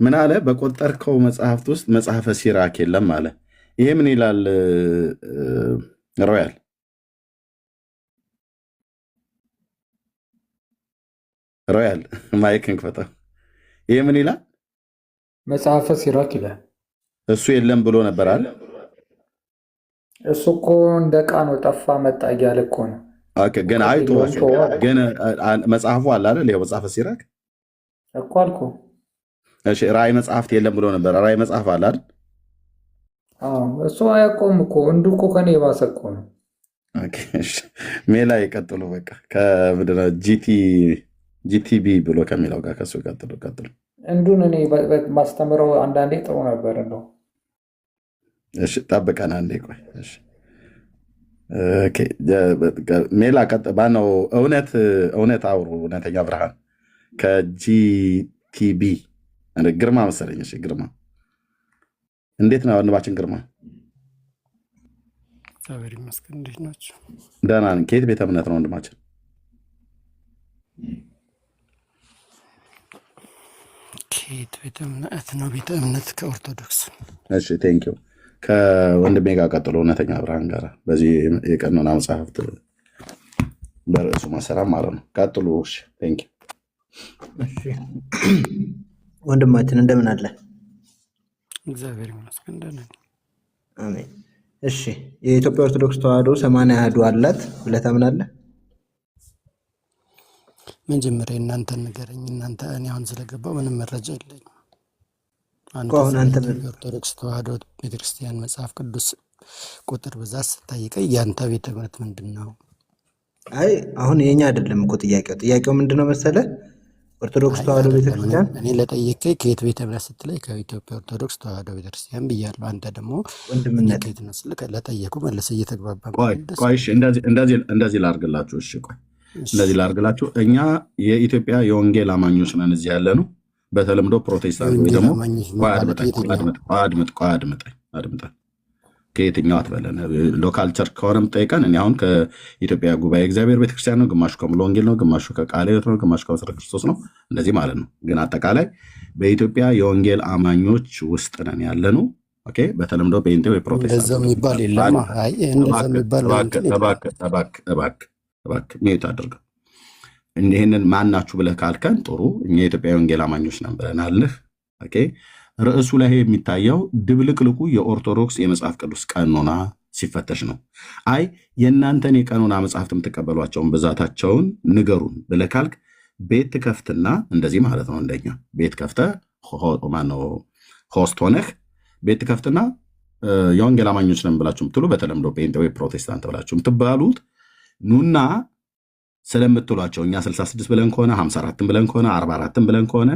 ምን አለ? በቆጠርከው መጽሐፍት ውስጥ መጽሐፈ ሲራክ የለም አለ። ይሄ ምን ይላል? ሮያል ሮያል ማይክን ክፈተው። ይሄ ምን ይላል? መጽሐፈ ሲራክ ይላል። እሱ የለም ብሎ ነበር አለ። እሱ እኮ እንደ ዕቃ ነው፣ ጠፋ መጣ እያለ እኮ ነው። ግን አይቶ ግን መጽሐፉ አለ አይደል? ይኸው መጽሐፈ ሲራክ እኮ አልኩ። እሺ ራእይ መጽሐፍት የለም ብሎ ነበር። ራእይ መጽሐፍ አለ አይደል? እሱ አያውቀውም እኮ እንዱ እኮ ከኔ የባሰ እኮ ነው። ሜላ ይቀጥሉ። በቃ ከምንድን ነው ጂቲቢ ብሎ ከሚለው ጋር ከሱ ቀጥሉ። እንዱን እኔ ማስተምረው አንዳንዴ ጥሩ ነበር እንደው። እሺ ጠብቀን አንዴ ቆይ። እሺ ሜላ ማነው? እውነት አውሩ። እውነተኛ ብርሃን ከጂቲቢ ግርማ መሰለኝ። እሺ ግርማ እንዴት ነው ወንድማችን? ግርማ እግዚአብሔር ይመስገን። እንዴት ናቸው? ደህና ነን። ከየት ቤተ እምነት ነው ወንድማችን? ከየት ቤተ እምነት ነው? ቤተ እምነት ከኦርቶዶክስ። እሺ ቴንኪው። ከወንድሜ ጋር ቀጥሎ እውነተኛ ብርሃን ጋር በዚህ የቀኖና መጽሐፍት በርዕሱ መሰረት ማለት ነው። ቀጥሉ። እሺ ቴንኪው። ወንድማችን እንደምን አለ? እግዚአብሔር ይመስገን ደህና ነኝ። አሜን። እሺ የኢትዮጵያ ኦርቶዶክስ ተዋሕዶ 80 አሐዱ አላት ብለህ ታምናለህ? መጀመሪያ እናንተን ንገረኝ። እናንተ እኔ አሁን ስለገባው ምንም መረጃ የለኝም። አንተ ኦርቶዶክስ ተዋሕዶ ቤተክርስቲያን መጽሐፍ ቅዱስ ቁጥር ብዛት ስታይቀኝ ያንተ ቤተ እምነት ምንድን ነው? አይ አሁን የኛ አይደለም እኮ ጥያቄው ምንድነው መሰለህ? ኦርቶዶክስ ተዋሕዶ ቤተክርስቲያን እኔ ለጠየቀኝ ከየት ቤተ እምነት ስትለኝ ከኢትዮጵያ ኦርቶዶክስ ተዋሕዶ ቤተክርስቲያን ብያለሁ። አንተ ደግሞ ወንድምነት ከየት ነው ስልክ ለጠየቁ መለሰ እየተግባባ ቆይ እንደዚህ ላድርግላችሁ። እሺ ቆይ እንደዚህ ላድርግላችሁ። እኛ የኢትዮጵያ የወንጌል አማኞች ነን እዚህ ያለ ነው። በተለምዶ ፕሮቴስታንት ወይ ደግሞ አድምጠን ከየትኛው አትበለን። ሎካል ቸርች ከሆነም ጠይቀን። እኔ አሁን ከኢትዮጵያ ጉባኤ እግዚአብሔር ቤተክርስቲያን ነው፣ ግማሹ ከሙሉ ወንጌል ነው፣ ግማሹ ከቃለ ሕይወት ነው፣ ግማሹ ከመሰረተ ክርስቶስ ነው። እንደዚህ ማለት ነው። ግን አጠቃላይ በኢትዮጵያ የወንጌል አማኞች ውስጥ ነን ያለ ነው። ኦኬ። በተለምዶ ጴንጤ ወይ ፕሮቴስታንት የሚባል የለም። እባክህ ሚዩት አድርገው። ይህንን ማናችሁ ብለህ ካልከን ጥሩ፣ እኛ የኢትዮጵያ ወንጌል አማኞች ነን ብለናልህ። ኦኬ። ርዕሱ ላይ የሚታየው ድብልቅልቁ የኦርቶዶክስ የመጽሐፍ ቅዱስ ቀኖና ሲፈተሽ ነው። አይ የእናንተን የቀኖና መጽሐፍት የምትቀበሏቸውን ብዛታቸውን ንገሩን ብለህ ካልክ ቤት ትከፍትና እንደዚህ ማለት ነው። እንደኛ ቤት ከፍተህ ማነው ሆስት ሆነህ ቤት ትከፍትና የወንጌል አማኞች ነን ብላችሁ የምትሉ በተለምዶ ጴንጤ ወይ ፕሮቴስታንት ብላችሁ የምትባሉት ኑና ስለምትሏቸው እኛ 66 ብለን ከሆነ 54 ብለን ከሆነ 44 ብለን ከሆነ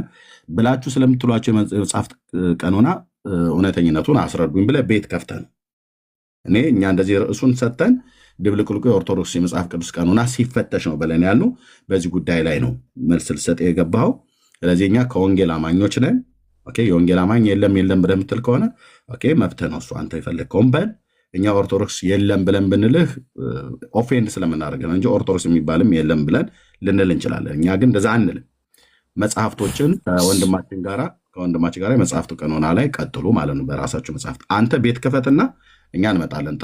ብላችሁ ስለምትሏቸው የመጽሐፍት ቀኖና እውነተኝነቱን አስረዱኝ ብለህ ቤት ከፍተን እኛ እንደዚህ ርዕሱን ሰጥተን ድብልቅልቁ የኦርቶዶክስ የመጽሐፍ ቅዱስ ቀኖና ሲፈተሽ ነው ብለን ያልነው በዚህ ጉዳይ ላይ ነው መልስ ልሰጥ የገባኸው። ስለዚህ እኛ ከወንጌል አማኞች ነን። ኦኬ። የወንጌል አማኝ የለም ብለህ የምትል ከሆነ ኦኬ መብትህ ነው። እሱ አንተ የፈለግከውን በል። እኛ ኦርቶዶክስ የለም ብለን ብንልህ ኦፌንድ ስለምናደርግ ነው እንጂ ኦርቶዶክስ የሚባልም የለም ብለን ልንል እንችላለን። እኛ ግን እንደዛ አንልም። መጽሐፍቶችን ከወንድማችን ጋር የመጽሐፍቱ ቀኖና ላይ ቀጥሉ ማለት ነው። በራሳችሁ መጽሐፍት አንተ ቤት ክፈትና እኛ እንመጣለን።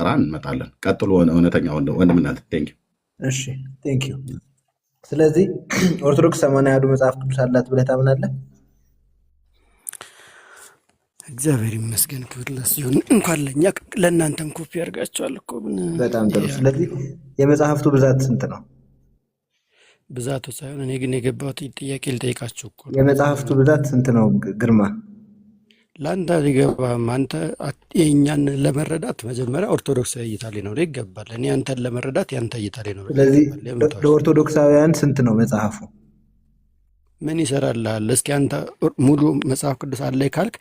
ቀጥሉ። እውነተኛ ወንድምነት። ቴንኪው። እሺ ቴንኪው። ስለዚህ ኦርቶዶክስ 80 አሐዱ መጽሐፍ ቅዱስ አላት ብለህ ታምናለህ? እግዚአብሔር ይመስገን። ክብር ለእሱ ይሁን። እንኳን ለእኛ ለእናንተም ኮፒ አድርጋችኋል እኮ። በጣም ጥሩ። ስለዚህ የመጽሐፍቱ ብዛት ስንት ነው? ብዛቱ ሳይሆን እኔ ግን የገባሁት ጥያቄ ልጠይቃችሁ እኮ። የመጽሐፍቱ ብዛት ስንት ነው ግርማ? ለአንተ ሊገባም አንተ የእኛን ለመረዳት መጀመሪያ ኦርቶዶክስ እይታ ሊኖር ይገባል። እኔ አንተን ለመረዳት ያንተ እይታ ሊኖር። ስለዚህ ለኦርቶዶክሳውያን ስንት ነው መጽሐፉ? ምን ይሰራልሃል? እስኪ አንተ ሙሉ መጽሐፍ ቅዱስ አለ ካልክ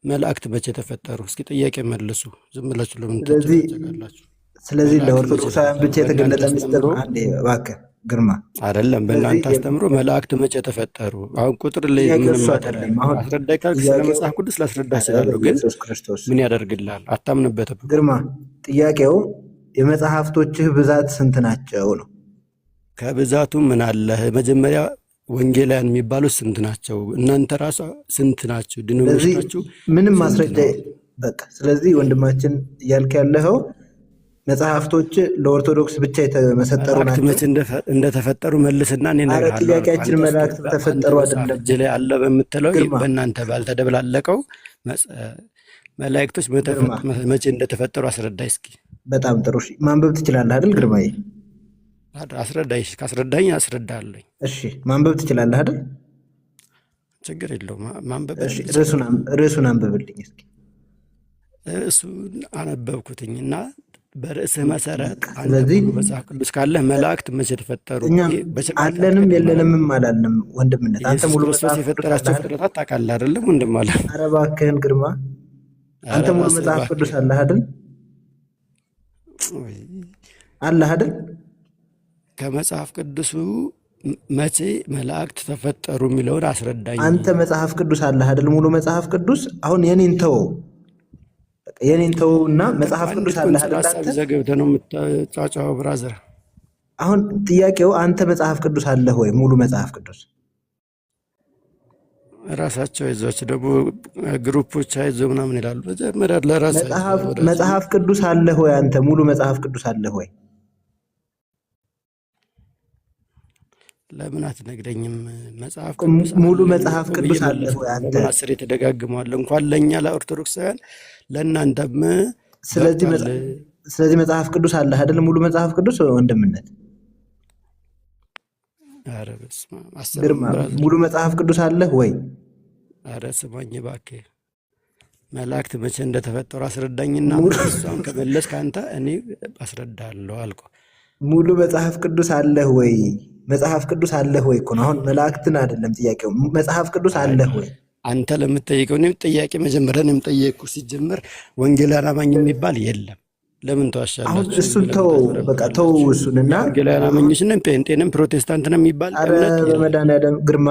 መላእክት መቼ ተፈጠሩ? እስኪ ጥያቄ መልሱ። ዝም ብላችሁ ለምን ትጨቃጨቃላችሁ? ስለዚህ ለኦርቶዶክሳውያን ብቻ የተገለጠ ምስጢር አንዴ እባክህ ግርማ አይደለም። በእናንተ አስተምሮ መላእክት መቼ ተፈጠሩ? አሁን ቁጥር ላይ ምንም አስረዳይ ካልክ ስለ መጽሐፍ ቅዱስ ላስረዳ እችላለሁ፣ ግን ምን ያደርግልሃል? አታምንበትም። ግርማ ጥያቄው የመጽሐፍቶችህ ብዛት ስንት ናቸው ነው። ከብዛቱ ምን አለህ? መጀመሪያ ወንጌላውያን የሚባሉት ስንት ናቸው? እናንተ ራሱ ስንት ናችሁ? ድኖሚኔሽናችሁ ምንም ስንት ማስረጃ ነው? በቃ ስለዚህ ወንድማችን እያልክ ያለኸው መጽሐፍቶች ለኦርቶዶክስ ብቻ የተመሰጠሩ መላእክት ናቸው። መቼ እንደተፈጠሩ መልስና እኔ አረ እነግርሃለሁ አልኩህ። ጥያቄያችን አንተ መላእክት አንተ ተፈጠሩ መጽሐፍ አይደለም እጅ ላይ አለ በምትለው ግርማ በእናንተ ባልተደበላለቀው መላእክቶች ግርማ መቼ እንደተፈጠሩ አስረዳይ እስኪ። በጣም ጥሩ እሺ፣ ማንበብ ትችላለህ አይደል ግርማዬ? አስረዳይ። ካስረዳኝ አስረዳለኝ። እሺ ማንበብ ትችላለህ አይደል? ችግር የለውም ማንበብ እሺ እችላለሁ። ርዕሱን አንብብልኝ እስኪ። እሱን አነበብኩትኝ እና በርዕስህ መሰረት አንተ ስለዚህ ሙሉ መጽሐፍ ቅዱስ ካለህ መላእክት መቼ ተፈጠሩ? እኛም በጭራሽ አለንም አትቀድም አላለም። የለንምም አላልንም ወንድምነት። አንተ ኢየሱስ ሙሉ ክርስቶስ መጽሐፍ ቅዱስ የፈጠራቸው አለህ አይደል? ፍጥረታት ታውቃለህ አይደለም? ወንድም አለ። ኧረ እባክህን ግርማ፣ ኧረ አንተ ሙሉ ራስህ መጽሐፍ ቅዱስ እባክህ። አለህ አይደል? ወይ አለህ አይደል? ከመጽሐፍ ቅዱሱ መቼ መላእክት ተፈጠሩ የሚለውን አስረዳኝ። አንተ መጽሐፍ ቅዱስ አለህ አይደል? ሙሉ መጽሐፍ ቅዱስ። አሁን የኔን ተወው፣ በቃ የኔን ተወው እና መጽሐፍ አንድ ቅዱስ አለህ ቁንጽል አይደል? ሀሳብ አንተ ይዘህ ገብተህ ነው የምታጫጫው ብራዘር። አሁን ጥያቄው አንተ መጽሐፍ ቅዱስ አለህ ወይ? ሙሉ መጽሐፍ ቅዱስ ራሳቸው ይዘዎች ደግሞ ግሩፖች አይዞ ምናምን ይላሉ። መጀመሪያ ለራሳቸው ወዳጅ መጽሐፍ ቅዱስ አለህ ወይ? አንተ ሙሉ መጽሐፍ ቅዱስ አለህ ወይ? ለምን አትነግረኝም? መጽሐፍ ቅዱስ ሙሉ አለኝ መጽሐፍ እኮ ቅዱስ ብዬ አለህ መለስኩ። ወይ አንተ? ለምን 10 የተደጋግመዋል? እንኳን ለእኛ ለኦርቶዶክሳውያን ለእናንተም ስለዚህ ገብቷል። ስለዚህ መጽሐፍ ቅዱስ አለህ አይደል? ሙሉ መጽሐፍ ቅዱስ ወንድምነት ኧረ በስመ አብ አሰብም ግርማ፣ ብራዘር። ሙሉ መጽሐፍ ቅዱስ አለህ ወይ? ኧረ ስማኝ እባክህ። መላእክት መቼ እንደተፈጠሩ አስረዳኝና ሙሉ እሷን ከመለስክ አንተ እኔ አስረዳለሁ አልኩህ። ሙሉ መጽሐፍ ቅዱስ አለህ ወይ? መጽሐፍ ቅዱስ አለህ ወይ እኮ ነው። አሁን መላእክትን አይደለም ጥያቄው፣ መጽሐፍ ቅዱስ አይ አለህ ወይ? አንተ ለምትጠይቀው እኔም ጥያቄ መጀመሪያ እኔም ጠየቅኩ። ሲጀምር ወንጌላውያን አማኝ የሚባል የለም። ለምን አሁን ተዋሻላችሁ? እሱን ለምን ተው፣ በቃ ተው ታጭበረብራላችሁ? እሱንና የወንጌላውያን አማኞችንም ጴንጤንም ፕሮቴስታንትንም የሚባል አረ እምነት የለም። በመድኃኒዓለም ግርማ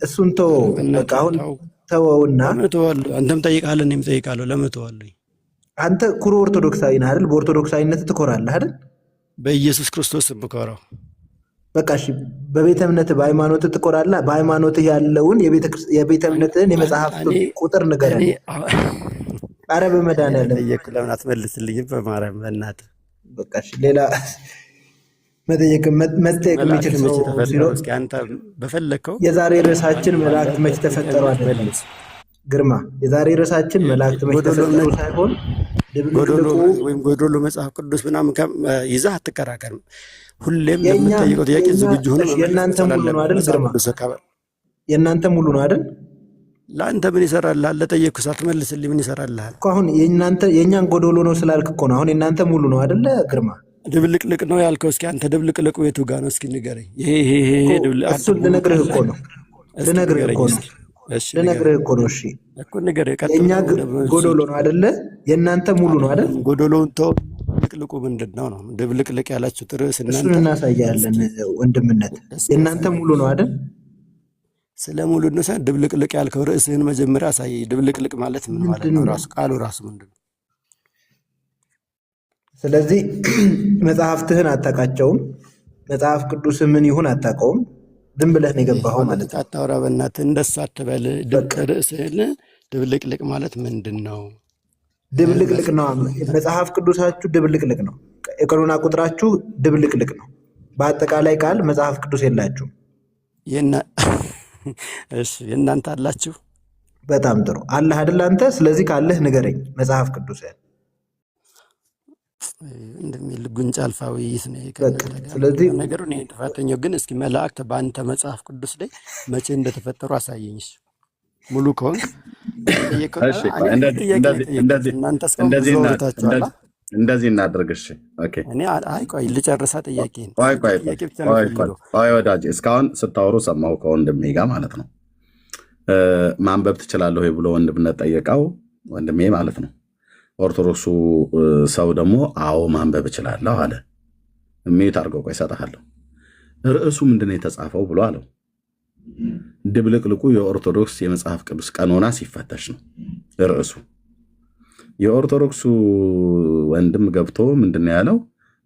እሱን ተው፣ ኧረ በቃ በእናትህ አሁን ተው። ተወውና ለምን እተዋለሁ? አንተም ጠይቃለህ፣ እኔም ጠይቃለሁ። ለምን እተዋለሁ? አንተ ኩሩ ኦርቶዶክሳዊ ነህ አይደል? በኦርቶዶክሳዊነት ትኮራለህ አይደል? በኢየሱስ ክርስቶስ የምኮራው በቃ እሺ፣ በቤተ እምነት በሃይማኖትህ ትኮራለህ። በሃይማኖትህ ያለውን የቤተ እምነትህን የመጽሐፍ እኔ ቁጥር ንገረን። እኔ አረ በመድኃኒዓለም ጠየቅኩ። ለምን አትመልስልኝም? በማርያም በእናትህ በቃ እሺ፣ ሌላ መጠየቅ የሚችል መላእክት ሰው መቼ ተፈጠሩ? ሲኖር እስኪ አንተ በፈለግከው የዛሬ ርዕሳችን መላእክት መቼ ተፈጠሩ አይደለም መልስ። ግርማ። የዛሬ ርዕሳችን መላእክት መቼ ጎዶሎ ተፈጠሩ እምነት ሳይሆን ጎዶሎ ድብልቅልቁ ወይም ጎዶሎ መጽሐፍ ቅዱስ ምናምን ይዘህ አትከራከርም። ሁሌም የእኛ ለምትጠይቀው ጥያቄ ዝግጁ ሆነ እሺ፣ መመለስ የእናንተ መቻል ሙሉ ነው አለብህ። አይደል መጽሐፍ ግርማ? ቅዱስ የእናንተ ሙሉ ነው አይደል ለአንተ ምን ይሰራልሃል? ለጠየቅኩህ ሳትመልስልኝ ምን ይሰራልሃል? እኮ? አሁን የእኛን ጎዶሎ ነው ስላልክ እኮ ነው። አሁን የእናንተ ሙሉ ነው አይደለ ግርማ? ድብልቅልቅ ነው ያልከው። እስኪ አንተ ድብልቅልቁ የቱ ጋር ነው? እስኪ ንገረኝ። ይሄ እኮ ድብልቅ አንተ እሱን ሙሉ ልነግርህ ካለ እኮ ነው እስኪ ልነግርህ ንገረኝ። እኮ ነው እስኪ እሺ ልነግርህ ንገረኝ እኮ ነው። እሺ እኮ ንገረኝ። ቀጥል የእኛ ወደ መልሱ። ጎዶሎ ነው አይደለ? የእናንተ ሙሉ ነው አይደል? አይደለም ጎዶሎውን ተው። ድብልቅልቁ ምንድን ነው ነው? ድብልቅልቅ ያላችሁት ርዕስ እሱን እናንተ እናሳያለን ወንድምነት። እስኪ የእናንተ ያሳየኝ። ሙሉ ነው አይደል? ስለ ሙሉነት ሳይሆን ድብልቅልቅ ያልከው ርዕስህን መጀመሪያ አሳይ። ድብልቅልቅ ማለት ምን ማለት ምንድን ነው? ነው? ራሱ ቃሉ ራሱ ምንድን ነው? ስለዚህ መጽሐፍትህን አታውቃቸውም። መጽሐፍ ቅዱስ ምን ይሁን አታውቀውም። ዝም ብለህ ነው የገባኸው ማለት ፖለቲካ ነው። አታውራ በእናትህ። እንደሱ አትበል። በቃ ርዕስህን ድብልቅልቅ ማለት ምንድን ነው? ድብልቅልቅ ነው። መጽሐፍ ቅዱሳችሁ ድብልቅልቅ ነው። የቀኖና ቁጥራችሁ ድብልቅልቅ ነው። በአጠቃላይ ቃል መጽሐፍ ቅዱስ የላችሁም። እሺ የእናንተ አላችሁ? በጣም ጥሩ አለህ አይደል አንተ? ስለዚህ ካለህ ንገረኝ መጽሐፍ ቅዱስ እንደሚል ጉንጭ አልፋ ውይይት ነው በቃ። ስለዚህ ነገሩ። እኔ ጥፋተኛው ግን እስኪ መላእክት በአንተ መጽሐፍ ቅዱስ ላይ መቼ እንደተፈጠሩ አሳየኝ። እሺ ሙሉ ከሆንክ እሺ፣ እናንተ እስካሁን ብዙ አውርታችኋል። እንደዚህ እናድርግ። እሺ ኦኬ። እኔ አይ ቆይ ልጨርሳ ጥያቄን። ጥያቄ ብቻ ነው የምፈልገው። ቆይ ወዳጄ፣ እስካሁን ስታወሩ ሰማሁ ከወንድሜ ጋር ማለት ነው። ማንበብ ትችላለህ ወይ ብሎ ወንድምነት ጠየቀው፣ ወንድሜ ማለት ነው። ኦርቶዶክሱ ሰው ደግሞ አዎ ማንበብ እችላለሁ አለ። ሚዩት አድርገው፣ ቆይ እሰጥሃለሁ። ርዕሱ ምንድን ነው የተጻፈው ብሎ አለው። ድብልቅልቁ የኦርቶዶክስ የመጽሐፍ ቅዱስ ቀኖና ሲፈተሽ ነው ርዕሱ። የኦርቶዶክሱ ወንድም ገብቶ ምንድን ነው ያለው?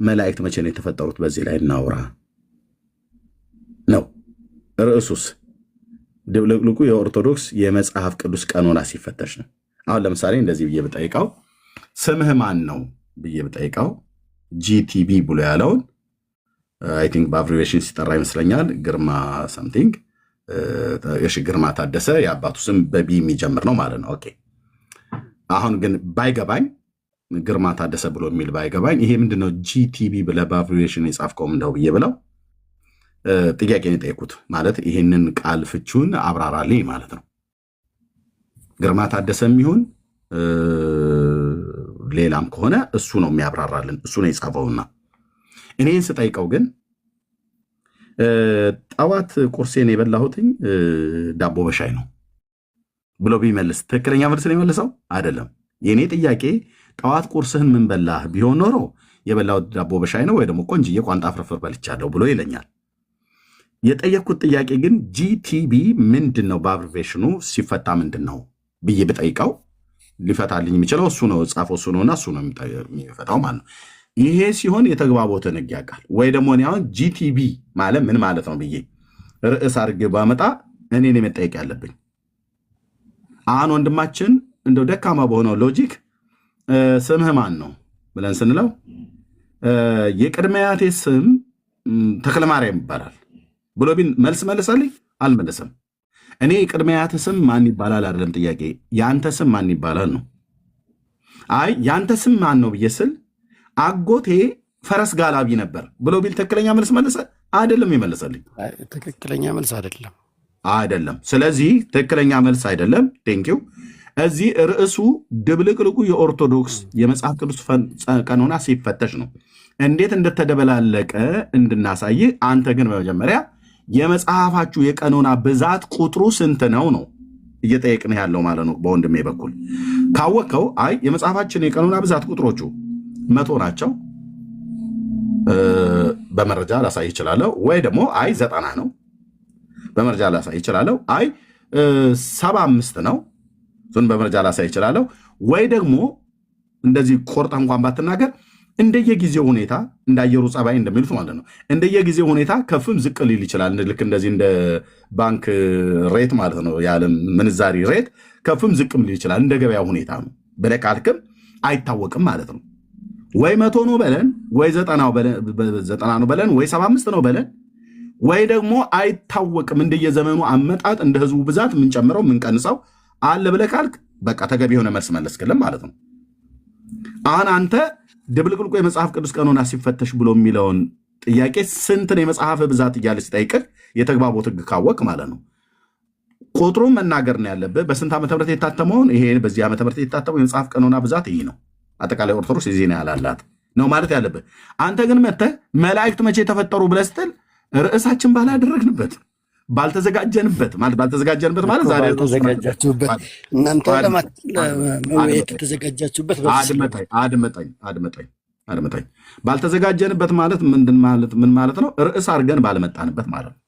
መላእክት መቼ ነው የተፈጠሩት? በዚህ ላይ እናውራ ነው ርዕሱስ ድብልቅልቁ የኦርቶዶክስ የመጽሐፍ ቅዱስ ቀኖና ሲፈተሽ ነው። አሁን ለምሳሌ እንደዚህ ብዬ ብጠይቀው ስምህ ማን ነው ብዬ ብጠይቀው ጂቲቢ ብሎ ያለውን አይ ቲንክ በአብሪቬሽን ሲጠራ ይመስለኛል ግርማ ሰምቲንግ ግርማ ታደሰ የአባቱ ስም በቢ የሚጀምር ነው ማለት ነው። ኦኬ አሁን ግን ባይገባኝ ግርማ ታደሰ ብሎ የሚል ባይገባኝ ይሄ ምንድነው ጂቲቢ ብለህ በአብሪቬሽን የጻፍከውም እንደው ብዬ ብለው ጥያቄን የጠየቁት ማለት ይሄንን ቃል ፍቹን አብራራልኝ ማለት ነው። ግርማ ታደሰም ይሁን ሌላም ከሆነ እሱ ነው የሚያብራራልን፣ እሱ ነው የጻፈውና እኔን ስጠይቀው ግን ጠዋት ቁርሴን የበላሁትኝ ዳቦ በሻይ ነው ብሎ ቢመልስ ትክክለኛ መልስ ነው የመለሰው? አይደለም። የእኔ ጥያቄ ጠዋት ቁርስህን ምን በላህ ቢሆን ኖሮ የበላሁት ዳቦ በሻይ ነው ወይ ደግሞ ቆንጅዬ ቋንጣ ፍርፍር በልቻለሁ ብሎ ይለኛል። የጠየቅኩት ጥያቄ ግን ጂቲቢ ምንድን ነው በአብሪቬሽኑ ሲፈታ ምንድን ነው ብዬ ብጠይቀው ሊፈታልኝ የሚችለው እሱ ነው ጻፈው እሱ ነውና እሱ ነው የሚፈታው ማለት ነው። ይሄ ሲሆን የተግባቦትን ሕግ ያውቃል ወይ ደግሞ እኔ አሁን ጂቲቢ ማለት ምን ማለት ነው ብዬ ርዕስ አድርጌ ባመጣ እኔን የመጠየቅ ያለብኝ። አሁን ወንድማችን እንደው ደካማ በሆነው ሎጂክ ስምህ ማን ነው ብለን ስንለው የቅድመ አያቴ ስም ተክለማርያም ይባላል ብሎ ቢል መልስ መለሰልኝ? አልመለሰም። እኔ የቅድመ አያቴ ስም ማን ይባላል አይደለም ጥያቄ፣ ያንተ ስም ማን ይባላል ነው። አይ ያንተ ስም ማን ነው ብዬ ስል አጎቴ ፈረስ ጋላቢ ነበር ብሎ ቢል ትክክለኛ መልስ መለሰ? አይደለም የመለሰልኝ። ትክክለኛ መልስ አይደለም። ስለዚህ ትክክለኛ መልስ አይደለም። ቴንኪው። እዚህ ርዕሱ ድብልቅልቁ የኦርቶዶክስ የመጽሐፍ ቅዱስ ቀኖና ሲፈተሽ ነው። እንዴት እንደተደበላለቀ እንድናሳይ አንተ ግን በመጀመሪያ የመጽሐፋችሁ የቀኖና ብዛት ቁጥሩ ስንት ነው ነው እየጠየቅን ያለው ማለት ነው። በወንድሜ በኩል ካወቀው አይ የመጽሐፋችን የቀኖና ብዛት ቁጥሮቹ 100 ናቸው በመረጃ ላሳይ ይችላለሁ፣ ወይ ደግሞ አይ 90 ነው በመረጃ ላሳይ ይችላለሁ፣ አይ 75 ነው እሱን በመረጃ ላሳይ ይችላለሁ፣ ወይ ደግሞ እንደዚህ ቆርጣ እንኳን ባትናገር እንደየጊዜው ሁኔታ እንዳየሩ ጸባይ እንደሚሉት ማለት ነው እንደየጊዜው ሁኔታ ከፍም ዝቅ ሊል ይችላል። ልክ እንደዚህ እንደ ባንክ ሬት ማለት ነው የዓለም ምንዛሪ ሬት ከፍም ዝቅም ሊል ይችላል። እንደ ገበያ ሁኔታ ነው ብለህ ካልክም አይታወቅም ማለት ነው። ወይ 100 ነው በለን፣ ወይ 90 ነው በለን፣ ወይ 75 ነው በለን፣ ወይ ደግሞ አይታወቅም። እንደየዘመኑ አመጣጥ እንደ ህዝቡ ብዛት የምንጨምረው የምንቀንሰው አለ ብለህ ካልክ በቃ ተገቢ የሆነ መልስ መለስክልን ማለት ነው። አሁን አንተ ድብልቅልቁ የመጽሐፍ ቅዱስ ቀኖና ሲፈተሽ ብሎ የሚለውን ጥያቄ ስንት ነው የመጽሐፍ ብዛት እያለ ሲጠይቅህ የተግባቦት ሕግ ካወቅ ማለት ነው ቁጥሩን መናገር ነው ያለብህ። በስንት ዓመተ ምህረት የታተመውን ይሄ በዚህ ዓመተ ምህረት የታተመው የመጽሐፍ ቀኖና ብዛት ይሄ ነው። አጠቃላይ ኦርቶዶክስ የዜና ያላላት ነው ማለት ያለብህ። አንተ ግን መተህ መላእክት መቼ ተፈጠሩ ብለህ ስትል ርዕሳችን ባላደረግንበት ባልተዘጋጀንበት ማለት ዛሬ ተዘጋጃችሁበት እናንተ ለመወያየት ተዘጋጃችሁበት። አድመጠኝ። ባልተዘጋጀንበት ማለት ምን ማለት ነው? ርዕስ አድርገን ባልመጣንበት ማለት ነው።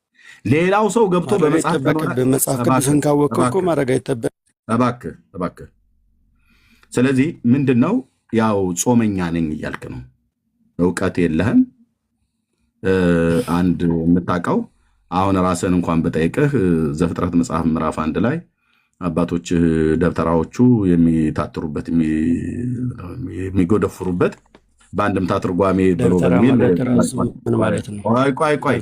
ሌላው ሰው ገብቶ በመጽሐፍ ቅዱስን ካወቅህ እኮ ማድረግ አይጠበቅም። እባክህ። ስለዚህ ምንድን ነው ያው ጾመኛ ነኝ እያልክ ነው። እውቀት የለህም። አንድ የምታውቀው አሁን ራስን እንኳን በጠይቅህ ዘፍጥረት መጽሐፍ ምዕራፍ 1 ላይ አባቶች ደብተራዎቹ የሚታትሩበት የሚጎደፍሩበት በአንድምታ ትርጓሜ ብሎ በሚል ቆይ።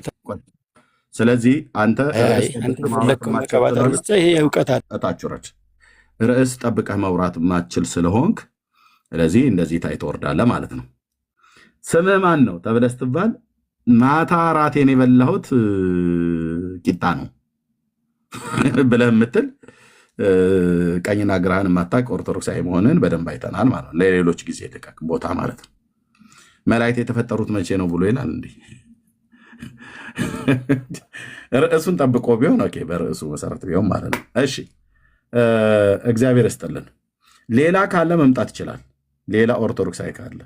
ስለዚህ አንተ ርዕስ ጠብቀህ መውራት ማችል ስለሆንክ ስለዚህ እንደዚህ ታይ ትወርዳለህ ማለት ነው። ስምህ ማን ነው ተብለህ ስትባል ማታ ራቴን የበላሁት ቂጣ ነው ብለህ የምትል ቀኝና ግራህን የማታውቅ ኦርቶዶክሳዊ መሆንን በደንብ አይተናል ማለት ነው። ለሌሎች ጊዜ ልቀቅ ቦታ ማለት ነው። መላእክት የተፈጠሩት መቼ ነው ብሎ ይላል። እንዲህ ርዕሱን ጠብቆ ቢሆን ኦኬ፣ በርዕሱ መሰረት ቢሆን ማለት ነው። እሺ እግዚአብሔር ይስጥልን። ሌላ ካለ መምጣት ይችላል። ሌላ ኦርቶዶክሳዊ ካለ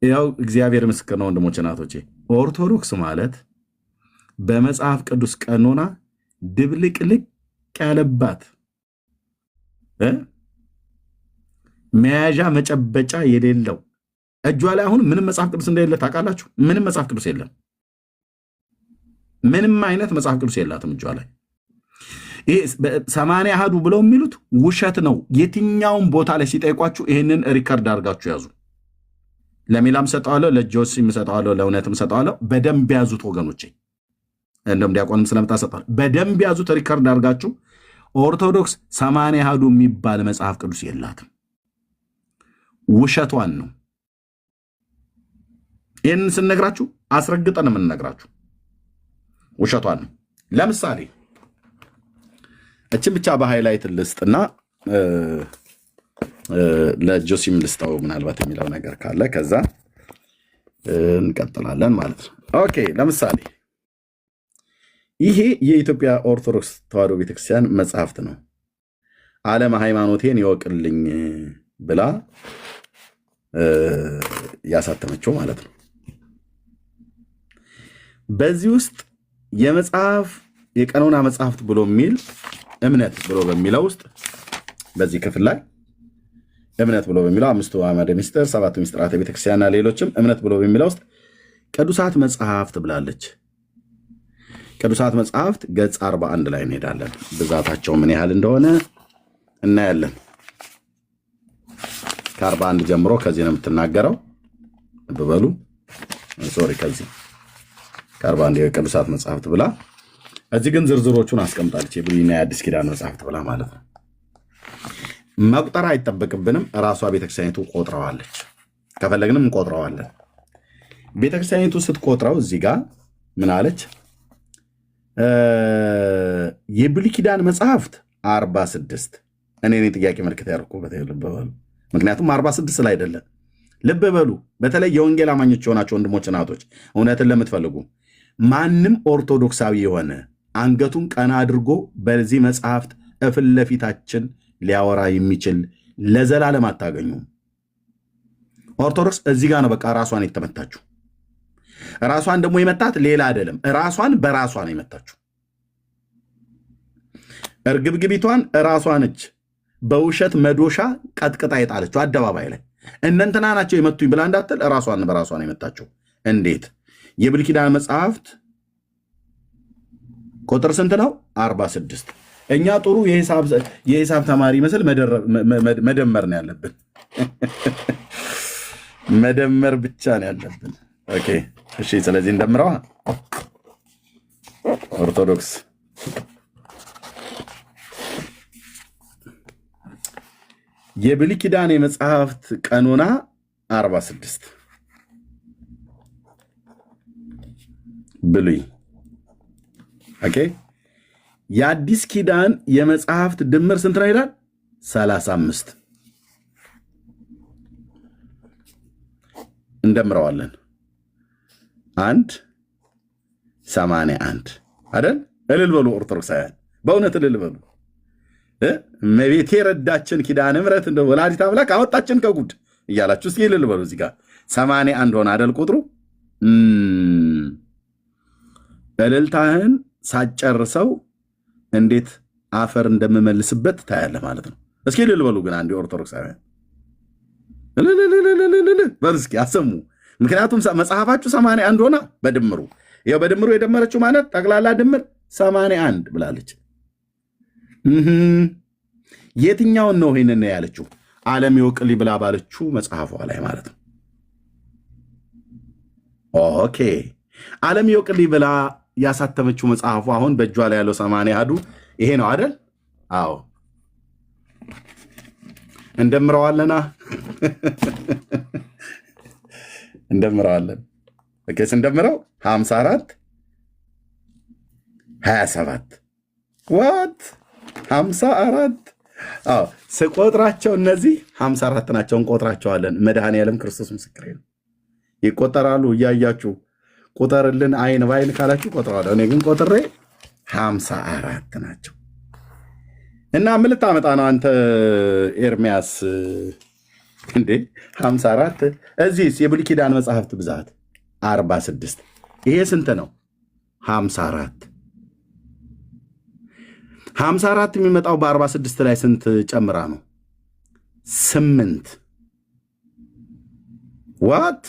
ያው እግዚአብሔር ምስክር ነው። ወንድሞች እናቶቼ፣ ኦርቶዶክስ ማለት በመጽሐፍ ቅዱስ ቀኖና ድብልቅልቅ ያለባት መያዣ መጨበጫ የሌለው እጇ ላይ አሁን ምንም መጽሐፍ ቅዱስ እንደሌለ ታውቃላችሁ። ምንም መጽሐፍ ቅዱስ የለም። ምንም አይነት መጽሐፍ ቅዱስ የላትም እጇ ላይ። ይሄ 80 አሃዱ ብለው የሚሉት ውሸት ነው። የትኛውም ቦታ ላይ ሲጠይቋችሁ ይህንን ሪከርድ አድርጋችሁ ያዙ። ለሚላም ሰጠዋለሁ፣ ለጆሲም ሰጠዋለሁ፣ ለእውነትም ሰጠዋለሁ። በደንብ ያዙት ወገኖቼ። እንደም ዲያቆንም ስለምጣ ሰጠዋለሁ። በደንብ ያዙት፣ ሪከርድ አድርጋችሁ። ኦርቶዶክስ 80 አሃዱ የሚባል መጽሐፍ ቅዱስ የላትም። ውሸቷን ነው። ይህንን ስንነግራችሁ አስረግጠን የምንነግራችሁ ውሸቷን ነው። ለምሳሌ እችን ብቻ በሃይላይት ልስጥና ለጆሲም ልስጠው ምናልባት የሚለው ነገር ካለ ከዛ እንቀጥላለን ማለት ነው። ኦኬ፣ ለምሳሌ ይሄ የኢትዮጵያ ኦርቶዶክስ ተዋሕዶ ቤተክርስቲያን መጽሐፍት ነው። ዓለም ሃይማኖቴን ይወቅልኝ ብላ ያሳተመችው ማለት ነው። በዚህ ውስጥ የመጽሐፍ የቀኖና መጽሐፍት ብሎ የሚል እምነት ብሎ በሚለው ውስጥ በዚህ ክፍል ላይ እምነት ብሎ በሚለው 5ቱ አዕማደ ምስጢር፣ 7ቱ ምስጢራተ ቤተክርስቲያንና ሌሎችም እምነት ብሎ በሚለው ውስጥ ቅዱሳት መጽሐፍት ብላለች። ቅዱሳት መጽሐፍት ገጽ 41 ላይ እንሄዳለን። ብዛታቸው ምን ያህል እንደሆነ እናያለን። ከ41 ጀምሮ ከዚህ ነው የምትናገረው። በበሉ ሶሪ ከዚህ ከ41 የቅዱሳት መጽሐፍት ብላ እዚህ ግን ዝርዝሮቹን አስቀምጣለች። የብሉይና የአዲስ ኪዳን መጽሐፍት ብላ ማለት ነው። መቁጠር አይጠበቅብንም። ራሷ ቤተክርስቲያኒቱ ቆጥረዋለች። ከፈለግንም እንቆጥረዋለን። ቤተክርስቲያኒቱ ስትቆጥረው እዚህ ጋር ምን አለች? የብሉይ ኪዳን መጽሐፍት 46። እኔ ጥያቄ ምልክት ያደርኩበት ልብ በሉ። ምክንያቱም 46 ላይ አይደለም። ልብ በሉ። በተለይ የወንጌል አማኞች የሆናቸው ወንድሞች እናቶች፣ እውነትን ለምትፈልጉ ማንም ኦርቶዶክሳዊ የሆነ አንገቱን ቀና አድርጎ በዚህ መጽሐፍት እፍል ለፊታችን ሊያወራ የሚችል ለዘላለም አታገኙም። ኦርቶዶክስ እዚህ ጋር ነው በቃ ራሷን የተመታችሁ። ራሷን ደግሞ የመታት ሌላ አይደለም፣ ራሷን በራሷ ነው የመታችሁ። እርግብግቢቷን ራሷ ነች በውሸት መዶሻ ቀጥቅጣ የጣለችው አደባባይ ላይ። እነንትና ናቸው የመቱኝ ብላ እንዳትል ራሷን በራሷ ነው የመታችው። እንዴት? የብሉይ ኪዳን መጽሐፍት ቁጥር ስንት ነው? 46። እኛ ጥሩ የሂሳብ ተማሪ መስል መደመር ነው ያለብን። መደመር ብቻ ነው ያለብን። ኦኬ እሺ። ስለዚህ እንደምረዋ ኦርቶዶክስ የብሉይ ኪዳን የመጽሐፍት ቀኖና 46 ብሉይ። ኦኬ። የአዲስ ኪዳን የመጽሐፍት ድምር ስንት ነው ይላል? 35። እንደምረዋለን 81 አይደል? እልል በሉ ኦርቶዶክሳውያን፣ በእውነት እልል በሉ። እመቤቴ ረዳችን ኪዳነ ምሕረት እንደ ወላዲተ አምላክ አወጣችን ከጉድ እያላችሁ እስኪ እልል በሉ። እዚህ ጋር 81 ሆነ አይደል ቁጥሩ? እልልታህን ሳጨርሰው እንዴት አፈር እንደምመልስበት ታያለህ ማለት ነው። እስኪ እልል በሉ ግን አንዴ ኦርቶዶክሳውያን በሉ እስኪ አሰሙ። ምክንያቱም መጽሐፋችሁ 81 ሆና በድምሩ ይኸው በድምሩ የደመረችው ማለት ጠቅላላ ድምር 81 ብላለች። የትኛውን ነው ይህንን ያለችው? ዓለም ይወቅልኝ ብላ ባለችው መጽሐፏ ላይ ማለት ነው። ኦኬ ዓለም ይወቅልኝ ብላ ያሳተመችው መጽሐፉ አሁን በእጇ ላይ ያለው 80 አሃዱ ይሄ ነው አይደል? አዎ እንደምረዋለና እንደምረዋለን። ኦኬ እንደምረው 54 27 ዋት 54 ስቆጥራቸው እነዚህ 54 ናቸው። እንቆጥራቸዋለን። መድኃኔዓለም ክርስቶስ ምስክሬ ነው። ይቆጠራሉ። እያያችሁ ቁጠርልን አይን ባይን ካላችሁ ቆጥረዋለሁ። እኔ ግን ቆጥሬ 54 ናቸው። እና ምን ልታመጣ ነው አንተ ኤርሚያስ? እንዴ 54 እዚህስ የብሉይ ኪዳን መጽሐፍት ብዛት 46። ይሄ ስንት ነው? 54 54 የሚመጣው በ46 ላይ ስንት ጨምራ ነው? 8 ዋት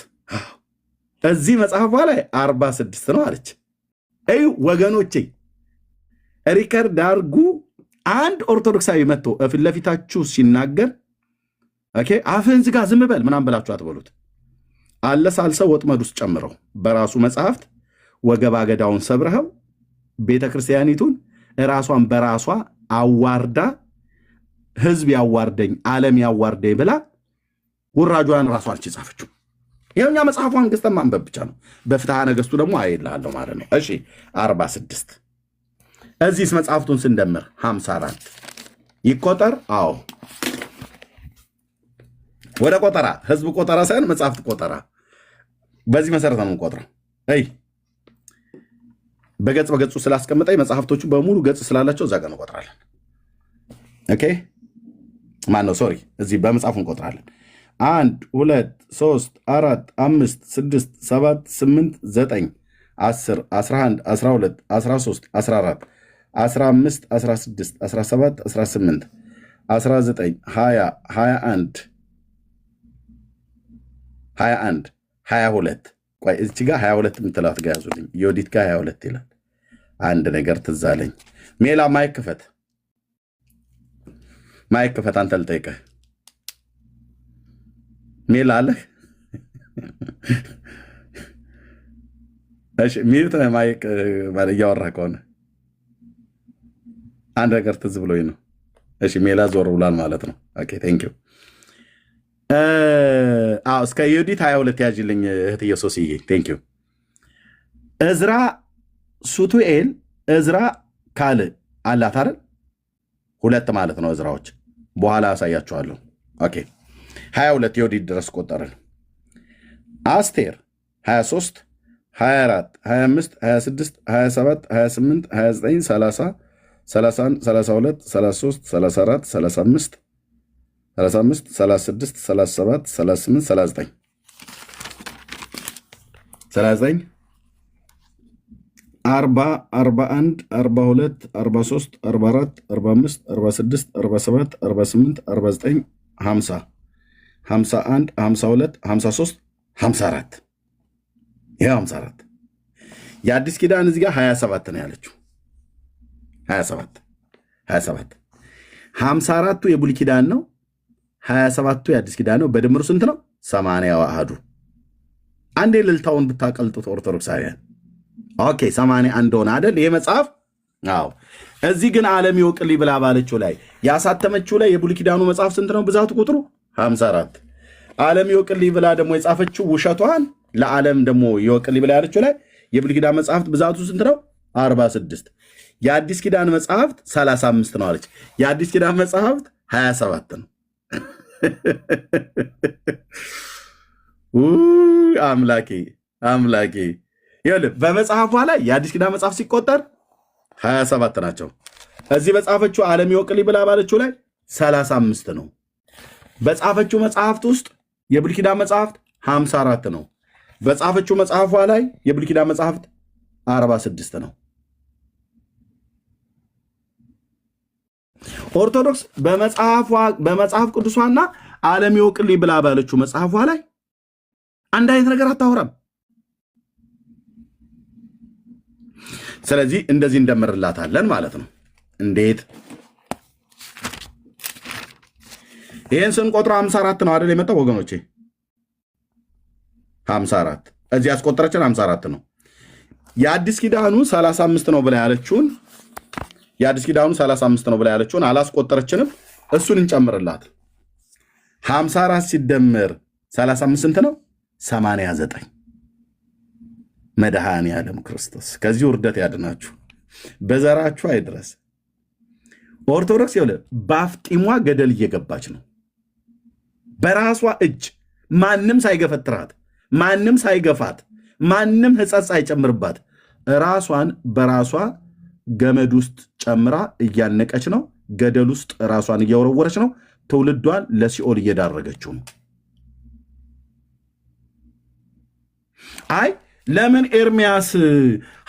እዚህ መጽሐፏ ላይ 46 ነው አለች። እዩ ወገኖቼ፣ ሪከርድ አድርጉ። አንድ ኦርቶዶክሳዊ መጥቶ ፊት ለፊታችሁ ሲናገር ኦኬ አፍህን ዝጋ ዝም በል ምናምን ብላችሁ አትበሉት። አለሳልሰው ወጥመድ ውስጥ ጨምረው በራሱ መጽሐፍት ወገባ ገዳውን ሰብረኸው ቤተ ክርስቲያኒቱን ራሷን በራሷ አዋርዳ ህዝብ ያዋርደኝ ዓለም ያዋርደኝ ብላ ውራጇን ራሷን ጻፈችው። ይኸውኛ መጽሐፏን ገዝተን ማንበብ ብቻ ነው። በፍትሐ ነገሥቱ ደግሞ አይላለሁ ማለት ነው። እሺ 46 እዚህስ መጽሐፍቱን ስንደምር 54 ይቆጠር። አዎ ወደ ቆጠራ ህዝብ ቆጠራ ሳይሆን መጽሐፍት ቆጠራ። በዚህ መሰረት ነው ቆጥረው። አይ በገጽ በገጹ ስላስቀመጠኝ መጽሐፍቶቹ በሙሉ ገጽ ስላላቸው እዛ ጋር እንቆጥራለን። ኦኬ ማን ነው ሶሪ፣ እዚህ በመጽሐፉ እንቆጥራለን። 1 2 3 4 5 6 7 8 9 10 11 12 13 14 15 16 17 18 19 20 21 21 22 ቆይ እዚህ ጋር 22 የምትላት ጋር ያዙልኝ። ዮዲት ጋር 22 ይላል። አንድ ነገር ትዝ አለኝ። ሜላ ማይክ ክፈት፣ ማይክ ክፈት። አንተ ልጠይቅህ ሜላ አለህ? እሺ ሚዩት ማይክ ማለት እያወራህ ከሆነ አንድ ነገር ትዝ ብሎኝ ነው። እሺ ሜላ ዞር ብሏል ማለት ነው። ኦኬ ቴንክ ዩ። እስከ ዮዲት 22 ያዥልኝ እህትዬ ሶስዬ ቴንክ ዩ። እዝራ ሱቱኤል እዝራ ካል አላት አይደል? ሁለት ማለት ነው እዝራዎች። በኋላ ያሳያችኋለሁ። ኦኬ 22 ዮዲት ድረስ ቆጠርን። አስቴር 23 24 25 26 27 28 29 30 31 32 33 34 35 35 36 37 38 39 39 40 41 42 43 44 45 46 47 48 49 50 51 52 53 54 ይሄ 54 የአዲስ ኪዳን እዚህ ጋር 27 ነው ያለችው። 27 54ቱ የብሉይ ኪዳን ነው። 27ቱ የአዲስ ኪዳን ነው። በድምሩ ስንት ነው? 80 አሃዱ። አንዴ ልልታውን ብታቀልጡት ኦርቶዶክሳውያን ኦኬ 81 ሆነ አይደል? ይሄ መጽሐፍ አዎ። እዚህ ግን ዓለም ይወቅልኝ ብላ ባለችው ላይ ያሳተመችው ላይ የብሉይ ኪዳኑ መጽሐፍ ስንት ነው? ብዛቱ ቁጥሩ 54። ዓለም ይወቅልኝ ብላ ደግሞ የጻፈችው ውሸቷን ለዓለም ደግሞ ይወቅልኝ ብላ ያለችው ላይ የብሉይ ኪዳን መጽሐፍት ብዛቱ ስንት ነው? 46። የአዲስ ኪዳን መጽሐፍት 35 ነው አለች። የአዲስ ኪዳን መጽሐፍት 27 ነው። አምላኬ አምላኬ ይኸውልህ በመጽሐፏ ላይ የአዲስ ኪዳን መጽሐፍ ሲቆጠር 27 ናቸው። እዚህ በጻፈችው ዓለም ይወቅልኝ ብላ ባለችው ላይ 35 ነው። በጻፈችው መጽሐፍት ውስጥ የብሉይ ኪዳን መጽሐፍት 54 ነው። በጻፈችው መጽሐፏ ላይ የብሉይ ኪዳን መጽሐፍት 46 ነው። ኦርቶዶክስ በመጽሐፍ ቅዱሷና ዓለም ይወቅልኝ ብላ ባለችው መጽሐፏ ላይ አንድ አይነት ነገር አታወራም። ስለዚህ እንደዚህ እንደምርላታለን ማለት ነው። እንዴት? ይህን ስንቆጥሮ 54 ነው አይደል የመጣው ወገኖቼ? 54 እዚህ ያስቆጠረችን 54 ነው። የአዲስ ኪዳኑ 35 ነው ብላ ያለችውን የአዲስ ኪዳኑ 35 ነው ብላ ያለችውን አላስቆጠረችንም። እሱን እንጨምርላት። 54 ሲደመር 35 ስንት ነው? 89። መድኃኔ ዓለም ክርስቶስ ከዚህ ውርደት ያድናችሁ፣ በዘራችሁ አይድረስ። ኦርቶዶክስ ይኸውልህ በአፍጢሟ ገደል እየገባች ነው። በራሷ እጅ ማንም ሳይገፈትራት፣ ማንም ሳይገፋት፣ ማንም ሕጸጽ ሳይጨምርባት ራሷን በራሷ ገመድ ውስጥ ጨምራ እያነቀች ነው። ገደል ውስጥ ራሷን እያወረወረች ነው። ትውልዷን ለሲኦል እየዳረገችው ነው። አይ ለምን ኤርሚያስ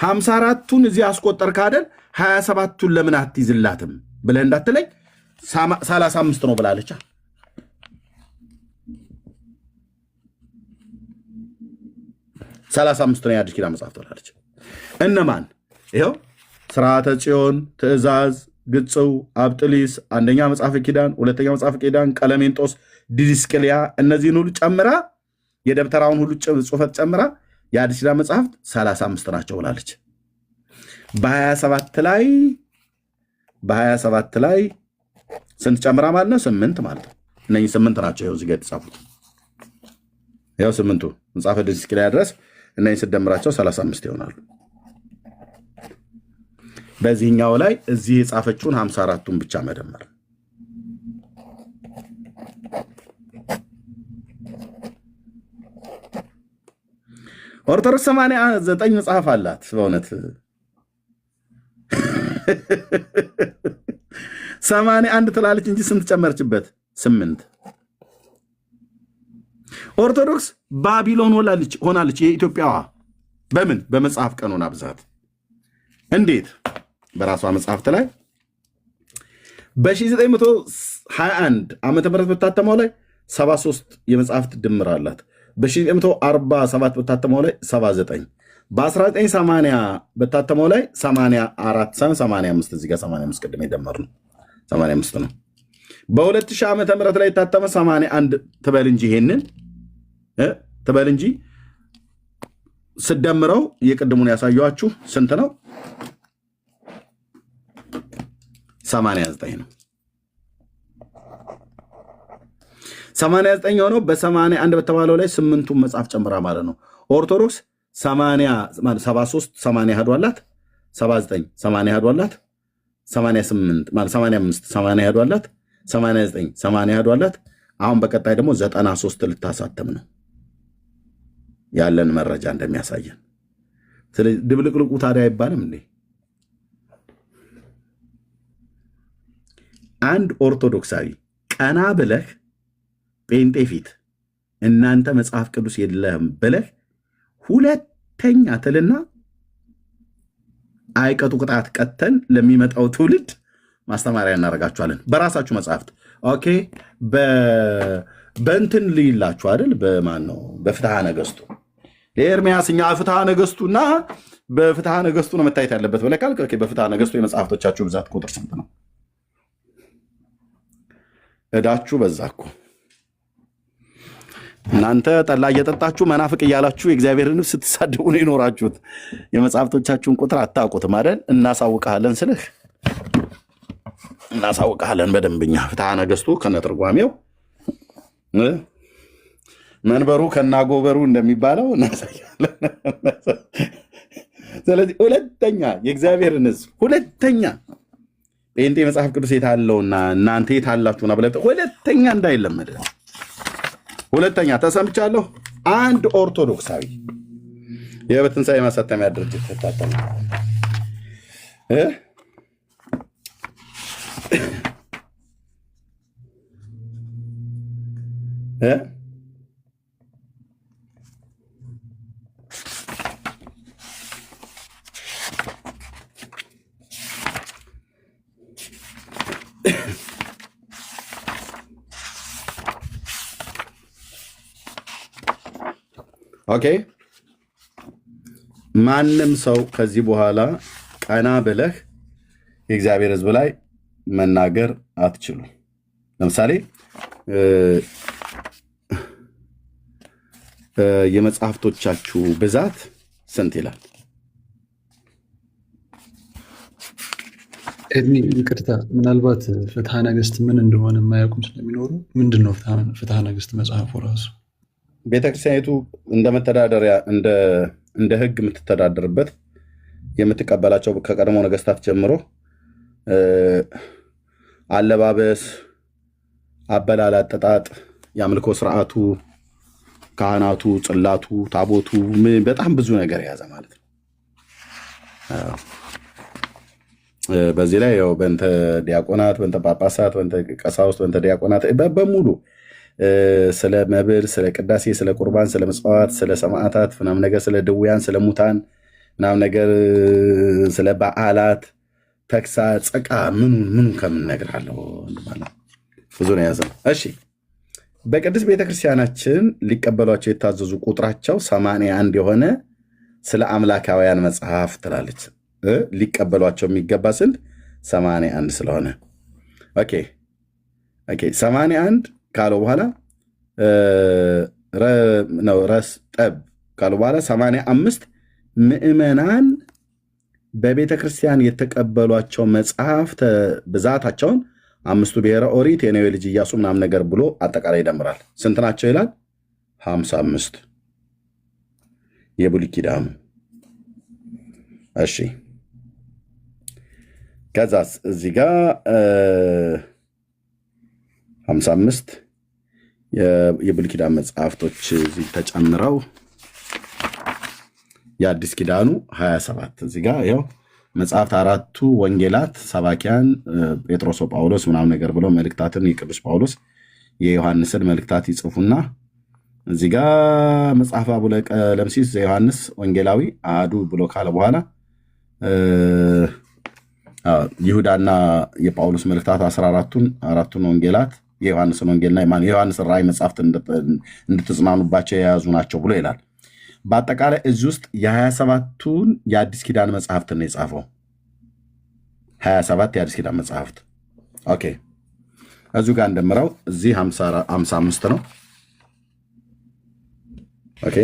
54ቱን እዚህ አስቆጠር ካደል 27ቱን ለምን አትይዝላትም ብለህ እንዳትለኝ 35 ነው ብላለች። 35 ነው የአዲስ ኪዳን መጽሐፍ ትላለች። እነማን? ይኸው ስርዓተ ጽዮን፣ ትእዛዝ፣ ግጽው፣ አብጥሊስ፣ አንደኛ መጽሐፈ ኪዳን፣ ሁለተኛ መጽሐፈ ኪዳን፣ ቀለሜንጦስ፣ ዲድስቅልያ እነዚህን ሁሉ ጨምራ የደብተራውን ሁሉ ጽሑፈት ጨምራ የአዲስ ኪዳን መጽሐፍት 35 ናቸው ብላለች። በ27 ላይ ስንት ጨምራ ማለት ነው? 8 ማለት ነው። እነዚህ 8 ናቸው። ይኸው እዚህ ጋር የተጻፉት ይኸው 8ቱ መጽሐፈ ዲድስቅልያ ድረስ እነዚህ ስደምራቸው 35 ይሆናሉ። በዚህኛው ላይ እዚህ የጻፈችውን 54ቱን ብቻ መደመር። ኦርቶዶክስ 89 መጽሐፍ አላት። በእውነት 81 ትላለች እንጂ ስንት ጨመረችበት? 8። ኦርቶዶክስ ባቢሎን ሆናለች የኢትዮጵያዋ። በምን? በመጽሐፍ ቀኖና ብዛት። እንዴት? በራሷ መጽሐፍት ላይ በ1921 ዓመተ ምህረት በታተመው ላይ 73 የመጽሐፍት ድምር አላት። በ1947 በታተመው ላይ 79፣ በ1980 በታተመው ላይ 85፣ እዚህ ጋር 85 ቅድም የደመርነው 85 ነው። በ2000 ዓመተ ምህረት ላይ የታተመ 81 ትበል እንጂ ይሄንን ትበል እንጂ ስደምረው የቅድሙን ያሳየኋችሁ ስንት ነው? 89 ነው። 89 ሆነው በ81 በተባለው ላይ 8ቱን መጽሐፍ ጨምራ ማለት ነው። ኦርቶዶክስ 73 80 አሐዱ አላት፣ 79 80 አሐዱ አላት፣ 88 ማለት 85 80 አሐዱ አላት፣ 89 80 አሐዱ አላት። አሁን በቀጣይ ደግሞ 93 ልታሳተም ነው ያለን መረጃ እንደሚያሳየን። ስለዚህ ድብልቅልቁ ታዲያ አይባልም እንዴ? አንድ ኦርቶዶክሳዊ ቀና ብለህ ጴንጤ ፊት እናንተ መጽሐፍ ቅዱስ የለህም ብለህ ሁለተኛ ትልና አይቀጡ ቅጣት ቀተን ለሚመጣው ትውልድ ማስተማሪያ እናደርጋችኋለን። በራሳችሁ መጽሐፍት ኦኬ። በእንትን ልይላችሁ አይደል? በማን ነው? በፍትሐ ነገሥቱ ኤርምያስ እኛ ፍትሐ ነገሥቱና በፍትሐ ነገሥቱ ነው መታየት ያለበት ብለህ ካልክ ኦኬ። በፍትሐ ነገሥቱ የመጽሐፍቶቻችሁ ብዛት ቁጥር ስንት ነው? እዳችሁ በዛ እኮ። እናንተ ጠላ እየጠጣችሁ መናፍቅ እያላችሁ የእግዚአብሔርን ስትሳደቡ ነው የኖራችሁት። የመጽሐፍቶቻችሁን ቁጥር አታውቁትም አይደል? እናሳውቅሃለን ስልህ እናሳውቅሃለን በደንብኛ። ፍትሐ ነገሥቱ ከነትርጓሜው መንበሩ ከናጎበሩ እንደሚባለው እናሳያለን። ስለዚህ ሁለተኛ የእግዚአብሔርን ሕዝብ ሁለተኛ ጴንጤ መጽሐፍ ቅዱስ የታለውና እናንተ የታላችሁና ብለህ ሁለተኛ እንዳይለመድ። ሁለተኛ ተሰምቻለሁ። አንድ ኦርቶዶክሳዊ የበትንሳኤ ማሳተሚያ ድርጅት ተታተመ ኦኬ። ማንም ሰው ከዚህ በኋላ ቀና ብለህ የእግዚአብሔር ሕዝብ ላይ መናገር አትችሉ። ለምሳሌ የመጽሐፍቶቻችሁ ብዛት ስንት ይላል? ይቅርታ፣ ምናልባት ፍትሐ ነገሥት ምን እንደሆነ የማያውቁም ስለሚኖሩ ምንድን ነው ፍትሐ ነገሥት መጽሐፉ ራሱ? ቤተክርስቲያኒቱ እንደ መተዳደሪያ እንደ ሕግ የምትተዳደርበት የምትቀበላቸው ከቀድሞ ነገስታት ጀምሮ አለባበስ፣ አበላል፣ አጠጣጥ፣ የአምልኮ ስርዓቱ፣ ካህናቱ፣ ጽላቱ፣ ታቦቱ በጣም ብዙ ነገር የያዘ ማለት ነው። በዚህ ላይ ያው በእንተ ዲያቆናት፣ በእንተ ጳጳሳት፣ በእንተ ቀሳውስት፣ በእንተ ዲያቆናት በሙሉ ስለ መብል፣ ስለ ቅዳሴ፣ ስለ ቁርባን፣ ስለ ምጽዋት፣ ስለ ሰማዕታት ምናምን ነገር፣ ስለ ድውያን፣ ስለ ሙታን ምናምን ነገር፣ ስለ በዓላት፣ ተግሳጽ፣ ጸቃ ምኑ ከምን ነገር አለው ብዙ ነው የያዘ። እሺ በቅድስት ቤተክርስቲያናችን ሊቀበሏቸው የታዘዙ ቁጥራቸው 81 የሆነ ስለ አምላካውያን መጽሐፍ ትላለች። ሊቀበሏቸው የሚገባ ስንት 81 ስለሆነ ኦኬ 81 ካለው በኋላ ረስ ጠብ ካለው በኋላ 85 ምዕመናን በቤተ ክርስቲያን የተቀበሏቸው መጽሐፍት ብዛታቸውን 5ቱ ብሔረ ኦሪት የነዌ ልጅ ኢያሱ ምናምን ነገር ብሎ አጠቃላይ ይደምራል። ስንት ናቸው ይላል? 55 የብሉይ ኪዳኑ። እሺ ከዛስ እዚህ ጋር 55 የብሉይ ኪዳን መጽሐፍቶች እዚህ ተጨምረው የአዲስ ኪዳኑ 27 እዚህ ጋር ያው መጽሐፍት 4ቱ ወንጌላት ሰባኪያን ጴጥሮስ ጳውሎስ ምናምን ነገር ብለው መልእክታትን የቅዱስ ጳውሎስ የዮሐንስን መልእክታት ይጽፉና እዚህ ጋር መጽሐፈ አቡነ ቀለምሲስ ዘዮሐንስ ወንጌላዊ አሐዱ ብሎ ካለ በኋላ ይሁዳና የጳውሎስ መልእክታት 14ቱን ወንጌላት የዮሐንስን ወንጌልና የዮሐንስን ራእይ መጽሐፍት እንድትጽናኑባቸው የያዙ ናቸው ብሎ ይላል። በአጠቃላይ እዚህ ውስጥ የ27ቱን የአዲስ ኪዳን መጽሐፍት ነው የጻፈው። 27 የአዲስ ኪዳን መጽሐፍት ኦኬ። እዚሁ ጋር እንደምረው እዚህ 55 ነው ኦኬ።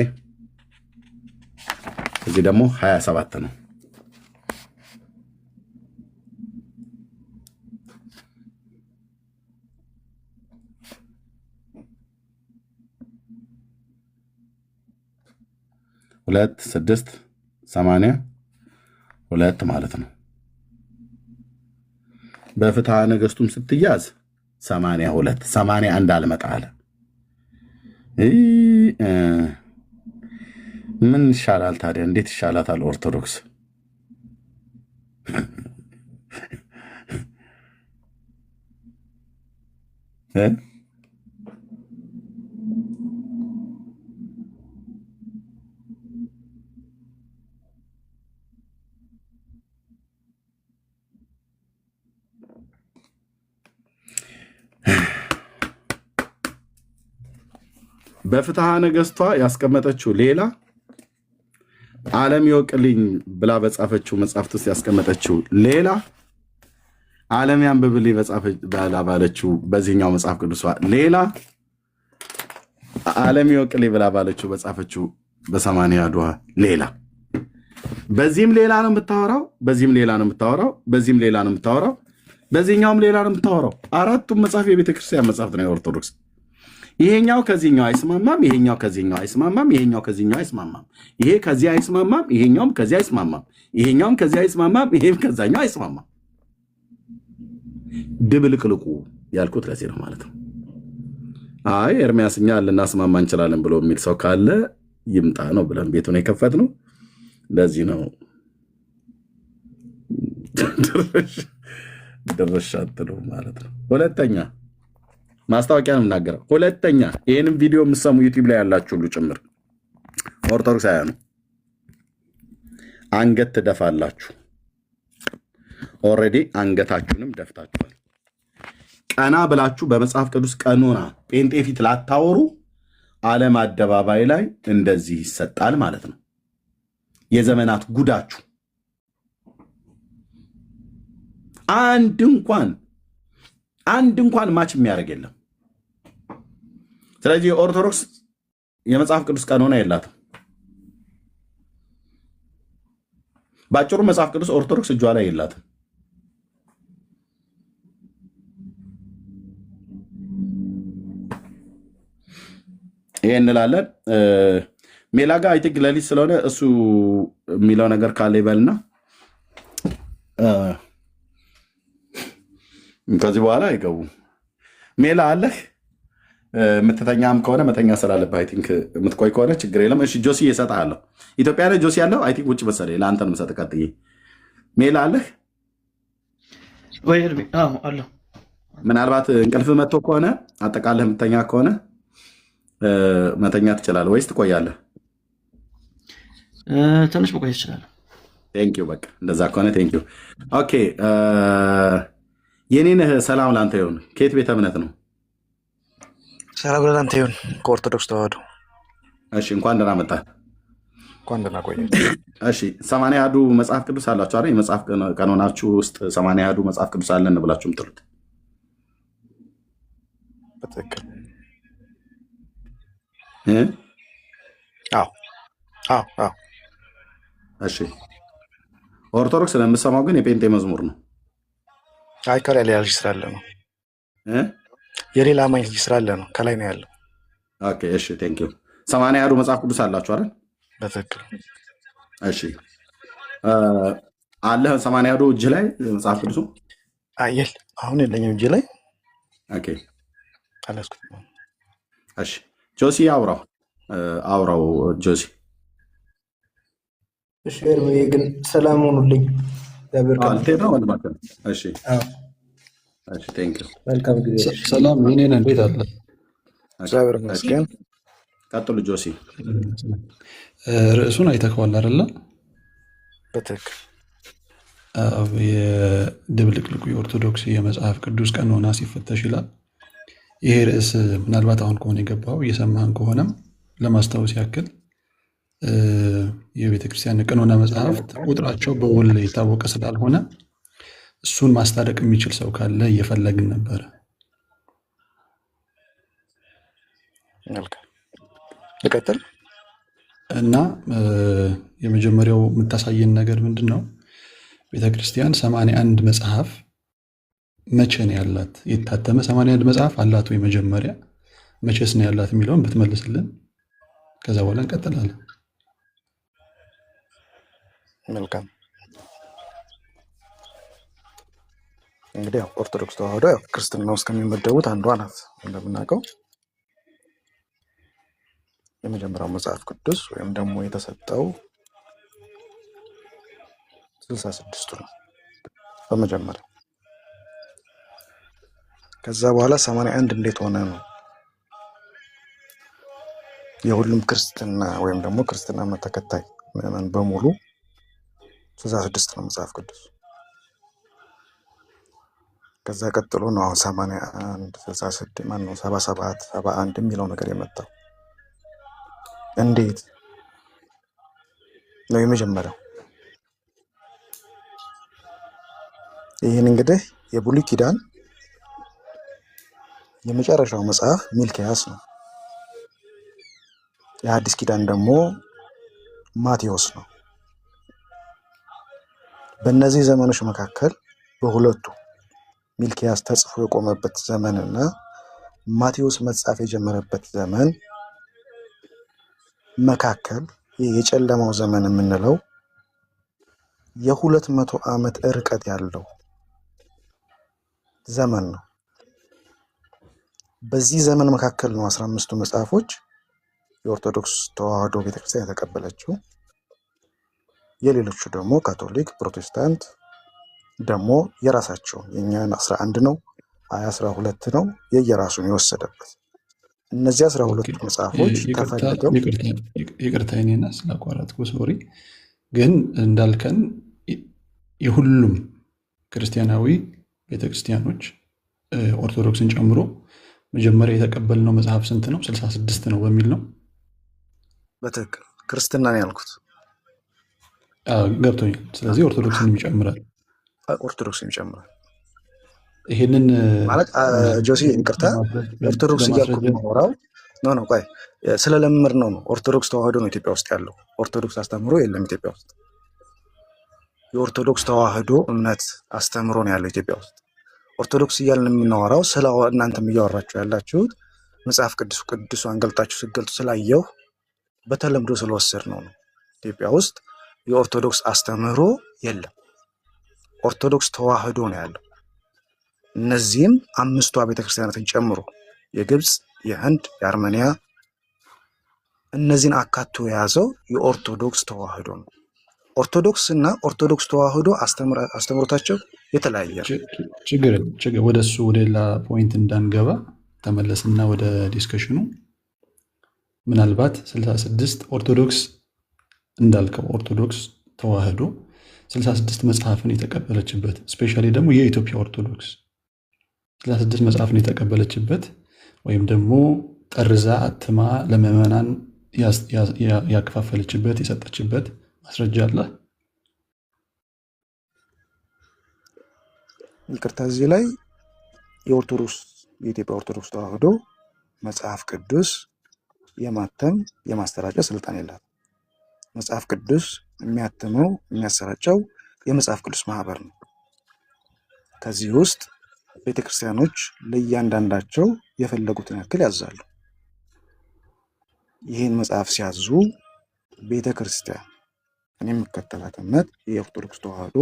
እዚህ ደግሞ 27 ነው። ሁለት 6 82 ማለት ነው። በፍትሐ ነገሥቱም ስትያዝ 82 81 አልመጣ አለ። ምን ይሻላል ታዲያ? እንዴት ይሻላታል ኦርቶዶክስ? በፍትሐ ነገሥቷ ያስቀመጠችው ሌላ፣ ዓለም ይወቅልኝ ብላ በጻፈችው መጽሐፍት ውስጥ ያስቀመጠችው ሌላ፣ ዓለም ያንብብልኝ ብላ ባለችው በዚህኛው መጽሐፍ ቅዱሷ ሌላ፣ ዓለም ይወቅልኝ ብላ ባለችው በጻፈችው በሰማንያ አድዋ ሌላ። በዚህም ሌላ ነው የምታወራው፣ በዚህም ሌላ ነው የምታወራው፣ በዚህም ሌላ ነው የምታወራው፣ በዚህኛውም ሌላ ነው የምታወራው። አራቱም መጽሐፍ የቤተክርስቲያን መጽሐፍት ነው የኦርቶዶክስ። ይሄኛው ከዚህኛው አይስማማም፣ ይሄኛው ከዚህኛው አይስማማም፣ ይሄኛው ከዚህኛው አይስማማም፣ ይሄ ከዚህ አይስማማም፣ ይሄኛውም ከዚህ አይስማማም፣ ይሄኛውም ከዚህ አይስማማም፣ ይሄም ከዛኛው አይስማማም። ድብልቅልቁ ያልኩት ለዚህ ነው ማለት ነው። አይ ኤርሚያስ እኛ ልናስማማ እንችላለን ብሎ የሚል ሰው ካለ ይምጣ ነው ብለን ቤቱን የከፈትነው። ለዚህ ነው ድርሽ አትሉ ማለት ነው። ሁለተኛ ማስታወቂያ ነው የምናገረው። ሁለተኛ ይህንም ቪዲዮ የምሰሙ ዩቲዩብ ላይ ያላችሁ ሁሉ ጭምር ኦርቶዶክሳውያኑ አንገት ትደፋላችሁ። ኦልሬዲ አንገታችሁንም ደፍታችኋል። ቀና ብላችሁ በመጽሐፍ ቅዱስ ቀኖና ጴንጤ ፊት ላታወሩ ዓለም አደባባይ ላይ እንደዚህ ይሰጣል ማለት ነው። የዘመናት ጉዳችሁ አንድ እንኳን ማች የሚያደርግ የለም። ስለዚህ ኦርቶዶክስ የመጽሐፍ ቅዱስ ቀኖና የላትም። ባጭሩ መጽሐፍ ቅዱስ ኦርቶዶክስ እጇ ላይ የላትም። ይሄ እንላለን። ሜላጋ አይ ቲንክ ሌሊት ስለሆነ እሱ የሚለው ነገር ካለ ይበልና ከዚህ በኋላ አይገቡም። ሜላ አለህ የምትተኛም ከሆነ መተኛ ስላለብህ አይ ቲንክ የምትቆይ ከሆነ ችግር የለም። እሺ ጆሲ እሰጥሃለሁ። ኢትዮጵያ ላይ ጆሲ ያለው አይ ቲንክ ውጭ መሰለኝ። ለአንተ ነው የምሰጥህ ቀጥዬ። ሜላ አለህ ወይ? አለሁ። ምናልባት እንቅልፍ መጥቶ ከሆነ አጠቃለህ የምትተኛ ከሆነ መተኛ ትችላለህ ወይስ ትቆያለህ? ትንሽ መቆየት እችላለሁ። ቴንኪው። በቃ እንደዛ ከሆነ ቴንኪው። ኦኬ የኔነህ ሰላም ላንተ ይሁን። ከየት ቤተ እምነት ነው? ሰላም ላንተ ይሁን። ከኦርቶዶክስ ተዋህዶ። እሺ እንኳን ደህና መጣህ። እንኳን ደህና ቆየ። እሺ 80 አሐዱ መጽሐፍ ቅዱስ አላችሁ አይደል? የመጽሐፍ ቀኖናችሁ ውስጥ 80 አሐዱ መጽሐፍ ቅዱስ አለን ብላችሁ የምትሉት በትክክል እ? አዎ አዎ አዎ። እሺ ኦርቶዶክስ ለምሰማው ግን የጴንጤ መዝሙር ነው አይ ከላይ ሌላ ልጅ ስላለ ነው። እ? የሌላ አማኝ ልጅ ስላለ ነው። ከላይ ነው ያለው። ኦኬ እሺ ቴንክ ዩ 80 አሐዱ መጽሐፍ ቅዱስ አላችሁ አይደል? በትክክል እሺ አለ 80 አሐዱ እጅ ላይ መጽሐፍ ቅዱሱ አየል አሁን የለኝም እጄ ላይ ኦኬ አላስኩትም። እሺ ጆሲ አውራው ጆሲ እሺ ኤርምዬ ግን ሰላም ሆኑልኝ። እግዚአብሔር ቃል አልቴ ነው ወንድማችን። እሺ አዎ እሺ ቴንክ ዩ መልካም ጊዜ። ሰላም የኔን እንዴት አለ? እግዚአብሔር ይመስገን። ቀጥሉ ጆሲ። ርዕሱን አይተኸዋል አይደለ? በትክክል የድብልቅልቁ የኦርቶዶክስ የመጽሐፍ ቅዱስ ቀኖና ሲፈተሽ ይላል። ይሄ ርዕስ ምናልባት አሁን ከሆነ የገባው እየሰማህን ከሆነም ለማስታወስ ያክል የቤተ ክርስቲያን ቀኖና መጽሐፍት ቁጥራቸው በውል የታወቀ ስላልሆነ እሱን ማስታረቅ የሚችል ሰው ካለ እየፈለግን ነበረ። መልካም ልቀጥል እና የመጀመሪያው የምታሳየን ነገር ምንድን ነው? ቤተክርስቲያን 81 መጽሐፍ መቼ ነው ያላት? የታተመ 81 መጽሐፍ አላት ወይ? መጀመሪያ መቼስ ነው ያላት የሚለውን ብትመልስልን፣ ከዛ በኋላ እንቀጥላለን። መልካም እንግዲህ ያው ኦርቶዶክስ ተዋህዶ ያው ክርስትና ውስጥ ከሚመደቡት አንዷ ናት። እንደምናውቀው የመጀመሪያው መጽሐፍ ቅዱስ ወይም ደግሞ የተሰጠው 66ቱ ነው በመጀመሪያ። ከዛ በኋላ 81 እንዴት ሆነ ነው? የሁሉም ክርስትና ወይም ደግሞ ክርስትና እምነት ተከታይ ምዕመን በሙሉ 66 ነው መጽሐፍ ቅዱስ። ከዛ ቀጥሎ ነው አሁን 81 66 ማን ነው 77 71 የሚለው ነገር የመጣው። እንዴት ነው የመጀመሪያው? ይህን እንግዲህ የብሉይ ኪዳን የመጨረሻው መጽሐፍ ሚልክያስ ነው። የሐዲስ ኪዳን ደግሞ ማቴዎስ ነው። በእነዚህ ዘመኖች መካከል በሁለቱ ሚልክያስ ተጽፎ የቆመበት ዘመንና ማቴዎስ መጻፍ የጀመረበት ዘመን መካከል የጨለማው ዘመን የምንለው የ200 ዓመት ርቀት ያለው ዘመን ነው። በዚህ ዘመን መካከል ነው 15ቱ መጽሐፎች የኦርቶዶክስ ተዋህዶ ቤተክርስቲያን የተቀበለችው። የሌሎቹ ደግሞ ካቶሊክ፣ ፕሮቴስታንት ደግሞ የራሳቸው የኛን 11 ነው 12 ነው የየራሱን የወሰደበት። እነዚህ 12 መጽሐፎች ተፈልገው ይቅርታ እኔና ስላቋረጥኩ ሶሪ። ግን እንዳልከን የሁሉም ክርስቲያናዊ ቤተክርስቲያኖች ኦርቶዶክስን ጨምሮ መጀመሪያ የተቀበልነው መጽሐፍ ስንት ነው? 66 ነው በሚል ነው። በትክክል ክርስትና ነው ያልኩት። ገብቶኛል። ስለዚህ ኦርቶዶክስን ይጨምራል። ኦርቶዶክስን ይጨምራል። ይሄንን ማለት ጆሲ ይቅርታ፣ ኦርቶዶክስ እያልኩ የማወራው ነው ቆይ ስለለምር ነው። ኦርቶዶክስ ተዋህዶ ነው ኢትዮጵያ ውስጥ ያለው። ኦርቶዶክስ አስተምሮ የለም ኢትዮጵያ ውስጥ። የኦርቶዶክስ ተዋህዶ እምነት አስተምሮ ነው ያለው ኢትዮጵያ ውስጥ። ኦርቶዶክስ እያልን የምናወራው ስለ እናንተም እያወራችሁ ያላችሁት መጽሐፍ ቅዱሷን ገልጣችሁ ስትገልጡ ስላየው በተለምዶ ስለወሰድ ነው። ኢትዮጵያ ውስጥ የኦርቶዶክስ አስተምህሮ የለም። ኦርቶዶክስ ተዋህዶ ነው ያለው። እነዚህም 5ቷ ቤተክርስቲያናትን ጨምሮ የግብፅ፣ የህንድ፣ የአርመኒያ እነዚህን አካቶ የያዘው የኦርቶዶክስ ተዋህዶ ነው። ኦርቶዶክስ እና ኦርቶዶክስ ተዋህዶ አስተምሮታቸው የተለያየ ነው። ችግር ወደ እሱ ወደ ሌላ ፖይንት እንዳንገባ ተመለስና ወደ ዲስከሽኑ። ምናልባት 66 ኦርቶዶክስ እንዳልከው ኦርቶዶክስ ተዋህዶ 66 መጽሐፍን የተቀበለችበት ስፔሻሊ ደግሞ የኢትዮጵያ ኦርቶዶክስ 66 መጽሐፍን የተቀበለችበት ወይም ደግሞ ጠርዛ አትማ ለምዕመናን ያከፋፈለችበት የሰጠችበት ማስረጃ አለ? ይቅርታ፣ እዚህ ላይ የኢትዮጵያ ኦርቶዶክስ ተዋሕዶ መጽሐፍ ቅዱስ የማተም የማሰራጨት ስልጣን የላትም። መጽሐፍ ቅዱስ የሚያትመው የሚያሰራጨው የመጽሐፍ ቅዱስ ማህበር ነው። ከዚህ ውስጥ ቤተክርስቲያኖች ለእያንዳንዳቸው የፈለጉትን ያክል ያዛሉ። ይህን መጽሐፍ ሲያዙ ቤተክርስቲያን እኔ የምከተላት እምነት የኦርቶዶክስ ተዋሕዶ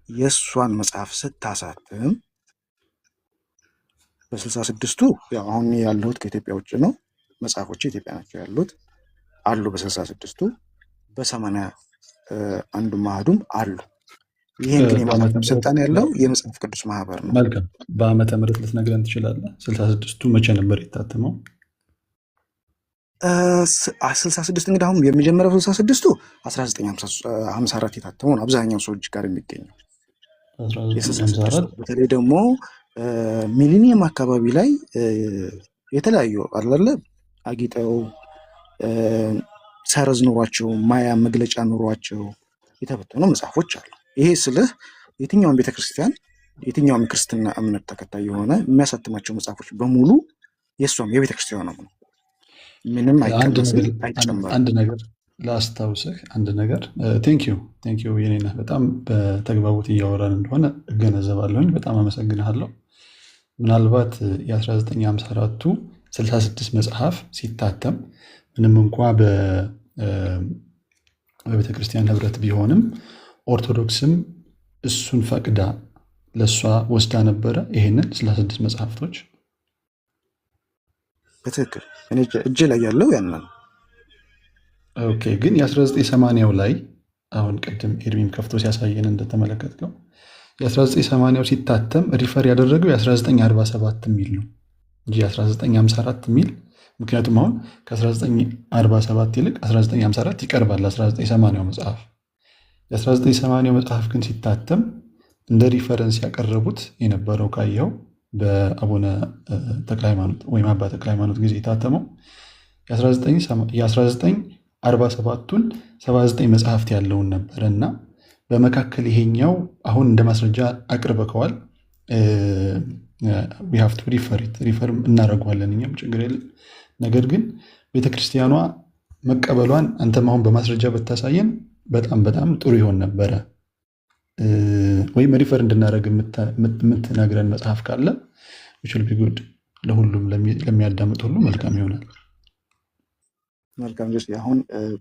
የእሷን መጽሐፍ ስታሳትም በ66ቱ ያው አሁን ያለሁት ከኢትዮጵያ ውጭ ነው። መጽሐፎች ኢትዮጵያ ናቸው ያሉት አሉ። በ66ቱ በ81 ማህዱም አሉ። ይህን ግን የማሳተም ስልጣን ያለው የመጽሐፍ ቅዱስ ማህበር ነው። መልካም። በዓመተ ምሕረት ልትነግረን ትችላለህ? 66ቱ መቼ ነበር የታተመው? 66 እንግዲህ አሁን የሚጀምረው 66ቱ 1954 የታተመው ነው። አብዛኛው ሰዎች ጋር የሚገኘው የ66ቱ በተለይ ደግሞ ሚሊኒየም አካባቢ ላይ የተለያዩ አላለ አጊጠው ሰረዝ ኑሯቸው ማያ መግለጫ ኑሯቸው የተበተኑ መጽሐፎች አሉ። ይሄ ስልህ የትኛውም ቤተክርስቲያን የትኛውም ክርስትና እምነት ተከታይ የሆነ የሚያሳትማቸው መጽሐፎች በሙሉ የእሷም የቤተክርስቲያን ነው። ምንም አይጨምርም። አንድ ነገር ላስታውስህ፣ አንድ ነገር ቴንኪዩ የኔና በጣም በተግባቦት እያወራን እንደሆነ እገነዘባለሁኝ። በጣም አመሰግንሃለሁ። ምናልባት የ1954ቱ 66 መጽሐፍ ሲታተም ምንም እንኳ በቤተክርስቲያን ህብረት ቢሆንም ኦርቶዶክስም እሱን ፈቅዳ ለእሷ ወስዳ ነበረ። ይሄንን 66 መጽሐፍቶች በትክክል እኔ እጄ ላይ ያለው ያን ነው። ኦኬ። ግን የ1980ው ላይ አሁን ቅድም ኤርሚም ከፍቶ ሲያሳየን እንደተመለከትከው የ1980ው ሲታተም ሪፈር ያደረገው የ1947 የሚል ነው እንጂ 1954 የሚል። ምክንያቱም አሁን ከ1947 ይልቅ 1954 ይቀርባል 1980 መጽሐፍ። የ1980 መጽሐፍ ግን ሲታተም እንደ ሪፈረንስ ያቀረቡት የነበረው ካየው በአቡነ ተክለ ሃይማኖት ወይም አባ ተክለ ሃይማኖት ጊዜ የታተመው የ1947ቱን 79 መጽሐፍት ያለውን ነበረ እና በመካከል ይሄኛው አሁን እንደ ማስረጃ አቅርበከዋል። ሀፍቱ ሪፈር እናደርገዋለን እኛም ችግር የለም። ነገር ግን ቤተክርስቲያኗ መቀበሏን አንተም አሁን በማስረጃ ብታሳየን በጣም በጣም ጥሩ ይሆን ነበረ። ወይም ሪፈር እንድናደርግ የምትነግረን መጽሐፍ ካለ ቢጉድ ለሁሉም ለሚያዳምጥ ሁሉ መልካም ይሆናል። መልካም። አሁን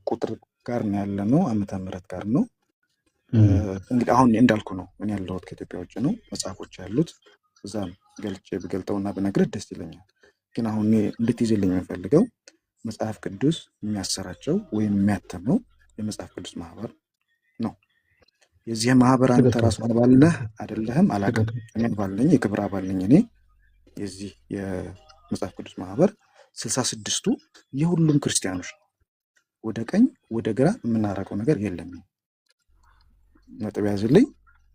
ቁጥር ጋር ነው ያለ ነው፣ ዓመተ ምሕረት ጋር ነው። እንግዲህ አሁን እንዳልኩ ነው እኔ ያለሁት ከኢትዮጵያ ውጭ ነው። መጽሐፎች ያሉት እዛ ገልጬ ብገልጠውና ብነግርህ ደስ ይለኛል። ግን አሁን እንድትይዝልኝ የምፈልገው መጽሐፍ ቅዱስ የሚያሰራጨው ወይም የሚያተመው የመጽሐፍ ቅዱስ ማህበር ነው። የዚህ ማህበር አንተ ራሱ አባል ነህ አይደለህም አላውቅም። እኔ አባል ነኝ፣ የክብር አባል ነኝ። እኔ የዚህ የመጽሐፍ ቅዱስ ማህበር 66ቱ የሁሉም ክርስቲያኖች ነው። ወደ ቀኝ ወደ ግራ የምናደርገው ነገር የለም። ነጥብ ያዝልኝ።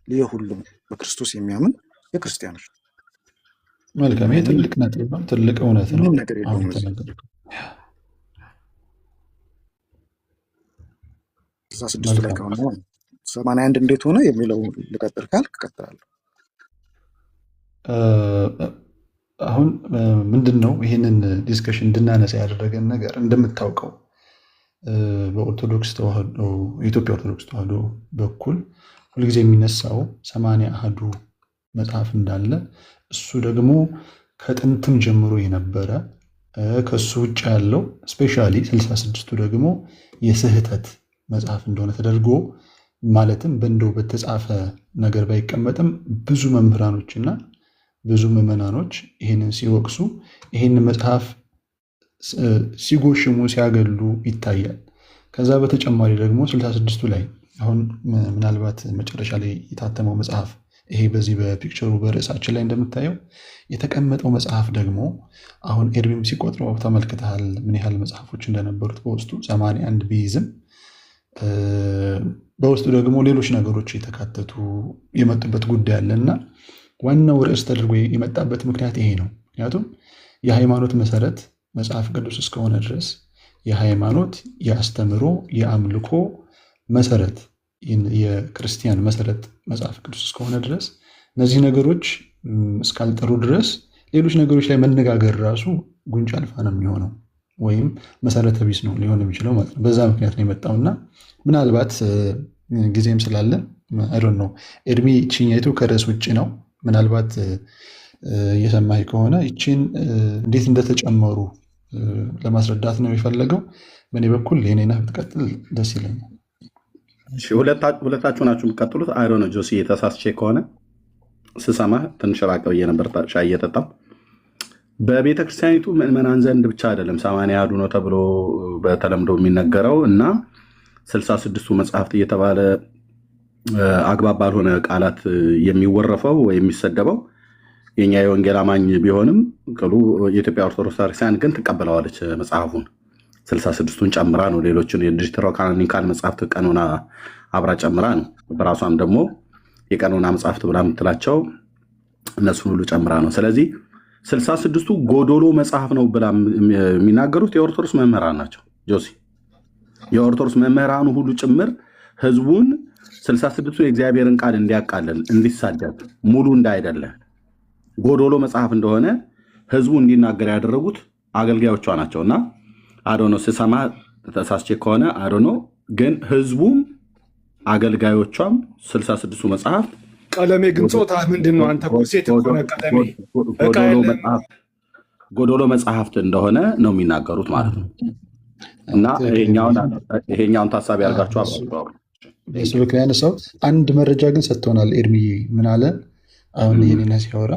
የሁሉም በክርስቶስ የሚያምን የክርስቲያኖች ነው። መልካም። ይሄ ትልቅ ነጥብ ነው፣ ትልቅ እውነት ነው። ምንም ነገር የለውም። 66 ላይ ከሆነ 81 እንዴት ሆነ የሚለው ልቀጥል ካልክ እቀጥላለሁ። አሁን ምንድን ነው ይህንን ዲስከሽን እንድናነሳ ያደረገን ነገር እንደምታውቀው በኦርቶዶክስ ተዋሕዶ የኢትዮጵያ ኦርቶዶክስ ተዋሕዶ በኩል ሁልጊዜ የሚነሳው 81ዱ መጽሐፍ እንዳለ እሱ ደግሞ ከጥንትም ጀምሮ የነበረ ከሱ ውጭ ያለው ስፔሻሊ 66ቱ ደግሞ የስህተት መጽሐፍ እንደሆነ ተደርጎ ማለትም በእንደው በተጻፈ ነገር ባይቀመጥም ብዙ መምህራኖችና ብዙ ምዕመናኖች ይህንን ሲወቅሱ ይህንን መጽሐፍ ሲጎሽሙ ሲያገሉ ይታያል። ከዛ በተጨማሪ ደግሞ 66ቱ ላይ አሁን ምናልባት መጨረሻ ላይ የታተመው መጽሐፍ ይሄ በዚህ በፒክቸሩ በርዕሳችን ላይ እንደምታየው የተቀመጠው መጽሐፍ ደግሞ አሁን ኤርሚም ሲቆጥረው ተመልክተሃል ምን ያህል መጽሐፎች እንደነበሩት በውስጡ 81 ቢይዝም በውስጡ ደግሞ ሌሎች ነገሮች የተካተቱ የመጡበት ጉዳይ አለና ዋናው ርዕስ ተደርጎ የመጣበት ምክንያት ይሄ ነው። ምክንያቱም የሃይማኖት መሰረት መጽሐፍ ቅዱስ እስከሆነ ድረስ የሃይማኖት፣ የአስተምሮ፣ የአምልኮ መሰረት የክርስቲያን መሰረት መጽሐፍ ቅዱስ እስከሆነ ድረስ እነዚህ ነገሮች እስካልጠሩ ድረስ ሌሎች ነገሮች ላይ መነጋገር ራሱ ጉንጭ አልፋ ነው የሚሆነው፣ ወይም መሰረተ ቢስ ነው ሊሆን የሚችለው ማለት ነው። በዛ ምክንያት ነው የመጣውና ምናልባት ጊዜም ስላለ አይዶን ነው ኤርሚ ይችኛይቱ ከርዕስ ውጭ ነው። ምናልባት እየሰማህ ከሆነ ይችን እንዴት እንደተጨመሩ ለማስረዳት ነው የፈለገው። በእኔ በኩል የኔና ብትቀጥል ደስ ይለኛል። ሁለታችሁ ናችሁ የምትቀጥሉት። አይዶ ነው ጆሲ የተሳስቼ ከሆነ ስሰማ ትንሽ ራቅ ብዬ ነበር ሻይ እየጠጣሁ። በቤተ ክርስቲያኒቱ ምዕመናን ዘንድ ብቻ አይደለም 80 አሐዱ ነው ተብሎ በተለምዶ የሚነገረው እና 66ቱ መጽሐፍት እየተባለ አግባብ ባልሆነ ቃላት የሚወረፈው ወይ የሚሰደበው የኛ የወንጌል አማኝ ቢሆንም ቅሉ የኢትዮጵያ ኦርቶዶክስ ቤተክርስቲያን ግን ትቀበለዋለች። መጽሐፉን 66ቱን ጨምራ ነው። ሌሎችን የዲጂታል መጽሐፍት ቀኖና አብራ ጨምራ ነው። በራሷም ደግሞ የቀኖና መጽሐፍት ብላ የምትላቸው እነሱን ሁሉ ጨምራ ነው። ስለዚህ 66ቱ ጎዶሎ መጽሐፍ ነው ብላ የሚናገሩት የኦርቶዶክስ መምህራን ናቸው። ጆሲ የኦርቶዶክስ መምህራኑ ሁሉ ጭምር ህዝቡን 66ቱ የእግዚአብሔርን ቃል እንዲያቃልል እንዲሳደብ ሙሉ እንዳይደለ ጎዶሎ መጽሐፍ እንደሆነ ህዝቡ እንዲናገር ያደረጉት አገልጋዮቿ ናቸው። እና አዶኖ ስሰማ ተሳስቼ ከሆነ አዶኖ ግን ህዝቡም አገልጋዮቿም 66ቱ መጽሐፍ ቀለሜ ግን ጾታ ምንድን ነው? አንተ ሴት ሆነ ቀለሜ ጎዶሎ መጽሐፍት እንደሆነ ነው የሚናገሩት ማለት ነው። እና ይሄኛውን ታሳቢ አድርጋችሁ አብራችሁ ፌስቡክ ላይ ያነሳው አንድ መረጃ ግን ሰጥቶናል። ኤርሚዬ ምን አለ? አሁን ይህንን ሲያወራ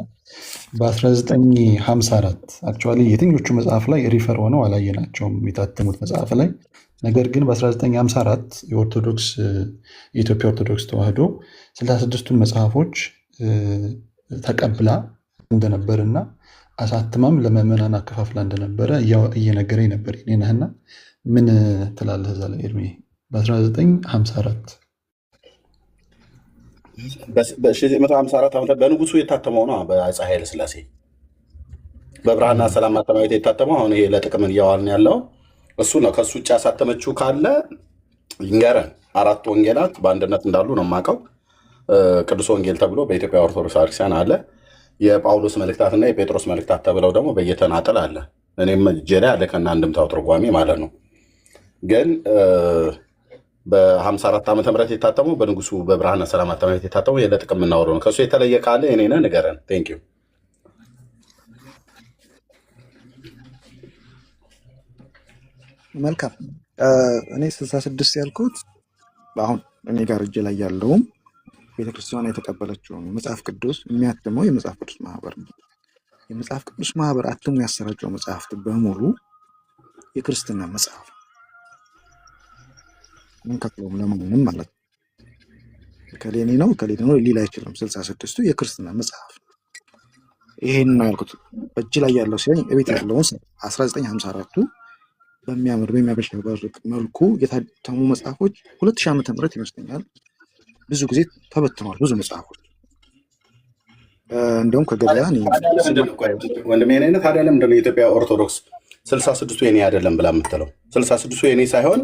በ1954 አክቹዋሊ የትኞቹ መጽሐፍ ላይ ሪፈር ሆነው አላየናቸውም የታተሙት መጽሐፍ ላይ። ነገር ግን በ1954 የኢትዮጵያ ኦርቶዶክስ ተዋሕዶ 66ቱን መጽሐፎች ተቀብላ እንደነበርና አሳትማም ለምዕመናን አከፋፍላ እንደነበረ እየነገረኝ ነበር። ነህና ምን ትላለህ እዛ ላይ ኤርሚ? በ1954 በ1954 ዓመት በንጉሱ የታተመው ነው። በአፄ ኃይለ ሥላሴ በብርሃንና ሰላም ማተሚያ ቤት የታተመው አሁን ይሄ ለጥቅም እያዋልን ያለው እሱ ነው። ከሱ ውጭ ያሳተመችው ካለ ይንገረን። 4 ወንጌላት በአንድነት እንዳሉ ነው የማውቀው። ቅዱስ ወንጌል ተብሎ በኢትዮጵያ ኦርቶዶክስ ቤተክርስቲያን አለ። የጳውሎስ መልእክታትና የጴጥሮስ መልእክታት ተብለው ደግሞ በየተናጠል አለ። እኔም እጄ ላይ አለ ከና አንድምታው ትርጓሜ ማለት ነው። ግን በ54 ዓመተ ምህረት የታተመው በንጉሱ በብርሃንና ሰላም ማተሚያ ቤት የታተመው ለጥቅም የምናወራው ነው። ከሱ የተለየ ካለ እኔና ንገረን። ቴንክ ዩ። መልካም። እኔ 66 ያልኩት አሁን እኔ ጋር እጅ ላይ ያለውም ቤተክርስቲያኗ የተቀበለችውን መጽሐፍ ቅዱስ የሚያትመው የመጽሐፍ ቅዱስ ማህበር ነው። የመጽሐፍ ቅዱስ ማህበር አትሞ ያሰራጨው መጽሐፍት በሙሉ የክርስትና መጽሐፍ ምን ከፍሎም ለማንም ማለት ነው። ከሌኔ ነው ሊል አይችልም። 66ቱ የክርስትና መጽሐፍ ይሄን ነው ያልኩት። እጅ ላይ ያለው ሲሆን እቤት ያለውን 1954ቱ በሚያምር በሚያበሽበርቅ መልኩ የታተሙ መጽሐፎች 2000 ዓመተ ምህረት ይመስለኛል ብዙ ጊዜ ተበትኗል። ብዙ መጽሐፎች እንደውም ከገበያ ወንድሜ ነህ። ታዲያ ለምንድን ነው የኢትዮጵያ ኦርቶዶክስ 66ቱ የኔ አይደለም ብላ የምትለው? 66ቱ የኔ ሳይሆን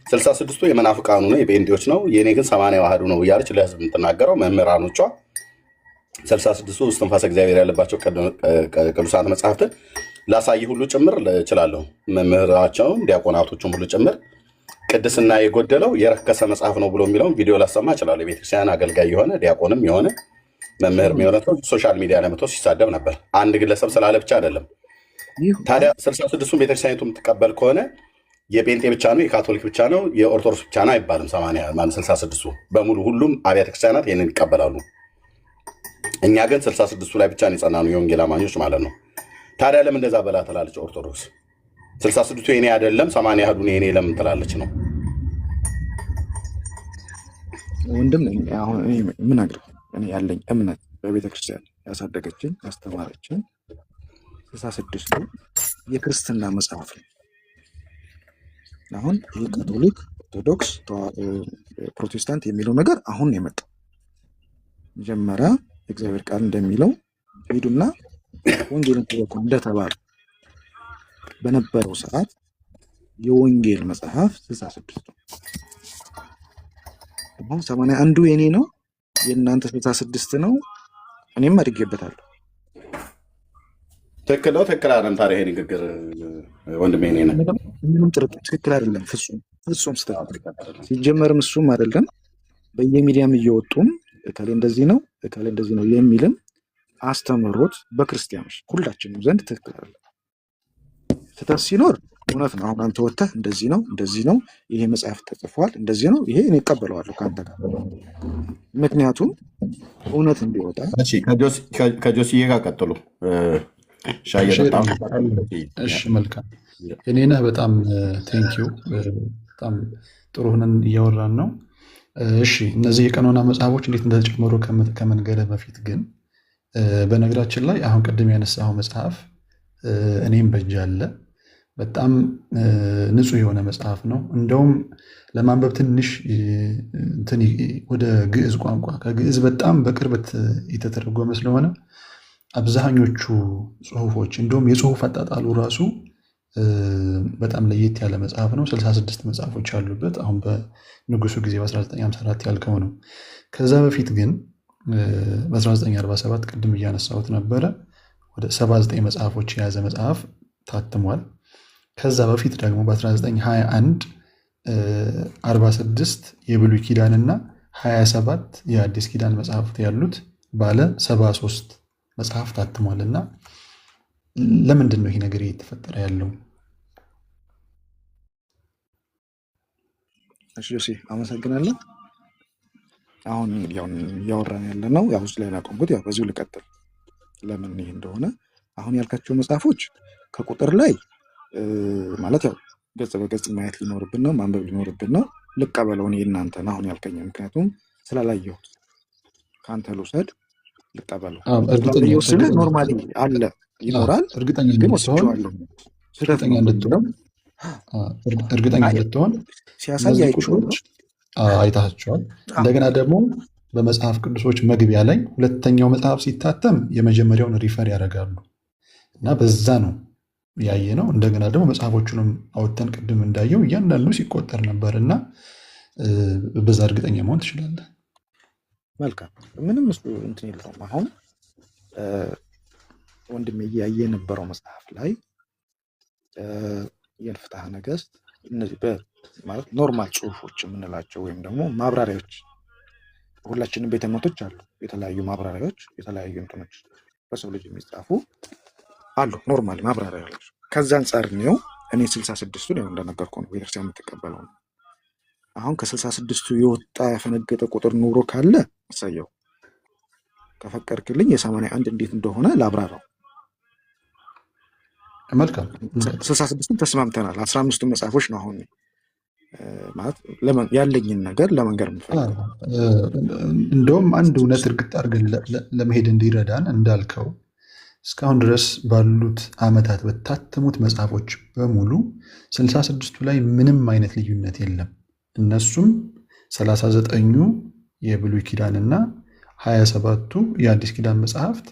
66ቱ የመናፍቃኑ ነው፣ የጴንጤዎች ነው። የኔ ግን 80 አሐዱ ነው እያለች ለህዝብ የምትናገረው መምህራኖቿ 66ቱ እስትንፋሰ እግዚአብሔር ያለባቸው ቅዱሳት መጽሐፍትን ላሳይ ሁሉ ጭምር እችላለሁ። መምህራቸውን ዲያቆናቶቹም ሁሉ ጭምር ቅድስና የጎደለው የረከሰ መጽሐፍ ነው ብሎ የሚለውን ቪዲዮ ላሰማ እችላለሁ። የቤተክርስቲያን አገልጋይ የሆነ ዲያቆንም የሆነ መምህር የሆነ ሶሻል ሚዲያ ላይ መጥቶ ሲሳደብ ነበር። አንድ ግለሰብ ስላለ ብቻ አይደለም። ታዲያ 66ቱን ቤተክርስቲያኒቱ የምትቀበል ከሆነ የጴንጤ ብቻ ነው፣ የካቶሊክ ብቻ ነው፣ የኦርቶዶክስ ብቻ ነው አይባልም። 66ቱ በሙሉ ሁሉም አብያተ ክርስቲያናት ይህንን ይቀበላሉ። እኛ ግን 66ቱ ላይ ብቻ ነው የጸናኑ የወንጌል አማኞች ማለት ነው። ታዲያ ለምን እንደዛ በላ ትላለች ኦርቶዶክስ? 66ቱ የኔ አይደለም 80 አሐዱን የኔ ለምን ትላለች ነው? ወንድም አሁን እኔ ምን አግረው እኔ ያለኝ እምነት በቤተክርስቲያን ያሳደገችን ያስተማረችን 66ቱ የክርስትና መጽሐፍ ነው። አሁን ካቶሊክ፣ ኦርቶዶክስ፣ ፕሮቴስታንት የሚለው ነገር አሁን የመጣው መጀመሪያ እግዚአብሔር ቃል እንደሚለው ሂዱና ወንጌልን ተበኩ እንደተባለ በነበረው ሰዓት የወንጌል መጽሐፍ 66 ነው። አሁን 81ዱ የኔ ነው፣ የእናንተ 66 ነው። እኔም አድጌበታለሁ። ትክክል ነው። ትክክል አይደለም። ታዲያ ይሄ ንግግር ወንድሜ እኔ ነህ ምንም ጥርጥር ትክክል አይደለም። ፍጹም ስህተት። ሲጀመርም እሱም አይደለም በየሚዲያም እየወጡም እከሌ እንደዚህ ነው እከሌ እንደዚህ ነው የሚልም አስተምህሮት በክርስቲያኖች ሁላችንም ዘንድ ትክክል አይደለም። ስህተት ሲኖር እውነት ነው። አሁን አንተ ወጥተህ እንደዚህ ነው ይሄ መጽሐፍ ተጽፏል እንደዚህ ነው ይሄ እኔ እቀበለዋለሁ ከአንተ ጋር፣ ምክንያቱም እውነት እንዲወጣ። እሺ ከጆሲዬ ጋር ቀጥሉ። ሻይ እየጠጣሁ እሺ መልካም እኔነህ በጣም ቴንኪው። በጣም ጥሩ ሆነን እያወራን ነው። እሺ እነዚህ የቀኖና መጽሐፎች እንዴት እንደተጨመሩ ከመንገርህ በፊት ግን በነገራችን ላይ አሁን ቅድም ያነሳው መጽሐፍ እኔም በእጅ አለ። በጣም ንጹህ የሆነ መጽሐፍ ነው። እንደውም ለማንበብ ትንሽ ወደ ግዕዝ ቋንቋ ከግዕዝ በጣም በቅርበት የተተረጎመ ስለሆነ አብዛኞቹ ጽሁፎች እንደውም የጽሁፍ አጣጣሉ ራሱ በጣም ለየት ያለ መጽሐፍ ነው። 66 መጽሐፎች ያሉበት አሁን በንጉሱ ጊዜ በ1954 ያልከው ነው። ከዛ በፊት ግን በ1947 ቅድም እያነሳሁት ነበረ ወደ 79 መጽሐፎች የያዘ መጽሐፍ ታትሟል። ከዛ በፊት ደግሞ በ1921 46 የብሉይ ኪዳንና 27 የአዲስ ኪዳን መጽሐፍት ያሉት ባለ 73 መጽሐፍ ታትሟል። እና ለምንድን ነው ይሄ ነገር እየተፈጠረ ያለው? እሺ ጆሲ አመሰግናለሁ። አሁን እያወራን ያለ ነው ያው ውስጥ ላይ ያቆምኩት ያው በዚሁ ልቀጥል። ለምን ይሄ እንደሆነ አሁን ያልካቸው መጽሐፎች ከቁጥር ላይ ማለት ያው ገጽ በገጽ ማየት ሊኖርብን ነው፣ ማንበብ ሊኖርብን ነው። ልቀበለው እኔ እናንተን አሁን ያልከኝ ምክንያቱም ስላላየሁት ከአንተ ልውሰድ ልቀበለው። ስላላየሁት ስለ ኖርማሊ አለ ይኖራል፣ ግን ወስጄዋለሁ። እርግጠኛ እንድትሆን ሲያሳይ አይታቸዋል። እንደገና ደግሞ በመጽሐፍ ቅዱሶች መግቢያ ላይ ሁለተኛው መጽሐፍ ሲታተም የመጀመሪያውን ሪፈር ያደርጋሉ እና በዛ ነው ያየ ነው። እንደገና ደግሞ መጽሐፎቹንም አውጥተን ቅድም እንዳየው እያንዳንዱ ሲቆጠር ነበር እና በዛ እርግጠኛ መሆን ትችላለህ። መልካም ምንም እሱ እንትን የለውም። አሁን ወንድሜ እያየ የነበረው መጽሐፍ ላይ የፍትሐ ነገሥት እነዚህ ማለት ኖርማል ጽሁፎች የምንላቸው ወይም ደግሞ ማብራሪያዎች ሁላችንም ቤተ እምነቶች አሉ። የተለያዩ ማብራሪያዎች የተለያዩ እንትኖች በሰው ልጅ የሚጻፉ አሉ ኖርማል ማብራሪያዎች። ከዛ አንጻር ነው እኔ 66ቱን ያው እንደነገርኩህ ነው ቤተክርስቲያን የምትቀበለው ነው። አሁን ከ66ቱ የወጣ ያፈነገጠ ቁጥር ኑሮ ካለ እሰየው። ከፈቀድክልኝ የ81 እንዴት እንደሆነ ላብራራው። መልካም 66ቱን ተስማምተናል። 15ቱ መጽሐፎች ነው አሁን ማለት ያለኝን ነገር ለመንገር የምፈልገው። እንደውም አንድ እውነት እርግጥ አድርገን ለመሄድ እንዲረዳን እንዳልከው እስካሁን ድረስ ባሉት ዓመታት በታተሙት መጽሐፎች በሙሉ 66ቱ ላይ ምንም አይነት ልዩነት የለም። እነሱም 39ኙ የብሉይ ኪዳንና 27ቱ የአዲስ ኪዳን መጽሐፍት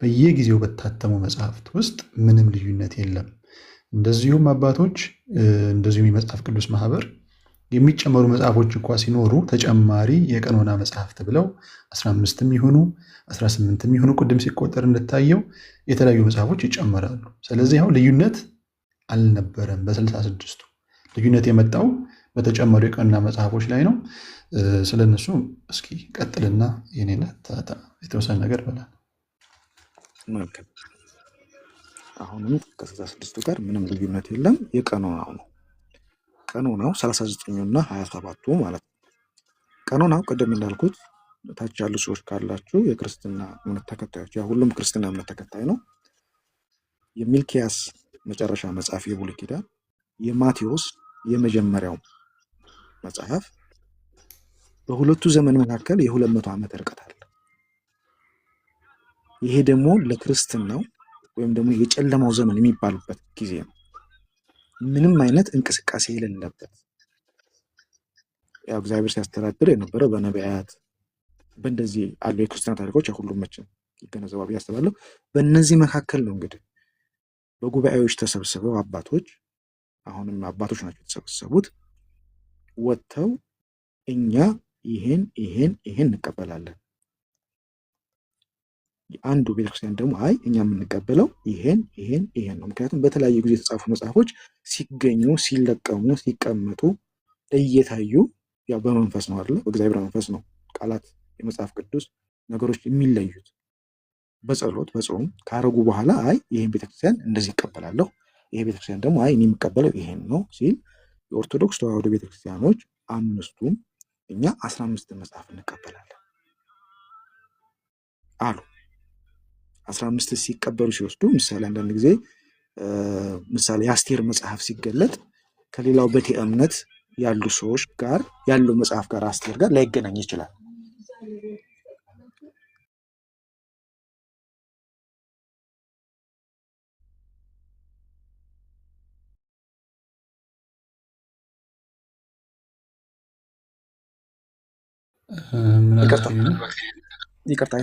በየጊዜው በታተሙ መጽሐፍት ውስጥ ምንም ልዩነት የለም። እንደዚሁም አባቶች እንደዚሁም የመጽሐፍ ቅዱስ ማህበር የሚጨመሩ መጽሐፎች እንኳ ሲኖሩ ተጨማሪ የቀኖና መጽሐፍት ብለው 15ም ይሁኑ 18ም ይሁኑ ቅድም ሲቆጠር እንደታየው የተለያዩ መጽሐፎች ይጨመራሉ። ስለዚህ አሁን ልዩነት አልነበረም። በ66ቱ ልዩነት የመጣው በተጨመሩ የቀኖና መጽሐፎች ላይ ነው። ስለነሱ እስኪ ቀጥልና የኔና የተወሰነ ነገር በላል። አሁንም ከ66ቱ ጋር ምንም ልዩነት የለም። የቀኖናው ነው። ቀኖናው 39ኙና 27ቱ ማለት ነው። ቀኖናው ቅድም እንዳልኩት ታች ያሉ ሰዎች ካላችሁ የክርስትና እምነት ተከታዮች፣ ያ ሁሉም ክርስትና እምነት ተከታይ ነው። የሚልኪያስ መጨረሻ መጽሐፍ የብሉይ ኪዳን፣ የማቴዎስ የመጀመሪያው መጽሐፍ በሁለቱ ዘመን መካከል የ200 ዓመት ርቀት አለ። ይሄ ደግሞ ለክርስትናው ወይም ደግሞ የጨለማው ዘመን የሚባልበት ጊዜ ነው። ምንም አይነት እንቅስቃሴ የሌለበት ያው እግዚአብሔር ሲያስተዳድር የነበረው በነቢያት በእንደዚህ አሉ የክርስቲያን ታሪኮች ሁሉም መቼም ይገነዘባሉ ብዬ አስባለሁ። በእነዚህ መካከል ነው እንግዲህ በጉባኤዎች ተሰብስበው አባቶች አሁንም አባቶች ናቸው የተሰበሰቡት፣ ወጥተው እኛ ይሄን እንቀበላለን። አንዱ ቤተክርስቲያን ደግሞ አይ እኛ የምንቀበለው ይሄን ነው። ምክንያቱም በተለያየ ጊዜ የተጻፉ መጽሐፎች ሲገኙ፣ ሲለቀሙ፣ ሲቀመጡ እየታዩ ያው በመንፈስ ነው አይደለ? በእግዚአብሔር መንፈስ ነው ቃላት የመጽሐፍ ቅዱስ ነገሮች የሚለዩት። በጸሎት በጾም ካረጉ በኋላ አይ ይሄን ቤተክርስቲያን እንደዚህ ይቀበላለሁ፣ ይሄ ቤተክርስቲያን ደግሞ አይ እኔ የምቀበለው ይሄን ነው ሲል የኦርቶዶክስ ተዋህዶ ቤተክርስቲያኖች አምስቱም እኛ 15 መጽሐፍ እንቀበላለን አሉ። 15 ሲቀበሉ ሲወስዱ ምሳሌ አንዳንድ ጊዜ ምሳሌ የአስቴር መጽሐፍ ሲገለጥ ከሌላው ቤተ እምነት ያሉ ሰዎች ጋር ያለው መጽሐፍ ጋር አስቴር ጋር ላይገናኝ ይችላል። ይቅርታ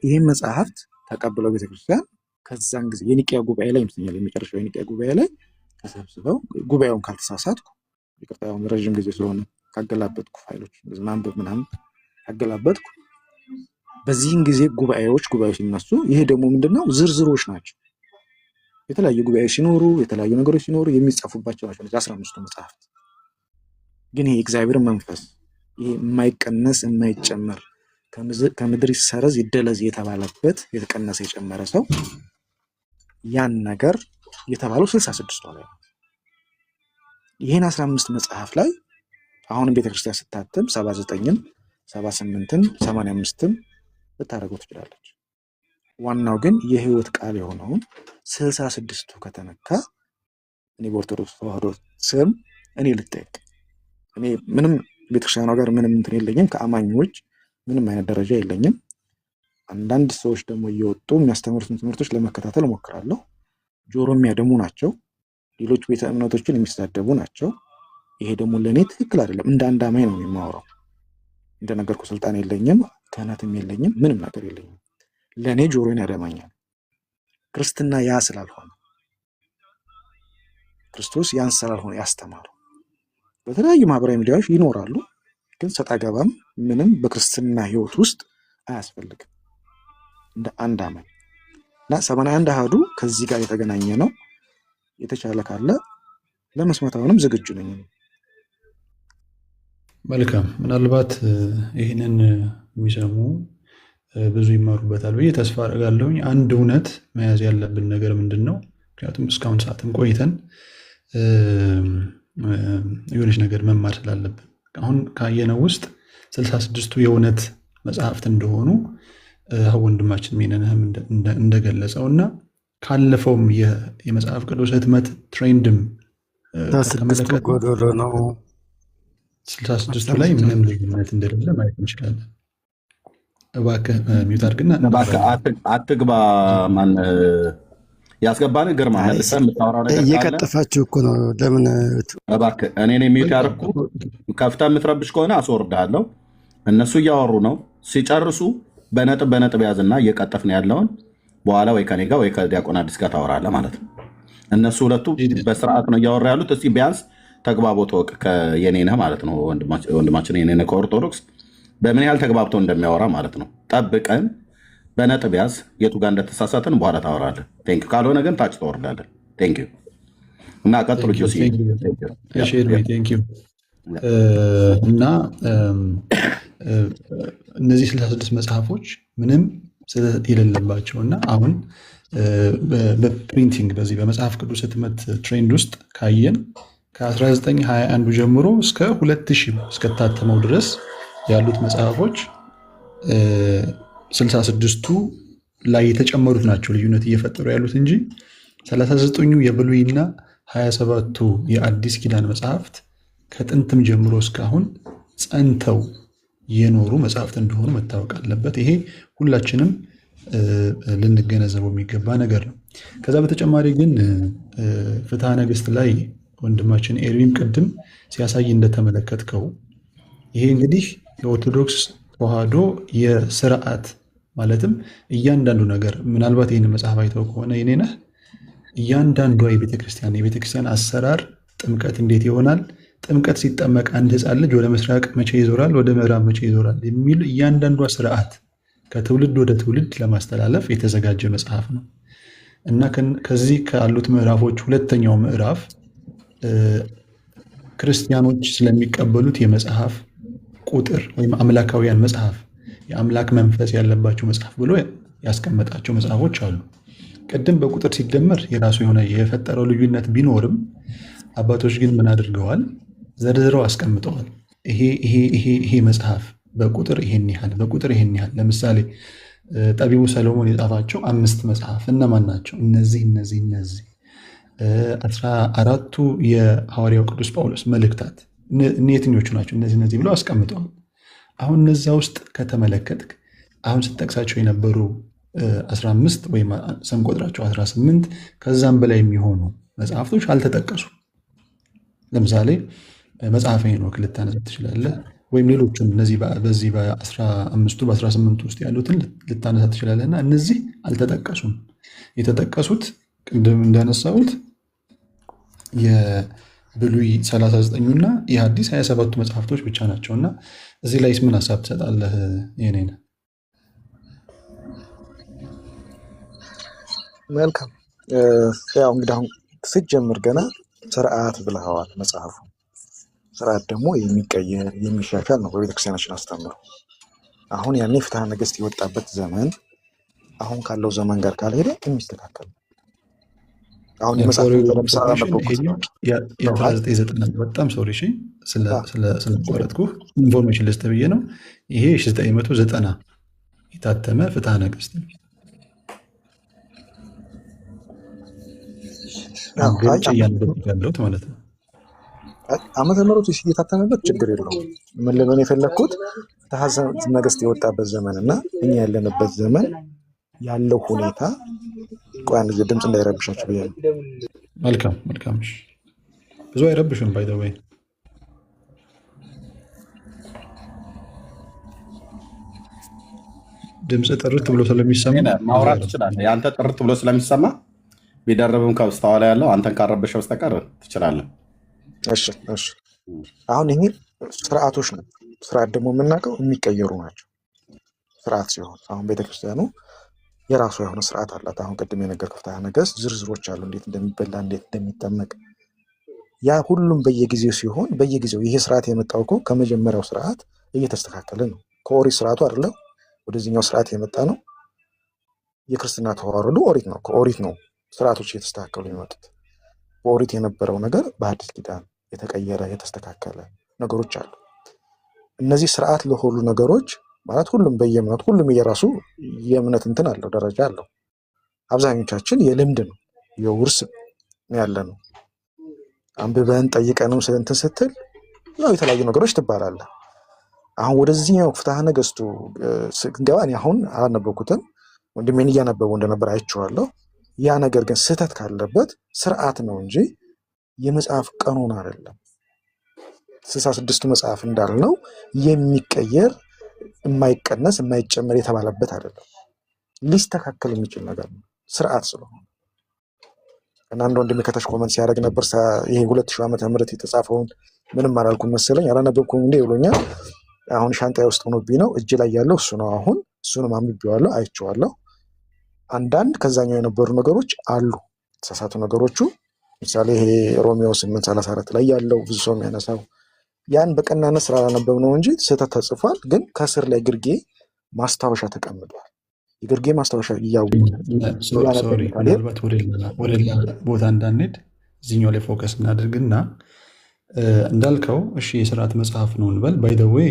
ይህን መጽሐፍት ተቀብለው ቤተክርስቲያን ከዛን ጊዜ የኒቅያ ጉባኤ ላይ ይመስለኛል የመጨረሻው የኒቅያ ጉባኤ ላይ ተሰብስበው ጉባኤውን ካልተሳሳትኩ ይቅርታውን ረዥም ጊዜ ስለሆነ ካገላበጥኩ ፋይሎች ማንበብ ምናምን ካገላበጥኩ በዚህን ጊዜ ጉባኤዎች ሲነሱ ይሄ ደግሞ ምንድነው ዝርዝሮች ናቸው። የተለያዩ ጉባኤዎች ሲኖሩ የተለያዩ ነገሮች ሲኖሩ የሚጻፉባቸው ናቸው 15ቱ መጽሐፍት። ግን ይሄ እግዚአብሔር መንፈስ ይሄ የማይቀነስ የማይጨመር ከምድር ይሰረዝ ይደለዝ የተባለበት የተቀነሰ የጨመረ ሰው ያን ነገር የተባለው 66 ላይ ይሄን 15 መጽሐፍ ላይ አሁንም ቤተክርስቲያን ስታተም 79ን 78ን 85ን ልታደርገው ትችላለች። ዋናው ግን የህይወት ቃል የሆነውን 66ቱ ከተነካ እኔ በኦርቶዶክስ ተዋህዶ ስም እኔ ልጠይቅ እኔ ምንም ቤተክርስቲያኗ ጋር ምንም እንትን የለኝም፣ ከአማኞች ምንም አይነት ደረጃ የለኝም። አንዳንድ ሰዎች ደግሞ እየወጡ የሚያስተምሩትን ትምህርቶች ለመከታተል እሞክራለሁ። ጆሮ የሚያደሙ ናቸው፣ ሌሎች ቤተ እምነቶችን የሚሳደቡ ናቸው። ይሄ ደግሞ ለእኔ ትክክል አይደለም። እንደ አንድ አማኝ ነው የማወራው። እንደነገርኩ ስልጣን የለኝም፣ ክህነትም የለኝም፣ ምንም ነገር የለኝም። ለእኔ ጆሮን ያደማኛል። ክርስትና ያ ስላልሆነ ክርስቶስ ያን ስላልሆነ ያስተማረው በተለያዩ ማህበራዊ ሚዲያዎች ይኖራሉ፣ ግን ሰጣ ገባም ምንም በክርስትና ህይወት ውስጥ አያስፈልግም። እንደ አንድ አማኝ እና 81 አሃዱ ከዚህ ጋር የተገናኘ ነው። የተቻለ ካለ ለመስማት አሁንም ዝግጁ ነኝ። መልካም። ምናልባት ይህንን የሚሰሙ ብዙ ይማሩበታል ብዬ ተስፋ አደርጋለሁኝ። አንድ እውነት መያዝ ያለብን ነገር ምንድን ነው? ምክንያቱም እስካሁን ሰዓትም ቆይተን የሆነች ነገር መማር ስላለብን አሁን ካየነው ውስጥ 66ቱ የእውነት መጽሐፍት እንደሆኑ ወንድማችን ሜነንህም እንደገለጸው እና ካለፈውም የመጽሐፍ ቅዱስ ህትመት ትሬንድም ጎዶሎ ነው 66ቱ ላይ ምንም ልዩነት እንደሌለ ማየት እንችላለን። እባክህ ሚውት አድርግና አትግባ። ማን ያስገባን ግርማ መልሰህ የምታወራው ነገር እየቀጠፋችሁ እኮ ነው። ለምን እባክህ እኔ ሚውት ያደረኩ ከፍተህ የምትረብሽ ከሆነ አስወርድሃለሁ። እነሱ እያወሩ ነው። ሲጨርሱ በነጥብ ያዝና እየቀጠፍን ያለውን በኋላ ወይ ከኔ ጋር ወይ ከዲያቆን አዲስ ጋር ታወራለህ ማለት ነው። እነሱ ሁለቱ በስርዓት ነው እያወሩ ያሉት። እስቲ ቢያንስ ተግባቦት ወቅ የኔነህ ማለት ነው። ወንድማችን የኔነህ ከኦርቶዶክስ በምን ያህል ተግባብተው እንደሚያወራ ማለት ነው። ጠብቀን በነጥብ ያዝ። የቱ ጋር እንደተሳሳትን በኋላ ታወራለህ። ቴንክ ዩ። ካልሆነ ግን ታች ተወርዳለን። ቴንክ ዩ እና ቀጥሉ። እና እነዚህ 66 መጽሐፎች ምንም ስህተት የሌለባቸው እና አሁን በፕሪንቲንግ በዚህ በመጽሐፍ ቅዱስ ህትመት ትሬንድ ውስጥ ካየን ከ1921 ጀምሮ እስከ 2000 እስከታተመው ድረስ ያሉት መጽሐፎች 66ቱ ላይ የተጨመሩት ናቸው ልዩነት እየፈጠሩ ያሉት እንጂ 39ኙ የብሉይና 27ቱ የአዲስ ኪዳን መጽሐፍት ከጥንትም ጀምሮ እስካሁን ጸንተው የኖሩ መጽሐፍት እንደሆኑ መታወቅ አለበት። ይሄ ሁላችንም ልንገነዘበው የሚገባ ነገር ነው። ከዛ በተጨማሪ ግን ፍትሐ ነገሥት ላይ ወንድማችን ኤርሚም ቅድም ሲያሳይ እንደተመለከትከው ይሄ እንግዲህ የኦርቶዶክስ ተዋህዶ የስርዓት ማለትም እያንዳንዱ ነገር ምናልባት ይህን መጽሐፍ አይተው ከሆነ የኔነህ እያንዳንዷ የቤተክርስቲያን አሰራር ጥምቀት እንዴት ይሆናል፣ ጥምቀት ሲጠመቅ አንድ ሕፃን ልጅ ወደ ምስራቅ መቼ ይዞራል፣ ወደ ምዕራብ መቼ ይዞራል የሚል እያንዳንዷ ስርዓት ከትውልድ ወደ ትውልድ ለማስተላለፍ የተዘጋጀ መጽሐፍ ነው እና ከዚህ ካሉት ምዕራፎች ሁለተኛው ምዕራፍ ክርስቲያኖች ስለሚቀበሉት የመጽሐፍ ቁጥር ወይም አምላካውያን መጽሐፍ፣ የአምላክ መንፈስ ያለባቸው መጽሐፍ ብሎ ያስቀመጣቸው መጽሐፎች አሉ። ቅድም በቁጥር ሲደመር የራሱ የሆነ የፈጠረው ልዩነት ቢኖርም አባቶች ግን ምን አድርገዋል? ዘርዝረው አስቀምጠዋል። ይሄ መጽሐፍ በቁጥር ይሄን ያህል፣ በቁጥር ይሄን ያህል። ለምሳሌ ጠቢቡ ሰሎሞን የጻፋቸው 5 መጽሐፍ እነማን ናቸው? እነዚህ 14ቱ የሐዋርያው ቅዱስ ጳውሎስ መልእክታት የትኞቹ ናቸው? እነዚህ ብለው አስቀምጠዋል። አሁን እነዛ ውስጥ ከተመለከትክ አሁን ስጠቅሳቸው የነበሩ 15 ወይም ስንቆጥራቸው 18 ከዛም በላይ የሚሆኑ መጽሐፍቶች አልተጠቀሱም። ለምሳሌ መጽሐፈ ሄኖክ ልታነሳ ትችላለህ፣ ወይም ሌሎቹን እነዚህ በዚህ በ15ቱ በ18 ውስጥ ያሉትን ልታነሳ ትችላለህ እና እነዚህ አልተጠቀሱም። የተጠቀሱት ቅድም እንዳነሳሁት የብሉይ 39ና የሐዲስ 27ቱ መጽሐፍቶች ብቻ ናቸው እና እዚህ ላይስ ምን ሀሳብ ትሰጣለህ? የኔን መልካም። ያው እንግዲህ አሁን ስትጀምር ገና ስርዓት ብለኸዋል። መጽሐፉ ስርዓት ደግሞ የሚቀየር የሚሻሻል ነው በቤተክርስቲያናችን አስተምሮ። አሁን ያኔ ፍትሐ ነገሥት የወጣበት ዘመን አሁን ካለው ዘመን ጋር ካልሄደ የሚስተካከል ነው። አሁን የመጽሐፍ የ1990 በጣም ሶሪ ስለቆረጥኩ ኢንፎርሜሽን ልስጥ ብዬ ነው። ይሄ 1990 የታተመ ፍትሐ ነገሥት ነው። ገልጭ እያነበብኩት ያለሁት ማለት ነው። ዓመተ ምሕረቱ እየታተመበት ችግር የለውም። ምን ልለን የፈለግኩት ፍትሐ ነገሥት የወጣበት ዘመን እና እኛ ያለንበት ዘመን ያለው ሁኔታ ቆያን ጊዜ ድምፅ እንዳይረብሻችሁ ብዬ ነው። መልካም። ብዙ አይረብሹም። ባይ ዘ ወይ ድምፅ ጥርት ብሎ ስለሚሰማ ማውራት ትችላለህ። የአንተ ጥርት ብሎ ስለሚሰማ ቢደረብም ከበስተኋላ ያለው አንተን ካረበሸ በስተቀር ትችላለህ። እሺ። አሁን ይሄ ስርዓቶች ነው። ስርዓት ደግሞ የምናውቀው የሚቀየሩ ናቸው። ስርዓት ሲሆን አሁን ቤተክርስቲያኑ የራሱ የሆነ ስርዓት አላት። አሁን ቅድም የነገርኩህ ፍትሐ ነገሥት ዝርዝሮች አሉ፣ እንዴት እንደሚበላ እንዴት እንደሚጠመቅ። ያ ሁሉም በየጊዜው ሲሆን በየጊዜው ይሄ ስርዓት የመጣው እኮ ከመጀመሪያው ስርዓት እየተስተካከለ ነው። ከኦሪት ስርዓቱ አይደለም ወደዚህኛው ስርዓት የመጣ ነው። የክርስትና ተዋረዱ ኦሪት ነው። ከኦሪት ነው ስርዓቶች እየተስተካከሉ የመጡት። በኦሪት የነበረው ነገር በአዲስ ኪዳን የተቀየረ የተስተካከለ ነገሮች አሉ። እነዚህ ስርዓት ለሆኑ ነገሮች ማለት ሁሉም በየእምነቱ ሁሉም የራሱ የእምነት እንትን አለው፣ ደረጃ አለው። አብዛኞቻችን የልምድ ነው የውርስ ያለ ነው። አንብበን ጠይቀንም እንትን ስትል ያው የተለያዩ ነገሮች ትባላለህ። አሁን ወደዚህኛው ፍትሐ ነገሥቱ ስንገባ እኔ አሁን አላነበብኩትም፣ ወንድሜን እያነበቡ እንደነበር አይቼዋለሁ። ያ ነገር ግን ስህተት ካለበት ስርዓት ነው እንጂ የመጽሐፍ ቀኖን አይደለም። 66ቱ መጽሐፍ እንዳልነው የሚቀየር የማይቀነስ የማይጨመር የተባለበት አይደለም። ሊስተካከል የሚችል ነገር ነው ስርዓት ስለሆነ እና አንድ ወንድሜ ከታች ኮመንት ሲያደርግ ነበር ይሄ 2000 ዓመተ ምህረት የተጻፈውን ምንም አላልኩም መሰለኝ አላነበብኩም እንዴ ብሎኛል። አሁን ሻንጣዬ ውስጥ ሆኖብኝ ነው፣ እጅ ላይ ያለው እሱ ነው። አሁን እሱንም አንብቤዋለሁ፣ አይቼዋለሁ። አንዳንድ ከዛኛው የነበሩ ነገሮች አሉ የተሳሳቱ ነገሮቹ። ምሳሌ ይሄ ሮሜዮ 8:34 ላይ ያለው ብዙ ሰው የሚያነሳው ያን በቀናነት ስላላነበብ ነው እንጂ ስህተት ተጽፏል። ግን ከስር ላይ ግርጌ ማስታወሻ ተቀምጧል። የግርጌ ማስታወሻ ምናልባት ወደ ሌላ ቦታ እንዳንሄድ እዚህኛው ላይ ፎከስ እናድርግና እንዳልከው እሺ የስርዓት መጽሐፍ ነው እንበል። ባይ ዘ ዌይ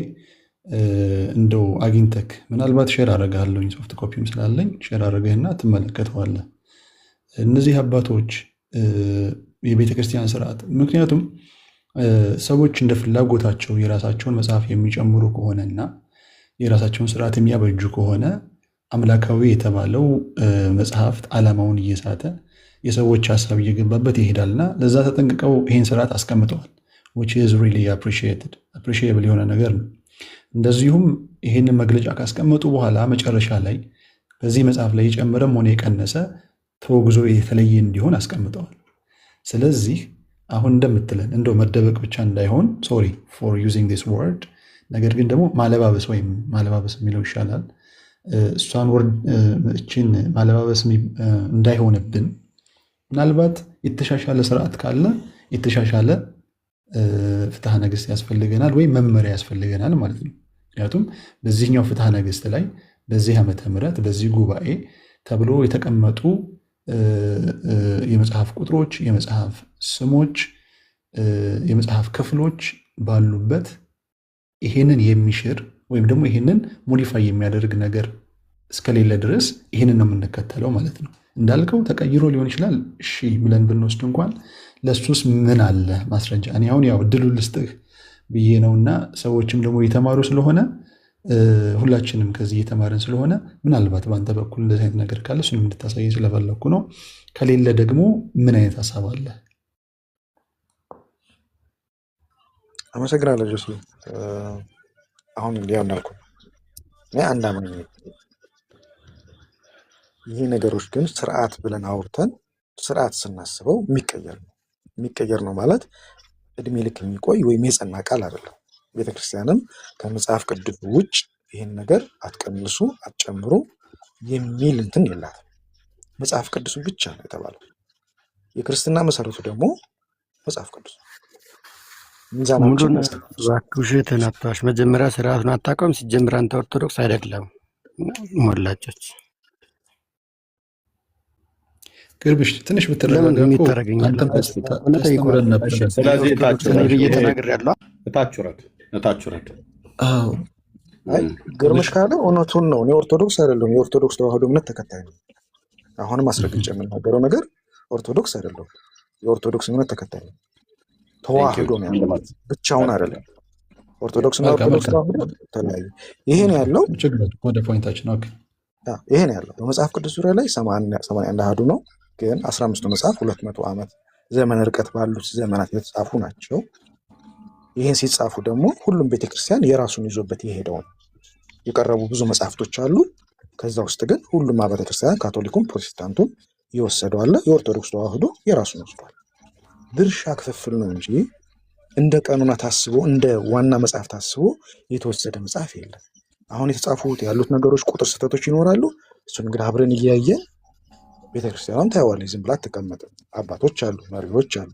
እንደው አግኝተክ ምናልባት ሼር አደርግሃለሁኝ ሶፍት ኮፒም ስላለኝ ሼር አደርግህና ትመለከተዋለህ። እነዚህ አባቶች የቤተክርስቲያን ስርዓት ምክንያቱም ሰዎች እንደ ፍላጎታቸው የራሳቸውን መጽሐፍ የሚጨምሩ ከሆነና የራሳቸውን ስርዓት የሚያበጁ ከሆነ አምላካዊ የተባለው መጽሐፍት ዓላማውን እየሳተ የሰዎች ሀሳብ እየገባበት ይሄዳልና ለዛ ተጠንቅቀው ይህን ስርዓት አስቀምጠዋል። which is really appreciable የሆነ ነገር ነው። እንደዚሁም ይህንን መግለጫ ካስቀመጡ በኋላ መጨረሻ ላይ በዚህ መጽሐፍ ላይ የጨመረም ሆነ የቀነሰ ተወግዞ የተለየ እንዲሆን አስቀምጠዋል። ስለዚህ አሁን እንደምትለን እንደው መደበቅ ብቻ እንዳይሆን ሶሪ ፎር ዩዚንግ ዲስ ወርድ፣ ነገር ግን ደግሞ ማለባበስ ወይም ማለባበስ የሚለው ይሻላል። እሷን ወርድ እችን ማለባበስ እንዳይሆንብን ምናልባት የተሻሻለ ስርዓት ካለ የተሻሻለ ፍትሐ ነገሥት ያስፈልገናል ወይም መመሪያ ያስፈልገናል ማለት ነው። ምክንያቱም በዚህኛው ፍትሐ ነገሥት ላይ በዚህ ዓመተ ምህረት በዚህ ጉባኤ ተብሎ የተቀመጡ የመጽሐፍ ቁጥሮች፣ የመጽሐፍ ስሞች፣ የመጽሐፍ ክፍሎች ባሉበት ይሄንን የሚሽር ወይም ደግሞ ይሄንን ሞዲፋይ የሚያደርግ ነገር እስከሌለ ድረስ ይሄንን ነው የምንከተለው ማለት ነው። እንዳልከው ተቀይሮ ሊሆን ይችላል። እሺ ብለን ብንወስድ እንኳን ለሱስ ምን አለ ማስረጃ? እኔ አሁን ያው እድሉን ልስጥህ ብዬ ነውና ሰዎችም ደግሞ እየተማሩ ስለሆነ ሁላችንም ከዚህ እየተማርን ስለሆነ ምናልባት በአንተ በኩል እንደዚህ አይነት ነገር ካለ እሱንም እንድታሳየኝ ስለፈለግኩ ነው። ከሌለ ደግሞ ምን አይነት ሀሳብ አለ? አመሰግናለሁ ጆሲ። አሁን ያው እንዳልኩ እኔ አንድ አማኝ ነኝ። ይህ ነገሮች ግን ስርዓት ብለን አውርተን ስርዓት ስናስበው የሚቀየር ነው ማለት እድሜ ልክ የሚቆይ ወይም የጸና ቃል አይደለም። ቤተክርስቲያንም ከመጽሐፍ ቅዱስ ውጭ ይህን ነገር አትቀንሱ አትጨምሩ የሚል እንትን የላትም። መጽሐፍ ቅዱስ ብቻ ነው የተባለው። የክርስትና መሰረቱ ደግሞ መጽሐፍ ቅዱስ ሙሉን ውሸትህን አትዋሽ። መጀመሪያ ስርዓቱን አታውቀውም። ሲጀምር አንተ ኦርቶዶክስ አይደለም ሞላጮች ግርብሽ ትንሽ ብትረጋጋ እኮ አንተም ታስተምረን ነበር። ስለዚህ እታች ውረድ። ግርምሽ ካለ እውነቱን ነው። እኔ ኦርቶዶክስ አይደለሁም፣ የኦርቶዶክስ ተዋህዶ እምነት ተከታይ ነው። አሁንም አስረግጬ የምናገረው ነገር ኦርቶዶክስ አይደለሁም፣ የኦርቶዶክስ እምነት ተከታይ ነው። ተዋህዶ ነው ብቻውን አይደለም። ኦርቶዶክስ እና ኦርቶዶክስ ተዋህዶ ተለያዩ። ይሄን ያለው ወደ ፖይንታችን ኦኬ። ይሄን ያለው በመጽሐፍ ቅዱስ ዙሪያ ላይ 81 አሃዱ ነው። ግን 15ቱ መጽሐፍ 200 ዓመት ዘመን ርቀት ባሉት ዘመናት የተጻፉ ናቸው። ይህን ሲጻፉ ደግሞ ሁሉም ቤተክርስቲያን የራሱን ይዞበት የሄደውን የቀረቡ ብዙ መጽሐፍቶች አሉ። ከዛ ውስጥ ግን ሁሉም አብያተ ክርስቲያን ካቶሊኩም ፕሮቴስታንቱም የወሰደው አለ። የኦርቶዶክስ ተዋህዶ የራሱን ወስዷል። ድርሻ ክፍፍል ነው እንጂ እንደ ቀኑና ታስቦ እንደ ዋና መጽሐፍ ታስቦ የተወሰደ መጽሐፍ የለም። አሁን የተጻፉት ያሉት ነገሮች ቁጥር ስህተቶች ይኖራሉ። እሱን እንግዲህ አብረን እያየን ቤተክርስቲያኗም ታይዋለች። ዝም ብላ አትቀመጥም። አባቶች አሉ፣ መሪዎች አሉ።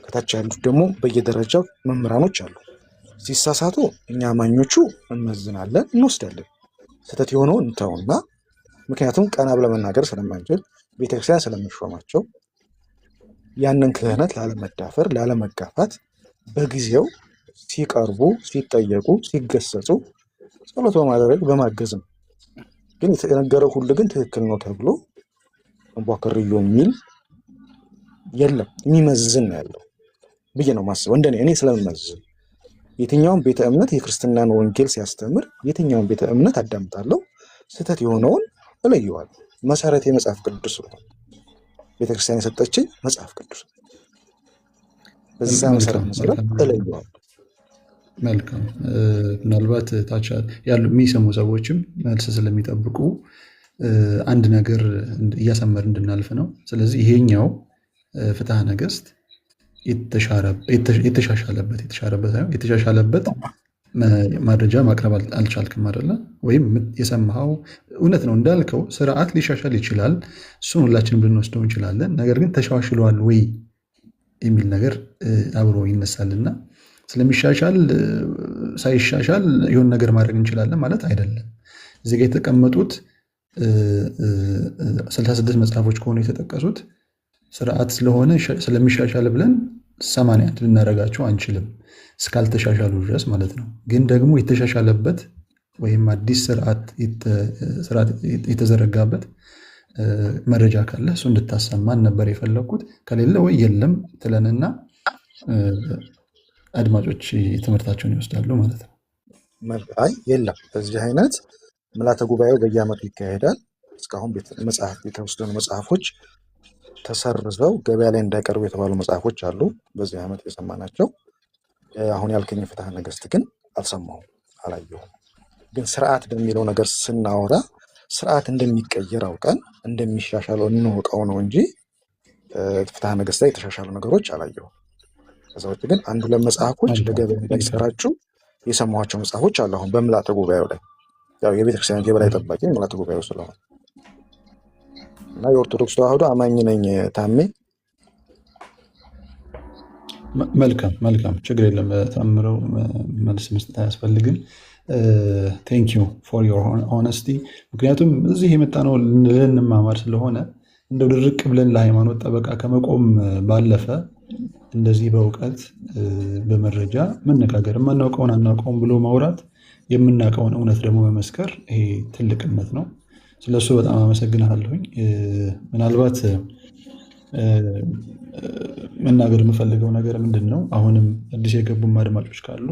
ከታች ያሉት ደግሞ በየደረጃው መምህራኖች አሉ። ሲሳሳቱ እኛ አማኞቹ እንመዝናለን፣ እንወስዳለን። ስህተት የሆነውን እንተውና ምክንያቱም ቀና ብለን መናገር ስለማንችል ቤተክርስቲያን ስለምንሾማቸው ያንን ክህነት ላለመዳፈር ላለመጋፋት በጊዜው ሲቀርቡ ሲጠየቁ ሲገሰጹ ጸሎት በማድረግ በማገዝ ነው። ግን የተነገረው ሁሉ ግን ትክክል ነው ተብሎ እንቧከርዮ የሚል የለም። የሚመዝን ነው ያለው ብዬ ነው ማስበው። እንደኔ እኔ ስለምመዝን የትኛውን ቤተ እምነት የክርስትናን ወንጌል ሲያስተምር የትኛውን ቤተ እምነት አዳምጣለሁ፣ ስህተት የሆነውን እለየዋለሁ። መሰረት የመጽሐፍ ቅዱስ ነው። ቤተክርስቲያን የሰጠችኝ መጽሐፍ ቅዱስ በዛ መሰረት እለየዋለሁ። መልካም። ምናልባት ታች ያሉ የሚሰሙ ሰዎችም መልስ ስለሚጠብቁ አንድ ነገር እያሰመር እንድናልፍ ነው። ስለዚህ ይሄኛው ፍትሐ ነገሥት የተሻሻለበት ማድረጃ ማቅረብ አልቻልክም አይደለ? ወይም የሰማኸው እውነት ነው እንዳልከው ስርዓት ሊሻሻል ይችላል። እሱን ሁላችንም ልንወስደው እንችላለን። ነገር ግን ተሻሽሏል ወይ የሚል ነገር አብሮ ይነሳልና ስለሚሻሻል ሳይሻሻል የሆነ ነገር ማድረግ እንችላለን ማለት አይደለም። እዚህ ጋ የተቀመጡት 66 መጽሐፎች ከሆኑ የተጠቀሱት ስርዓት ስለሆነ ስለሚሻሻል ብለን 81 ልናደርጋቸው አንችልም እስካልተሻሻሉ ድረስ ማለት ነው። ግን ደግሞ የተሻሻለበት ወይም አዲስ ስርዓት የተዘረጋበት መረጃ ካለ እሱ እንድታሰማን ነበር የፈለግኩት። ከሌለ ወይ የለም ትለንና አድማጮች ትምህርታቸውን ይወስዳሉ ማለት ነው። አይ የለም በዚህ አይነት ምልዓተ ጉባኤው በየዓመቱ ይካሄዳል። እስካሁን መጽሐፍ የተወሰኑ መጽሐፎች ተሰርዘው ገበያ ላይ እንዳይቀርቡ የተባሉ መጽሐፎች አሉ። በዚህ ዓመት የሰማናቸው። አሁን ያልከኝ ፍትሐ ነገሥት ግን አልሰማሁም፣ አላየሁም። ግን ስርዓት በሚለው ነገር ስናወራ ስርዓት እንደሚቀየር አውቀን እንደሚሻሻለው እንወቀው ነው እንጂ ፍትሐ ነገሥት ላይ የተሻሻሉ ነገሮች አላየሁም። ከዛ ውጭ ግን አንዱ ለመጽሐፎች በገበያ ላይ ሲሰራጩ የሰማኋቸው መጽሐፎች አሉ። አሁን በምልዓተ ጉባኤው ላይ ያው የቤተክርስቲያን የበላይ ጠባቂ ምልዓተ ጉባኤው ስለሆነ እና የኦርቶዶክስ ተዋህዶ አማኝ ነኝ ታሜ። መልካም ችግር የለም። ታምረው መልስ መስጠት አያስፈልግም። ቴንክ ዩ ፎር ዮር ሆነስቲ። ምክንያቱም እዚህ የመጣ ነው ልንማማር ስለሆነ እንደው ድርቅ ብለን ለሃይማኖት ጠበቃ ከመቆም ባለፈ እንደዚህ በእውቀት በመረጃ መነጋገር፣ የማናውቀውን አናውቀውም ብሎ ማውራት፣ የምናውቀውን እውነት ደግሞ መመስከር፣ ይሄ ትልቅነት ነው። ስለሱ በጣም አመሰግናለሁኝ። ምናልባት መናገር የምፈልገው ነገር ምንድን ነው፣ አሁንም አዲስ የገቡም አድማጮች ካሉ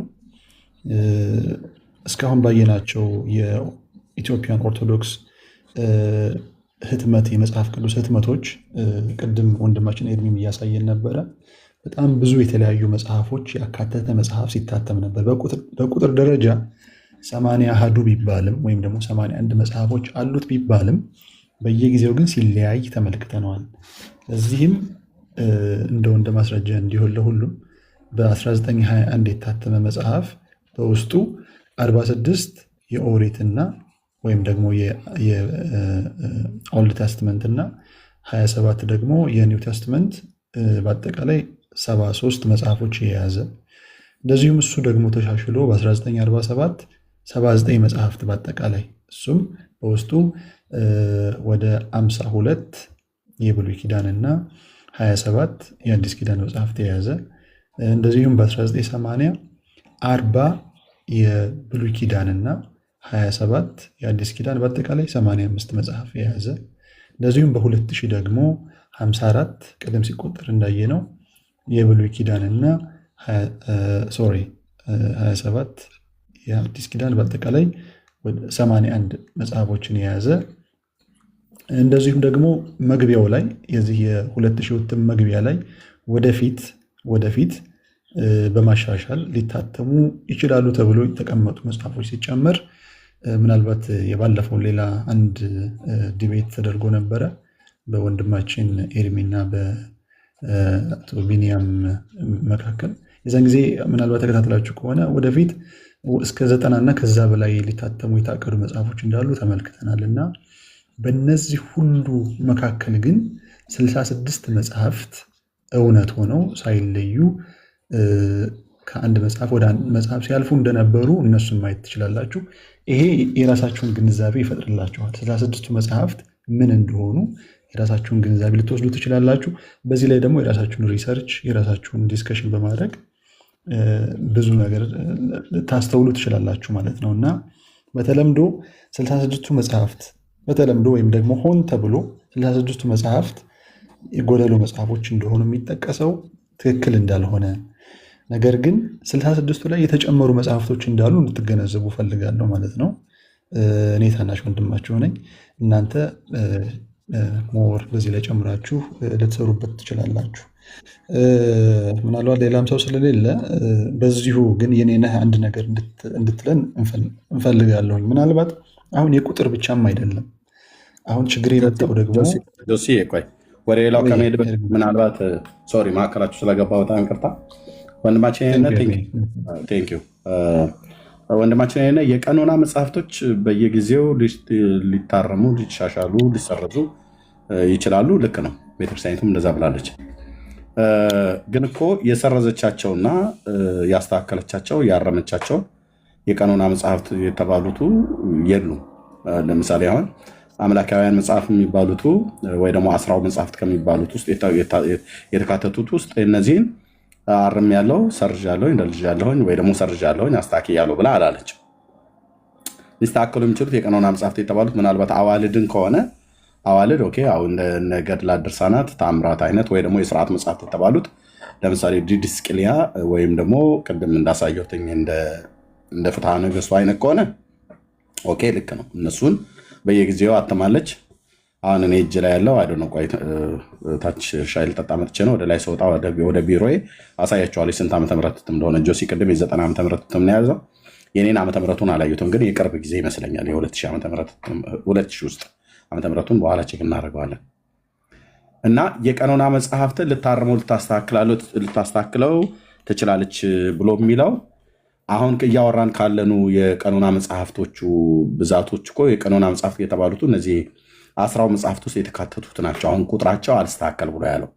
እስካሁን ባየናቸው የኢትዮጵያን ኦርቶዶክስ ህትመት የመጽሐፍ ቅዱስ ህትመቶች ቅድም ወንድማችን ኤርሚም እያሳየን ነበረ። በጣም ብዙ የተለያዩ መጽሐፎች ያካተተ መጽሐፍ ሲታተም ነበር። በቁጥር ደረጃ 80 አሃዱ ቢባልም ወይም ደግሞ 81 መጽሐፎች አሉት ቢባልም በየጊዜው ግን ሲለያይ ተመልክተነዋል። እዚህም እንደው እንደ ማስረጃ እንዲሆን ለሁሉም በ1921 የታተመ መጽሐፍ በውስጡ 46 የኦሪትና ወይም ደግሞ የኦልድ ቴስትመንት እና 27 ደግሞ የኒው ቴስትመንት በአጠቃላይ 73 መጽሐፎች የያዘ፣ እንደዚሁም እሱ ደግሞ ተሻሽሎ በ1947 79 መጽሐፍት በአጠቃላይ እሱም በውስጡ ወደ 52 የብሉይ ኪዳንና 27 የአዲስ ኪዳን መጽሐፍት የያዘ፣ እንደዚሁም በ1980 40 የብሉይ ኪዳንና 27 የአዲስ ኪዳን በአጠቃላይ 85 መጽሐፍ የያዘ፣ እንደዚሁም በ2000 ደግሞ 54 ቀደም ሲቆጠር እንዳየ ነው የብሉይ ኪዳንና 27 የአዲስ ኪዳን በአጠቃላይ 81 መጽሐፎችን የያዘ፣ እንደዚሁም ደግሞ መግቢያው ላይ የዚህ የ2000 እትም መግቢያ ላይ ወደፊት በማሻሻል ሊታተሙ ይችላሉ ተብሎ የተቀመጡ መጽሐፎች ሲጨመር ምናልባት የባለፈውን ሌላ አንድ ዲቤት ተደርጎ ነበረ በወንድማችን ኤርሚና በአቶ ቢኒያም መካከል። የዛን ጊዜ ምናልባት ተከታትላችሁ ከሆነ ወደፊት እስከ 90 እና ከዛ በላይ ሊታተሙ የታቀዱ መጽሐፎች እንዳሉ ተመልክተናል እና በእነዚህ ሁሉ መካከል ግን 66 መጽሐፍት እውነት ሆነው ሳይለዩ ከአንድ መጽሐፍ ወደ አንድ መጽሐፍ ሲያልፉ እንደነበሩ እነሱን ማየት ትችላላችሁ። ይሄ የራሳችሁን ግንዛቤ ይፈጥርላችኋል። 66ቱ መጽሐፍት ምን እንደሆኑ የራሳችሁን ግንዛቤ ልትወስዱ ትችላላችሁ። በዚህ ላይ ደግሞ የራሳችሁን ሪሰርች የራሳችሁን ዲስከሽን በማድረግ ብዙ ነገር ታስተውሉ ትችላላችሁ ማለት ነው እና በተለምዶ 66ቱ መጽሐፍት በተለምዶ ወይም ደግሞ ሆን ተብሎ 66ቱ መጽሐፍት የጎደሉ መጽሐፎች እንደሆኑ የሚጠቀሰው ትክክል እንዳልሆነ፣ ነገር ግን 66ቱ ላይ የተጨመሩ መጽሐፍቶች እንዳሉ እንድትገነዘቡ ፈልጋለሁ ማለት ነው። እኔ ታናሽ ወንድማችሁ ነኝ። እናንተ ሞር በዚህ ላይ ጨምራችሁ ልትሰሩበት ትችላላችሁ። ምናልባት ሌላም ሰው ስለሌለ በዚሁ ግን የኔነህ አንድ ነገር እንድትለን እንፈልጋለሁኝ። ምናልባት አሁን የቁጥር ብቻም አይደለም። አሁን ችግር የመጣው ደግሞ ቆይ ወደ ሌላው ከመሄድ ምናልባት ሶሪ ማዕከላችሁ ስለገባ በጣም ይቅርታ ወንድማችን ወንድማችን የቀኖና መጽሐፍቶች በየጊዜው ሊታረሙ፣ ሊሻሻሉ፣ ሊሰረዙ ይችላሉ። ልክ ነው። ቤተክርስቲያኒቱም እንደዛ ብላለች። ግን እኮ የሰረዘቻቸውና ያስተካከለቻቸው ያረመቻቸው የቀኖና መጽሐፍት የተባሉቱ የሉም። ለምሳሌ አሁን አምላካውያን መጽሐፍ የሚባሉቱ ወይ ደግሞ አስራው መጽሐፍት ከሚባሉት ውስጥ የተካተቱት ውስጥ እነዚህን አርም ያለው ሰርዥ ያለሁኝ እንደልጅ ያለሁኝ ወይ ደግሞ ሰርዥ ያለሁኝ አስታኪ ያለው ብላ አላለች። ሊስተካከሉ የሚችሉት የቀኖና መጽሐፍት የተባሉት ምናልባት አዋልድን ከሆነ አዋልድ ኦኬ፣ አሁን እንደ ገድላት፣ ድርሳናት፣ ታምራት አይነት ወይ ደግሞ የስርዓት መጽሐፍት የተባሉት ለምሳሌ ዲድስቅልያ ወይም ደግሞ ቅድም እንዳሳየሁትኝ እንደ ፍትሐ ነገሥቱ አይነት ከሆነ ኦኬ ልክ ነው። እነሱን በየጊዜው አትማለች። አሁን እኔ እጅ ላይ ያለው አይዶ ነው። ቆይ ታች ሻይ ልጠጣ መጥቼ ነው ወደ ላይ ስወጣ ወደ ቢሮዬ አሳያቸዋለሁ ስንት ዓመተ ምህረት እንደሆነ። ጆሲ ቅድም የ90 ዓመተ ምህረት ነው የያዘው። የኔን ዓመተ ምሕረቱን አላዩትም፣ ግን የቅርብ ጊዜ ይመስለኛል የ2000 ዓመተ ምሕረት 2000 ውስጥ ዓመተ ምሕረቱን በኋላ ቼክ እናደርገዋለን። እና የቀኖና መጽሐፍትን ልታርመው ልታስተካክለው ትችላለች ብሎ የሚለው አሁን እያወራን ካለኑ የቀኖና መጽሐፍቶቹ ብዛቶች እኮ የቀኖና መጽሐፍት የተባሉት እነዚህ 10 መጽሐፍት ውስጥ የተካተቱት ናቸው። አሁን ቁጥራቸው አልስተካከል ብሎ ያለው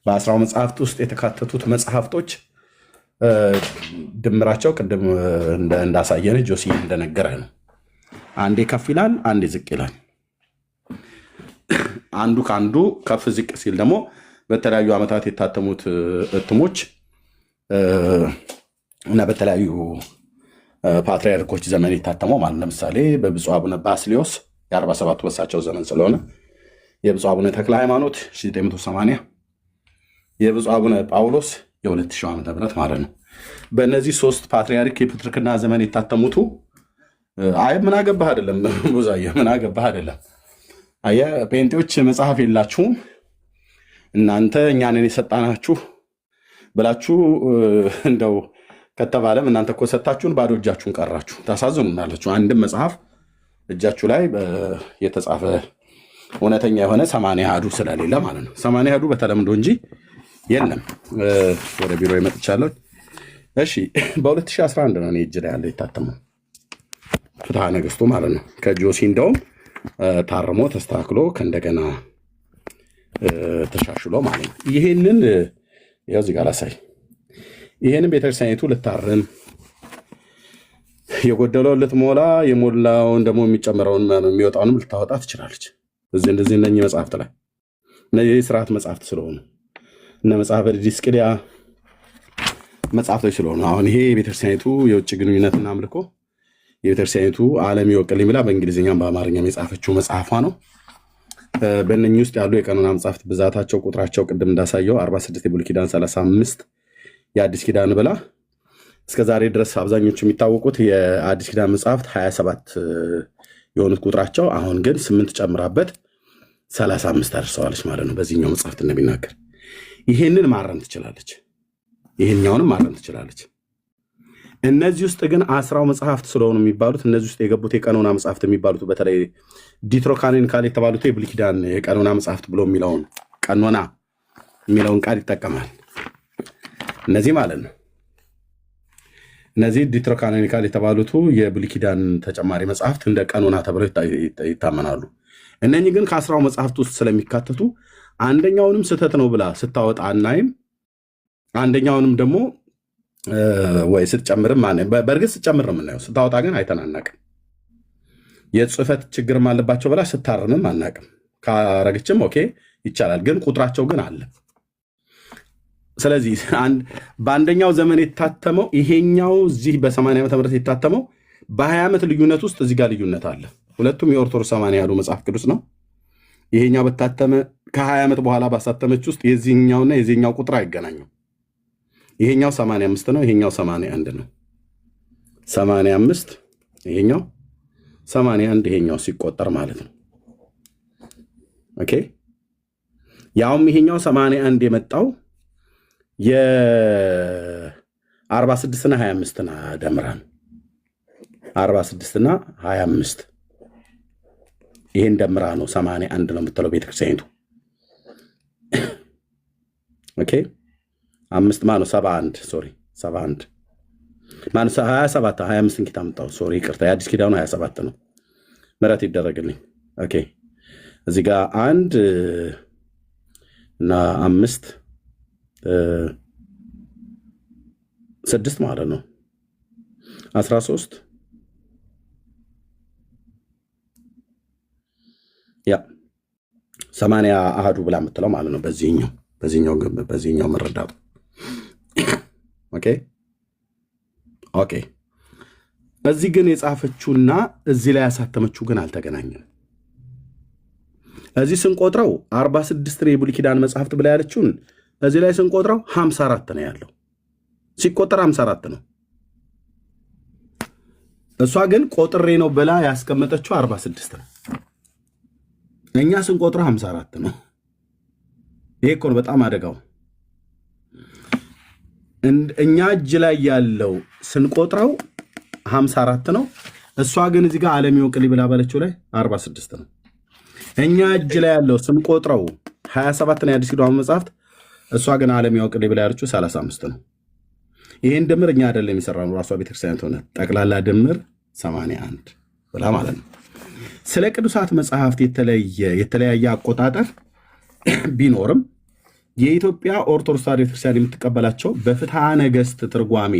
በ10 መጽሐፍት ውስጥ የተካተቱት መጽሐፍቶች ድምራቸው ቅድም እንዳሳየን ጆሲ እንደነገረ ነው። አንዴ ከፍ ይላል፣ አንዴ ዝቅ ይላል። አንዱ ከአንዱ ከፍ ዝቅ ሲል ደግሞ በተለያዩ ዓመታት የታተሙት እትሞች እና በተለያዩ ፓትሪያርኮች ዘመን የታተመው ማለት ለምሳሌ በብፁዕ አቡነ ባስልዮስ የ47ቱ በሳቸው ዘመን ስለሆነ የብፁዕ አቡነ ተክለ ሃይማኖት 1980 የብፁዕ አቡነ ጳውሎስ የ2000 ዓመተ ምህረት ማለት ነው። በእነዚህ 3 ፓትሪያርክ የፕትርክና ዘመን የታተሙቱ አይ ምን አገባህ አይደለም ብዙዬ ምን አገባህ አይደለም። አየህ ጴንጤዎች መጽሐፍ የላችሁም እናንተ እኛንን የሰጣናችሁ ብላችሁ እንደው ከተባለም እናንተ እኮ ሰጣችሁን ባዶ እጃችሁን ቀራችሁ ታሳዝኑናላችሁ። አንድም መጽሐፍ እጃችሁ ላይ የተጻፈ እውነተኛ የሆነ 80 አሐዱ ስለሌለ ማለት ነው። 80 አሐዱ በተለምዶ እንጂ የለም። ወደ ቢሮ ይመጥቻለሁ። እሺ በ2011 ነው እኔ እጅ ላይ ያለ የታተመው ፍትሐ ነገሥቱ ማለት ነው። ከጆሲ እንደውም ታርሞ ተስተካክሎ ከእንደገና ተሻሽሎ ማለት ነው። ይሄንን ያው እዚህ ጋር ላሳይ። ይሄንን ቤተክርስቲያኒቱ ልታርም የጎደለውን ልትሞላ የሞላውን ደግሞ የሚጨምረውን የሚወጣውንም ልታወጣ ትችላለች። እንደዚህ እነኚህ መጽሐፍት ላይ እነዚህ ስርዓት መጽሐፍት ስለሆኑ እነ መጽሐፈ ዲድስቅልያ መጽሐፍቶች ስለሆኑ አሁን ይሄ የቤተክርስቲያኒቱ የውጭ ግንኙነትና አምልኮ የቤተክርስቲያኒቱ ዓለም ይወቅልኝ ብላ በእንግሊዝኛም በአማርኛም የጻፈችው መጽሐፏ ነው። በእነኚህ ውስጥ ያሉ የቀኖና መጽሐፍት ብዛታቸው ቁጥራቸው ቅድም እንዳሳየው 46 የብሉይ ኪዳን 35 የአዲስ ኪዳን ብላ እስከ ዛሬ ድረስ አብዛኞቹ የሚታወቁት የአዲስ ኪዳን መጽሐፍት 27 የሆኑት ቁጥራቸው አሁን ግን 8 ጨምራበት 35 አድርሰዋለች ማለት ነው። በዚህኛው መጽሐፍት እንደሚናገር ይሄንን ማረም ትችላለች፣ ይሄኛውንም ማረም ትችላለች። እነዚህ ውስጥ ግን 10 መጽሐፍት ስለሆኑ የሚባሉት እነዚህ ውስጥ የገቡት የቀኖና መጽሐፍት የሚባሉት በተለይ ዲትሮካኖኒካል የተባሉት የብሉይ ኪዳን የቀኖና መጽሐፍት ብሎ የሚለውን ቀኖና የሚለውን ቃል ይጠቀማል። እነዚህ ማለት ነው። እነዚህ ዲትሮካኖኒካል የተባሉት የብሉይ ኪዳን ተጨማሪ መጽሐፍት እንደ ቀኖና ተብለው ይታመናሉ። እነኚህ ግን ከ10 መጽሐፍት ውስጥ ስለሚካተቱ አንደኛውንም ስህተት ነው ብላ ስታወጣ አናይም። አንደኛውንም ደግሞ ወይ ስትጨምርም በእርግጥ ስትጨምር ነው የምናየው፣ ስታወጣ ግን አይተናናቅም። የጽህፈት ችግርም አለባቸው ብላ ስታርምም አናቅም። ካረግችም ኦኬ ይቻላል፣ ግን ቁጥራቸው ግን አለ። ስለዚህ በአንደኛው ዘመን የታተመው ይሄኛው እዚህ በ80 ዓመተ ምህረት የታተመው በ20 ዓመት ልዩነት ውስጥ እዚህ ጋር ልዩነት አለ። ሁለቱም የኦርቶዶክስ 80 ያሉ መጽሐፍ ቅዱስ ነው። ይሄኛው በታተመ ከ20 ዓመት በኋላ ባሳተመች ውስጥ የዚህኛውና የዚህኛው ቁጥር አይገናኙም። ይሄኛው 85 ነው፣ ይሄኛው 81 ነው። 85 ይሄኛው 81 ይሄኛው ሲቆጠር ማለት ነው። ኦኬ ያውም ይሄኛው 81 የመጣው የ46 እና 25 ና ደምራ ነው። 46 እና 25 ይሄን ደምራ ነው 81 ነው የምትለው ቤተክርስቲያኒቱ። ኦኬ 5 ማነው 71 ሶሪ 71 ማነው 27 25 እንኪታ መጣው ሶሪ ይቅርታ፣ የአዲስ ኪዳኑ 27 ነው። ምሕረት ይደረግልኝ። ኦኬ እዚህ ጋር 1 እና 5 6 ማለት ነው 13 ያ 80 አሐዱ ብላ የምትለው ማለት ነው። በዚህኛው መረዳቱ ኦኬ ኦኬ። እዚህ ግን የጻፈችውና እዚህ ላይ ያሳተመችው ግን አልተገናኘም። እዚህ ስንቆጥረው 46 ነው የብሉይ ኪዳን መጽሐፍት ብላ ያለችውን እዚህ ላይ ስንቆጥረው 54 ነው ያለው። ሲቆጠር 54 ነው። እሷ ግን ቆጥሬ ነው ብላ ያስቀመጠችው 46 ነው። እኛ ስንቆጥረው 54 ነው። ይሄ እኮ ነው በጣም አደጋው። እኛ እጅ ላይ ያለው ስንቆጥረው 54 ነው። እሷ ግን እዚህ ጋር ዓለም ይወቅልኝ ብላ ባለችው ላይ 46 ነው። እኛ እጅ ላይ ያለው ስም ቆጥረው 27 ነው የአዲስ ኪዳን መጽሐፍት። እሷ ግን ዓለም ያውቅልኝ ብላ ያለችው 35 ነው። ይሄን ድምር እኛ አይደለም የሰራነው ራሷ ቤተክርስቲያን ሆነ ጠቅላላ ድምር 81 ብላ ማለት ነው። ስለ ቅዱሳት መጽሐፍት የተለያየ አቆጣጠር ቢኖርም የኢትዮጵያ ኦርቶዶክስ ተዋሕዶ ቤተክርስቲያን የምትቀበላቸው በፍትሐ ነገሥት ትርጓሜ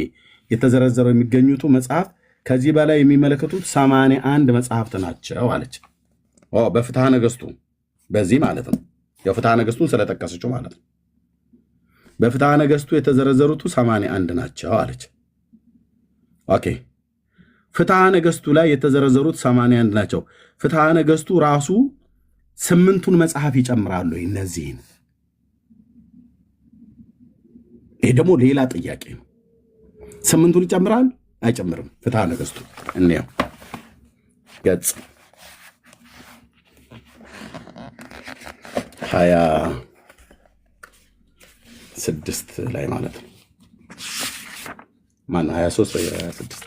የተዘረዘረው የሚገኙት መጽሐፍ ከዚህ በላይ የሚመለከቱት 81 መጽሐፍት ናቸው አለች። በፍትሐ ነገሥቱ በዚህ ማለት ነው። የፍትሐ ነገሥቱን ስለጠቀሰችው ማለት ነው። በፍትሐ ነገሥቱ የተዘረዘሩት 81 ናቸው አለች። ኦኬ፣ ፍትሐ ነገሥቱ ላይ የተዘረዘሩት 81 ናቸው። ፍትሐ ነገሥቱ ራሱ 8ቱን መጽሐፍ ይጨምራሉ። እነዚህን ይሄ ደግሞ ሌላ ጥያቄ ነው። 8ቱን ይጨምራል አይጨምርም? ፍትሐ ነገሥቱ እንየው ገጽ 26 ላይ ማለት ነው። ማነው 23 ወይ 26?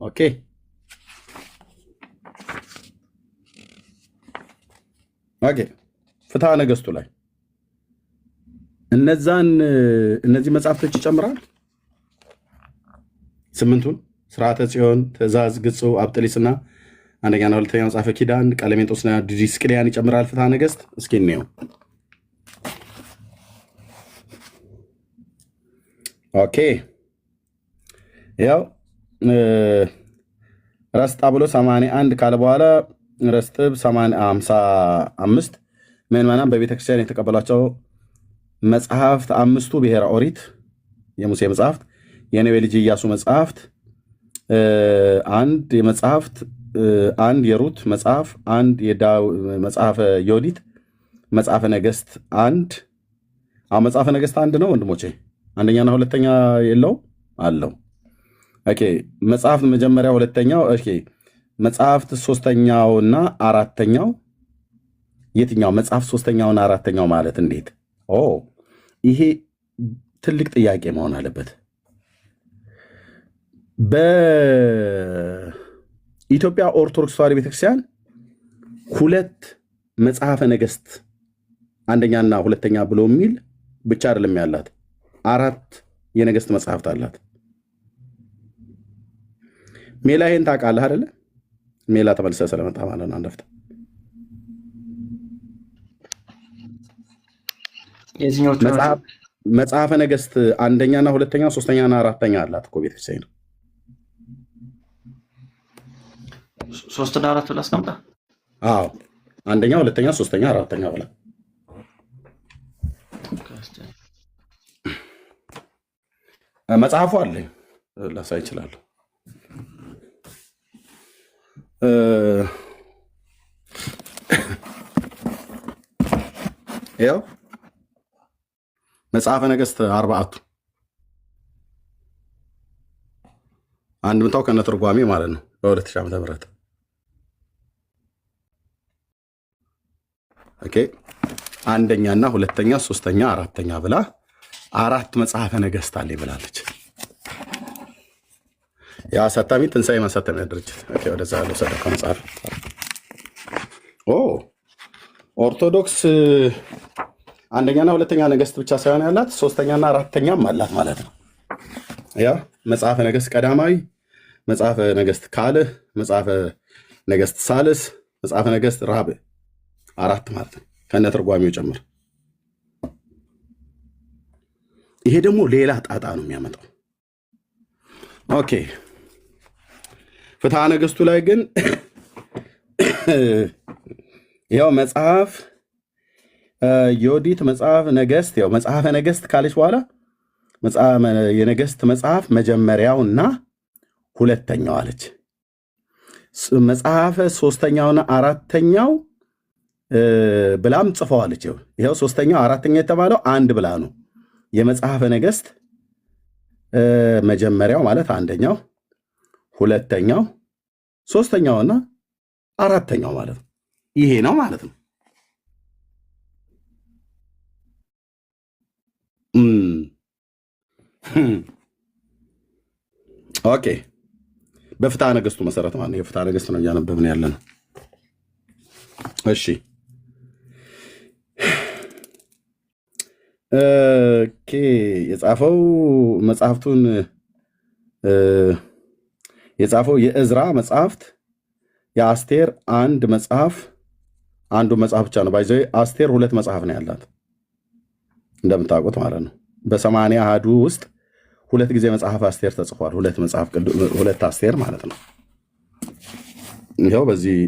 ኦኬ ፍትሐ ነገሥቱ ላይ እነዚህ መጽሐፍቶች ይጨምራል። 8ቱን ስርዓተ ጽዮን፣ ትእዛዝ፣ ግጽው፣ አብጥሊስና አንደኛና ሁለተኛ መጽሐፈ ኪዳን፣ ቀለሜንጦስና ዲድስቅልያን ይጨምራል ፍትሐ ነገሥት። እስኪ እንየው። ኦኬ ያው ረስጣ ብሎ 81 ካለ በኋላ ረስጥብ 55 ምዕመናን በቤተክርስቲያን የተቀበሏቸው መጽሐፍት 5ቱ ብሔረ ኦሪት የሙሴ መጽሐፍት፣ የነዌ ልጅ ኢያሱ መጽሐፍት፣ አንድ የመጽሐፍት አንድ የሩት መጽሐፍ፣ አንድ መጽሐፈ ዮዲት፣ መጽሐፈ ነገሥት አንድ። መጽሐፈ ነገሥት አንድ ነው ወንድሞቼ፣ አንደኛና ሁለተኛ የለው አለው። ኦኬ መጽሐፍት መጀመሪያ ሁለተኛው። ኦኬ መጽሐፍት ሶስተኛውና አራተኛው የትኛው መጽሐፍ? ሶስተኛውና አራተኛው ማለት እንዴት? ይሄ ትልቅ ጥያቄ መሆን አለበት። በኢትዮጵያ ኦርቶዶክስ ተዋሕዶ ቤተክርስቲያን 2 መጽሐፈ ነገሥት አንደኛና ሁለተኛ ብሎ የሚል ብቻ አይደለም ያላት፣ 4 የነገሥት መጽሐፍት አላት። ሜላ ይሄን ታውቃለህ አይደለ? ሜላ ተመልሰህ ስለመጣ ማለት ነው። አንደፍተ መጽሐፈ ነገሥት አንደኛና ሁለተኛ ሶስተኛና አራተኛ አላት እኮ ቤተክርስቲያን። 3 እና 4 ብላ አስቀምጣ። አንደኛ፣ ሁለተኛ፣ ሶስተኛ፣ አራተኛ ብላ መጽሐፉ አለኝ ላሳይ እችላለሁ። ያው መጽሐፈ ነገሥት 4 አንድምታው ከነ ትርጓሜ ማለት ነው በ2000 ዓመተ ምህረት ኦኬ አንደኛና ሁለተኛ ሶስተኛ አራተኛ ብላ 4 መጽሐፈ ነገሥት አለ ብላለች። ያ አሳታሚ ትንሣኤ ማሳተሚያ ድርጅት ኦኬ ወደዛ ያለው ሰደቀ መጽሐፍ ኦርቶዶክስ አንደኛና ሁለተኛ ነገሥት ብቻ ሳይሆን ያላት ሶስተኛና አራተኛም አላት ማለት ነው። ያ መጽሐፈ ነገሥት ቀዳማዊ፣ መጽሐፈ ነገሥት ካልዕ፣ መጽሐፈ ነገሥት ሳልስ፣ መጽሐፈ ነገሥት ራብዕ 4 ማለት ነው ከነ ትርጓሜው ጭምር። ይሄ ደግሞ ሌላ ጣጣ ነው የሚያመጣው። ኦኬ ፍትሐ ነገሥቱ ላይ ግን ያው መጽሐፍ ዮዲት መጽሐፍ ነገሥት ያው መጽሐፈ ነገሥት ካለች በኋላ የነገሥት መጽሐፍ መጀመሪያውና ሁለተኛው አለች። መጽሐፈ ሶስተኛውና አራተኛው ብላም ጽፈዋለች። ይኸው ሶስተኛው አራተኛ የተባለው አንድ ብላ ነው። የመጽሐፈ ነገሥት መጀመሪያው ማለት አንደኛው፣ ሁለተኛው፣ ሶስተኛውና አራተኛው ማለት ነው። ይሄ ነው ማለት ነው። ኦኬ በፍትሐ ነገሥቱ መሰረት ማለት ነው። የፍትሐ ነገሥት ነው እያነበብን ያለ ነው። እሺ ኦኬ የጻፈው መጽሐፍቱን የጻፈው የእዝራ መጽሐፍት የአስቴር አንድ መጽሐፍ አንዱ መጽሐፍ ብቻ ነው። ባይዘ አስቴር 2 መጽሐፍ ነው ያላት እንደምታውቁት ማለት ነው። በ80 አሐዱ ውስጥ 2 ጊዜ መጽሐፍ አስቴር ተጽፏል። 2 አስቴር ማለት ነው። ይኸው በዚህ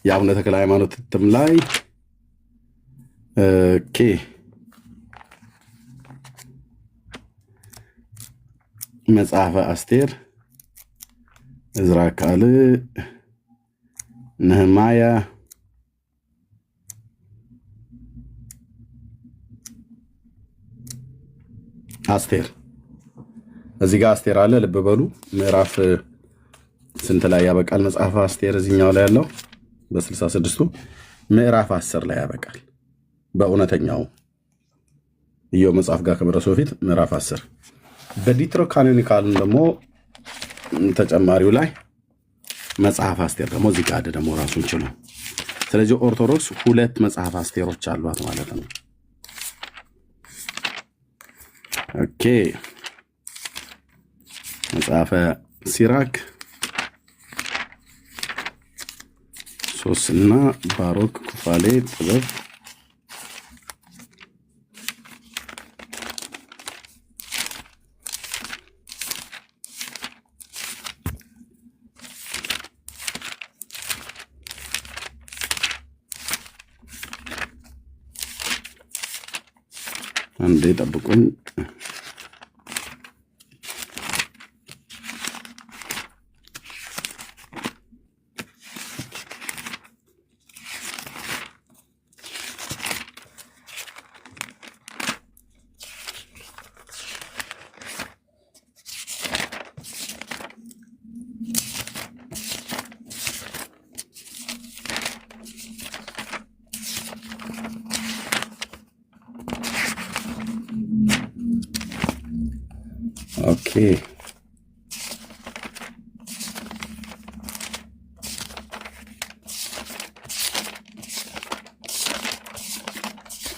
የአቡነ ተክለ ሃይማኖት እትም ላይ ኦኬ መጽሐፈ አስቴር፣ ዕዝራ ካልዕ፣ ነህምያ፣ አስቴር እዚህ ጋር አስቴር አለ። ልብ በሉ ምዕራፍ ስንት ላይ ያበቃል መጽሐፈ አስቴር? እዚህኛው ላይ ያለው በ66ቱ ምዕራፍ 10 ላይ ያበቃል። በእውነተኛው ኢዮብ መጽሐፍ ጋር ከመድረሱ በፊት ምዕራፍ 10 በዲትሮካኖኒካልን ደግሞ ተጨማሪው ላይ መጽሐፍ አስቴር ደግሞ እዚህ ጋር ደግሞ ራሱን ችሎ። ስለዚህ ኦርቶዶክስ 2 መጽሐፍ አስቴሮች አሏት ማለት ነው። ኦኬ መጽሐፈ ሲራክ፣ ሶስና፣ ባሮክ፣ ኩፋሌ፣ ጥበብ፣ አንዴ ጠብቁኝ። ኦኬ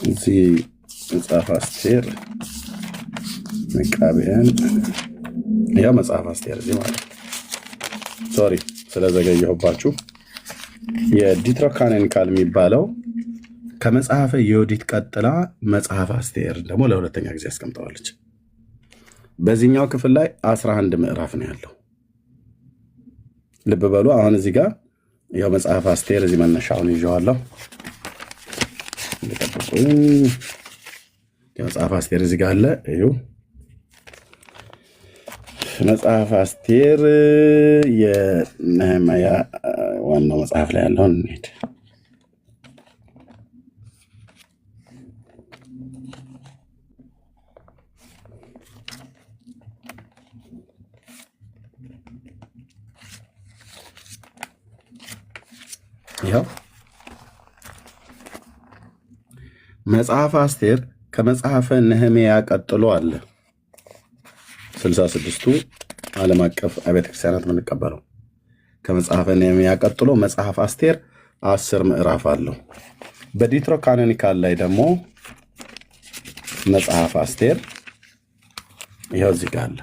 እዚህ መጽሐፍ አስቴር መቃብያን ያ መጽሐፍ አስቴር እዚህ ማለት ሶሪ ስለዘገየሁባችሁ። የዲትሮካኖኒካል የሚባለው ከመጽሐፈ ዮዲት ቀጥላ መጽሐፍ አስቴር ደግሞ ለሁለተኛ ጊዜ አስቀምጠዋለች። በዚህኛው ክፍል ላይ 11 ምዕራፍ ነው ያለው። ልብ በሉ። አሁን እዚህ ጋር ያው መጽሐፍ አስቴር እዚህ መነሻውን ይዤዋለሁ። እንደጠብቁኝ የመጽሐፍ አስቴር እዚህ ጋር አለ። እዩ መጽሐፍ አስቴር የነህምያ ዋናው መጽሐፍ ላይ ያለውን እንሂድ። ይኸው መጽሐፈ አስቴር ከመጽሐፈ ነህምያ ቀጥሎ አለ። 66ቱ ዓለም አቀፍ አብያተ ክርስቲያናት የምንቀበለው ከመጽሐፈ ነህምያ ቀጥሎ መጽሐፍ አስቴር 10 ምዕራፍ አለው። በዲትሮካኖኒካል ላይ ደግሞ መጽሐፍ አስቴር ይኸው እዚህ ጋር አለ።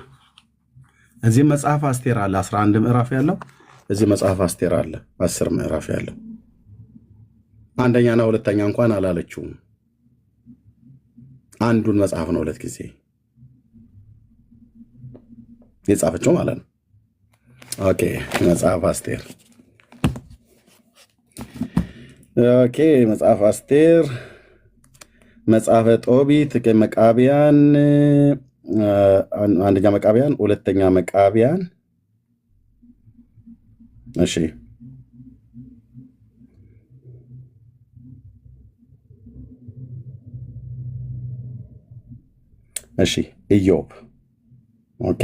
እዚህ መጽሐፍ አስቴር አለ 11 ምዕራፍ ያለው። እዚህ መጽሐፍ አስቴር አለ 10 ምዕራፍ ያለው። አንደኛና ሁለተኛ እንኳን አላለችውም። አንዱን መጽሐፍ ነው 2 ጊዜ የጻፈችው ማለት ነው። ኦኬ መጽሐፍ አስቴር ኦኬ መጽሐፍ አስቴር፣ መጽሐፈ ጦቢት፣ መቃብያን፣ አንደኛ መቃብያን፣ ሁለተኛ መቃብያን። እሺ እሺ ኢዮብ። ኦኬ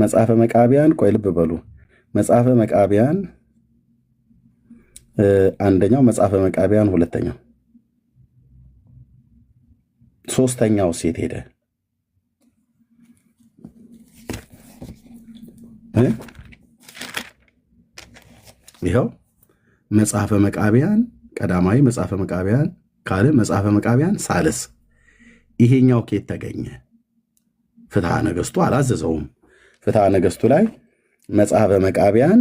መጽሐፈ መቃብያን፣ ቆይ ልብ በሉ። መጽሐፈ መቃብያን አንደኛው፣ መጽሐፈ መቃብያን ሁለተኛው፣ ሶስተኛው ሴት ሄደ። ይኸው መጽሐፈ መቃቢያን ቀዳማዊ፣ መጽሐፈ መቃቢያን ካልዕ፣ መጽሐፈ መቃቢያን ሳልስ። ይሄኛው ከየት ተገኘ? ፍትሐ ነገሥቱ አላዘዘውም። ፍትሐ ነገሥቱ ላይ መጽሐፈ መቃቢያን